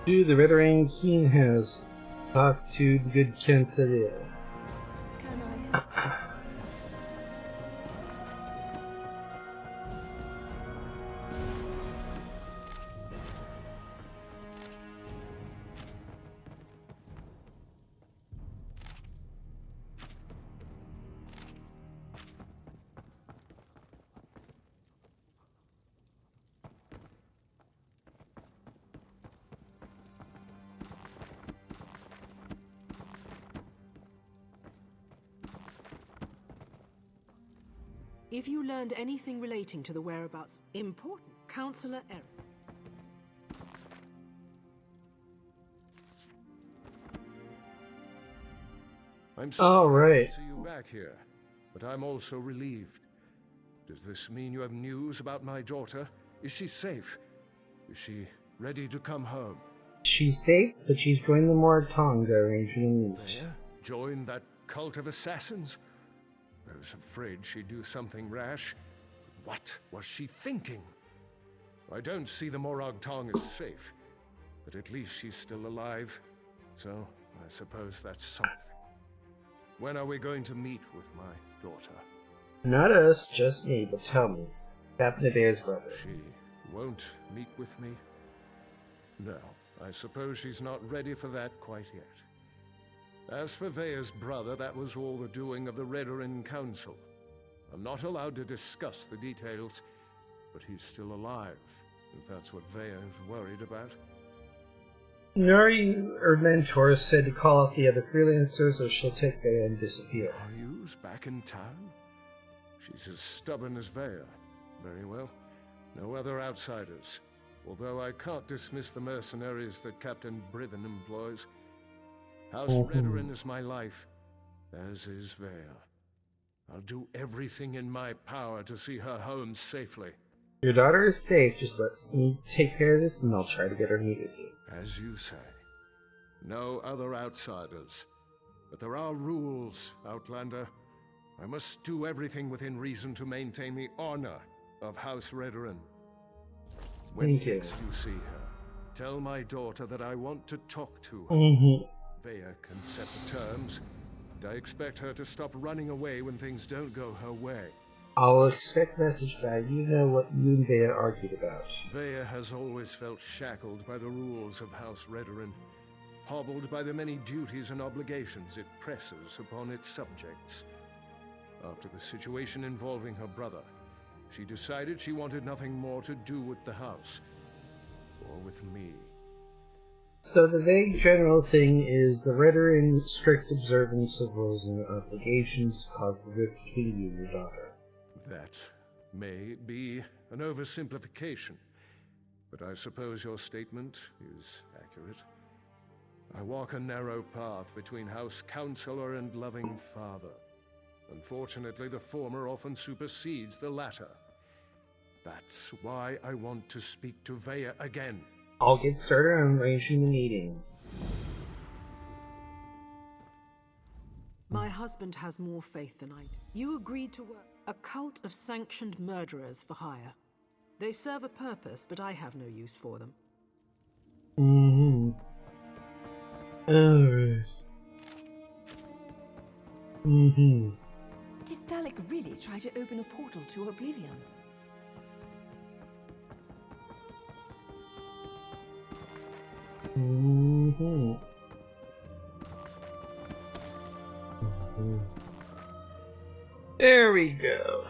To the Veteran King has talked to the good Councilor. If you learned anything relating to the whereabouts, important, Councillor Eric. I'm All right. to see you back here, but I'm also relieved. Does this mean you have news about my daughter? Is she safe? Is she ready to come home? She's safe, but she's joined the Moratonga arranging a meet. Join that cult of assassins? I was afraid she'd do something rash. What was she thinking? I don't see the Morag Tong as safe. but at least she's still alive. So, I suppose that's something. When are we going to meet with my daughter? Not us, just me, but tell me. Captain Avea's brother. She won't meet with me? No, I suppose she's not ready for that quite yet. As for Vea's brother, that was all the doing of the Redoran Council. I'm not allowed to discuss the details, but he's still alive, if that's what Vea is worried about. Nori, her mentor, said to call out the other freelancers or she'll take Vea and disappear. Ryu's back in town? She's as stubborn as Vea. Very well. No other outsiders. Although I can't dismiss the mercenaries that Captain Briven employs. House Redoran is my life, as is Vea. I'll do everything in my power to see her home safely. Your daughter is safe, just let me take care of this and I'll try to get her to meet with you. As you say. No other outsiders. But there are rules, Outlander. I must do everything within reason to maintain the honor of House Redoran. When next you see her, tell my daughter that I want to talk to her. Vea can set the terms, and I expect her to stop running away when things don't go her way. I'll expect a message back. You know what you and Vea argued about. Vea has always felt shackled by the rules of House Redoran, hobbled by the many duties and obligations it presses upon its subjects. After the situation involving her brother, she decided she wanted nothing more to do with the house, or with me. So the vague general thing is the Redoran strict observance of rules and obligations caused the rift between you and your daughter. That may be an oversimplification, but I suppose your statement is accurate. I walk a narrow path between House Counselor and loving father. Unfortunately, the former often supersedes the latter. That's why I want to speak to Vea again. I'll get started on arranging the meeting. My husband has more faith than I do. You agreed to work a cult of sanctioned murderers for hire. They serve a purpose, but I have no use for them. Alright. Did Thalik really try to open a portal to oblivion? There we go.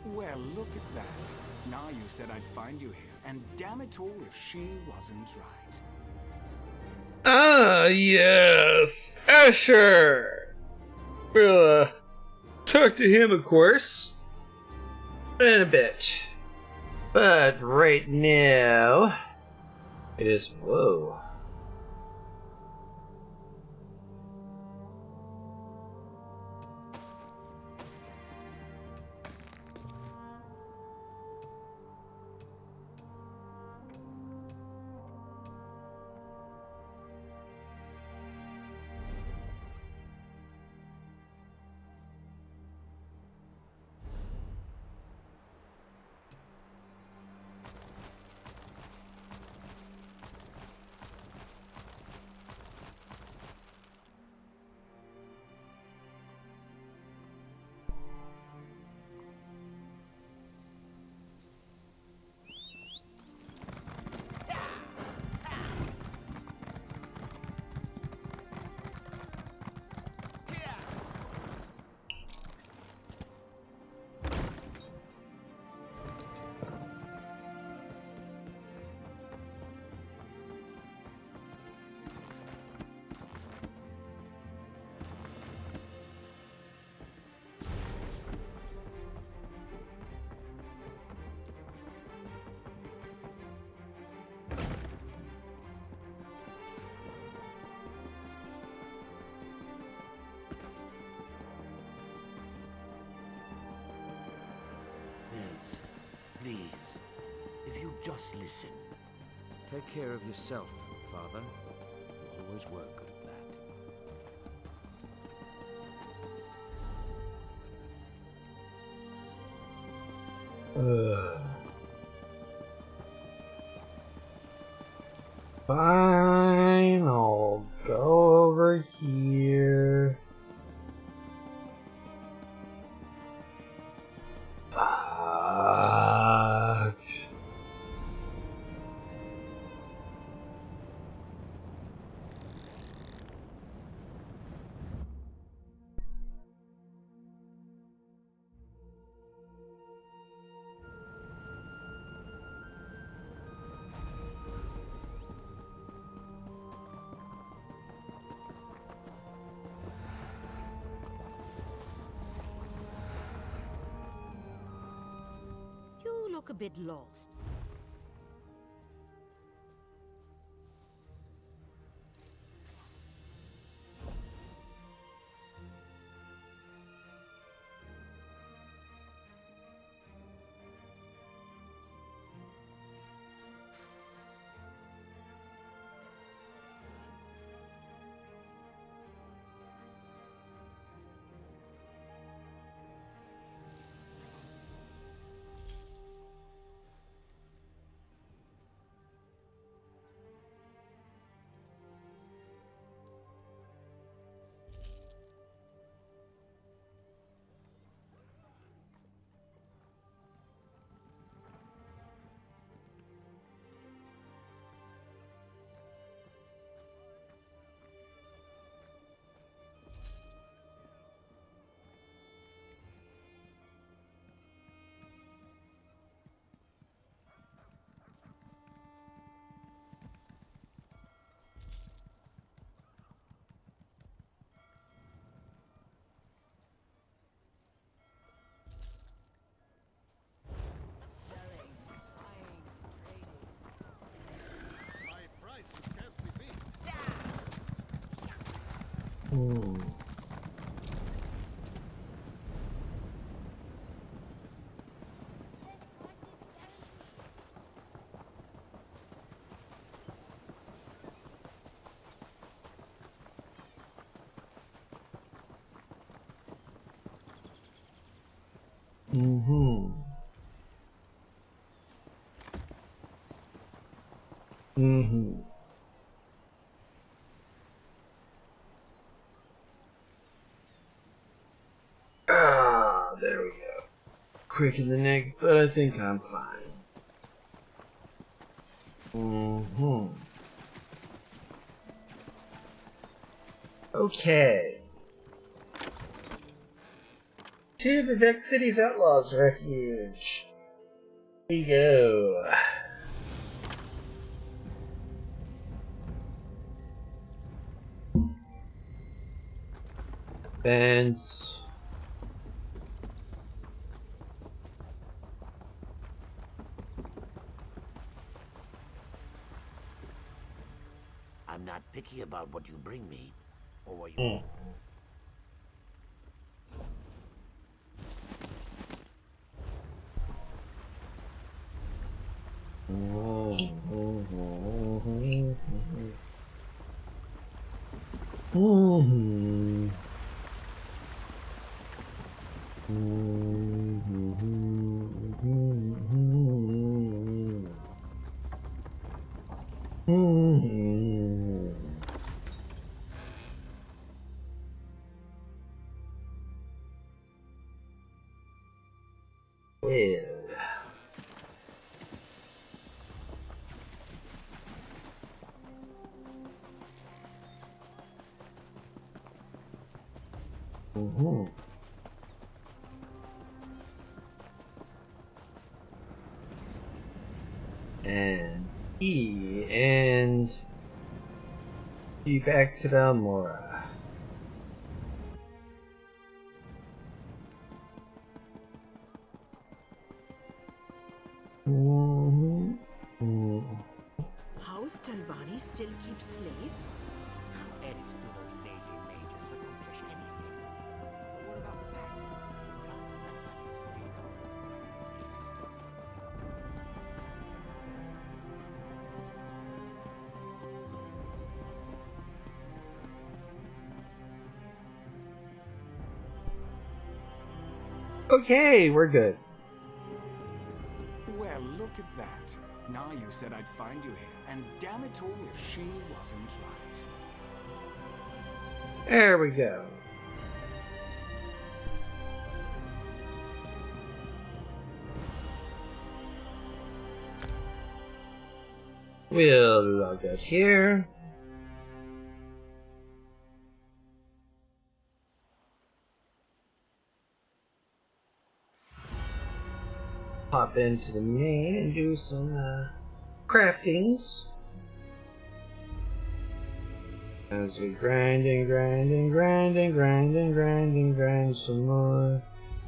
Well, look at that. Now you said I'd find you here, and damn it all if she wasn't right. Ah, yes! Asher! We'll, talk to him, of course, in a bit. But right now, it is... whoa. just listen. Take care of yourself, Father. You always were good at that. Fine, I'll go over here. Fuck. You look a bit lost. Ah, there we go. Crick in the neck, but I think I'm fine. Okay. To Vivek City's Outlaws Refuge. Here we go. Fence. I'm not picky about what you bring me, or what you... And E, and be back to Balmora. House Talvani still keeps slaves? How else do those lazy mages accomplish anything? But what about the pact? Okay, we're good. Well, look at that. Now you said I'd find you here, and damn it all if she wasn't right. There we go. We'll log out here. Hop into the main and do some craftings. As we grind some more.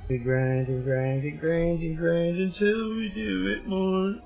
We grind until we do it more.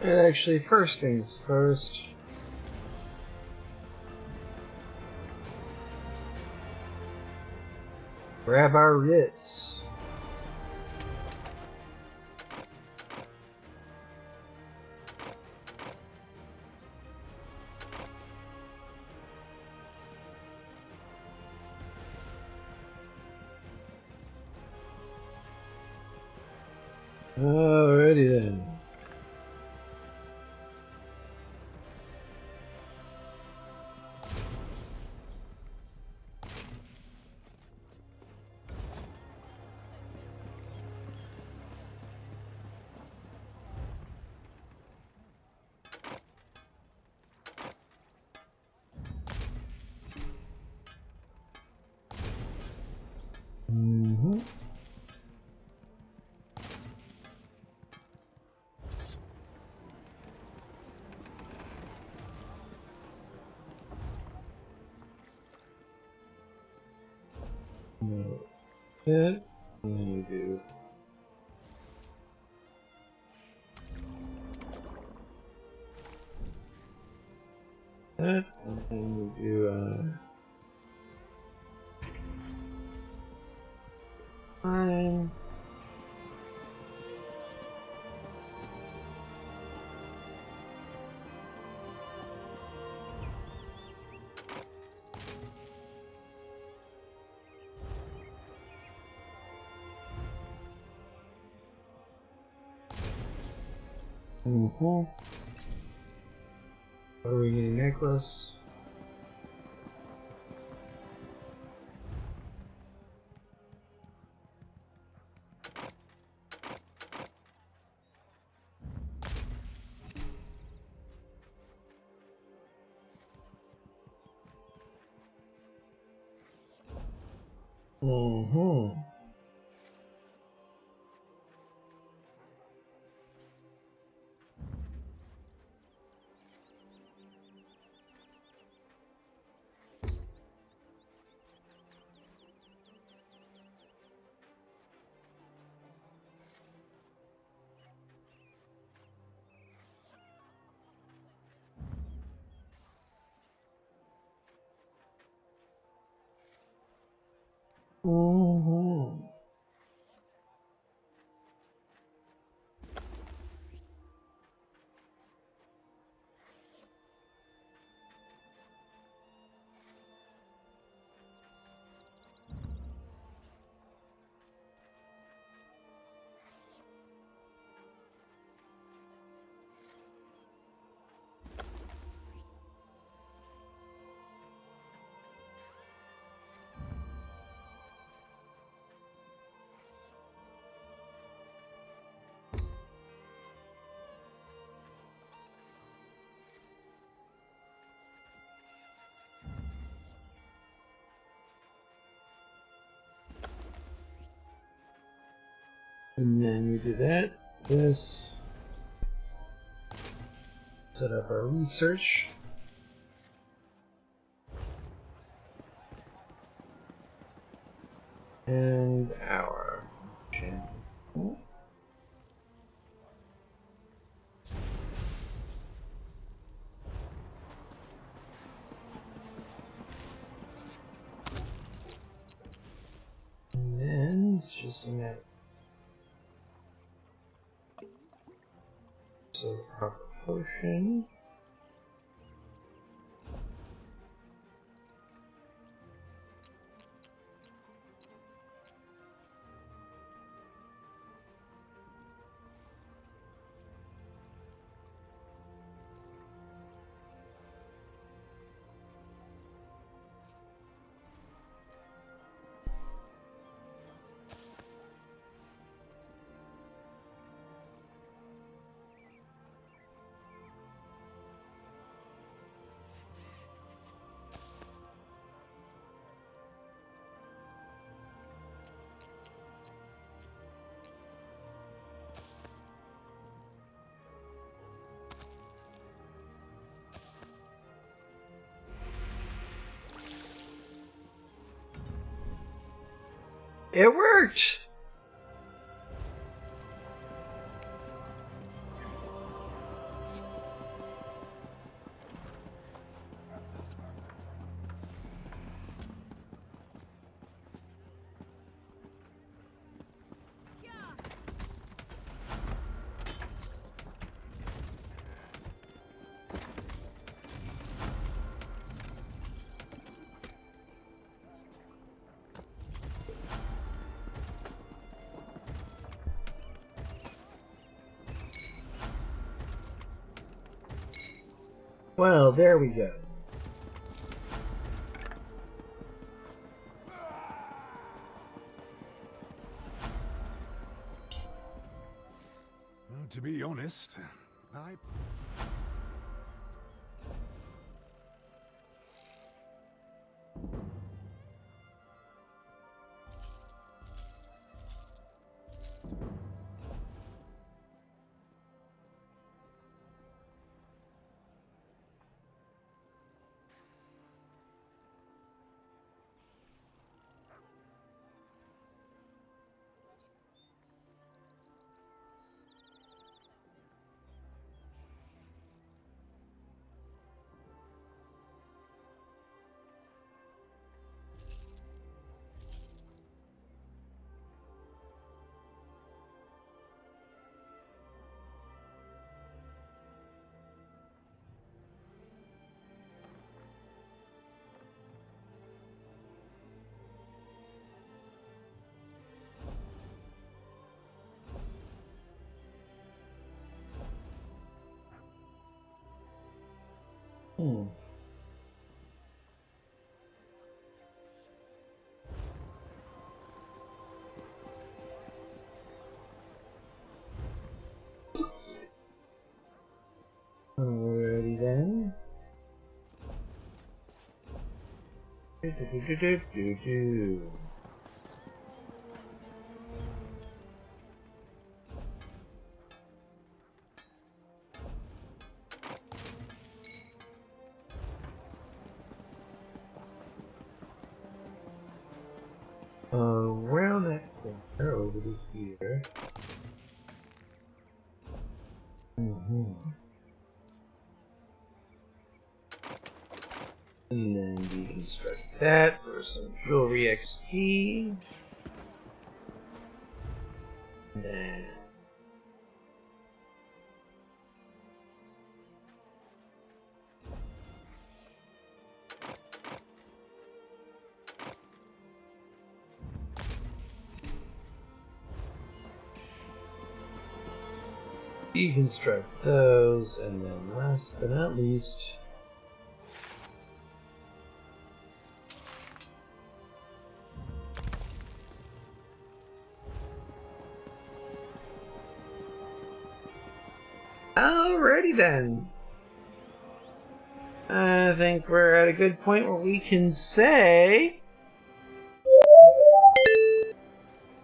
And actually, first things first. Grab our writs. Alrighty then. No. And then we do that, and then we do fine. What do we need? A necklace. And then we do that, this. Set up our research. And our channel. And then it's just a matter. So the proper potion. It worked! Well, there we go. Well, to be honest, I... Alrighty then. Around that corner over to here. And then deconstruct that for some jewelry XP. And then deconstruct those, and then last but not least, alrighty then. I think we're at a good point where we can say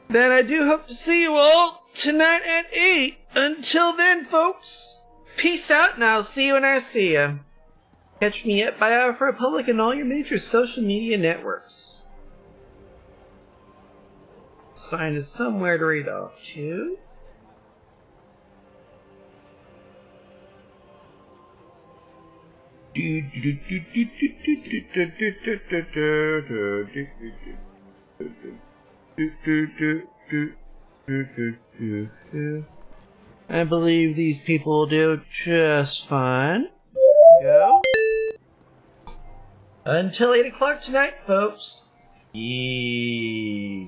that I do hope to see you all tonight at 8. Until then, folks, peace out, and I'll see you when I see ya. Catch me at Biafra Republic and all your major social media networks. Let's find us somewhere to read off to. I believe these people will do just fine. Go. Until 8 o'clock tonight, folks. Yee.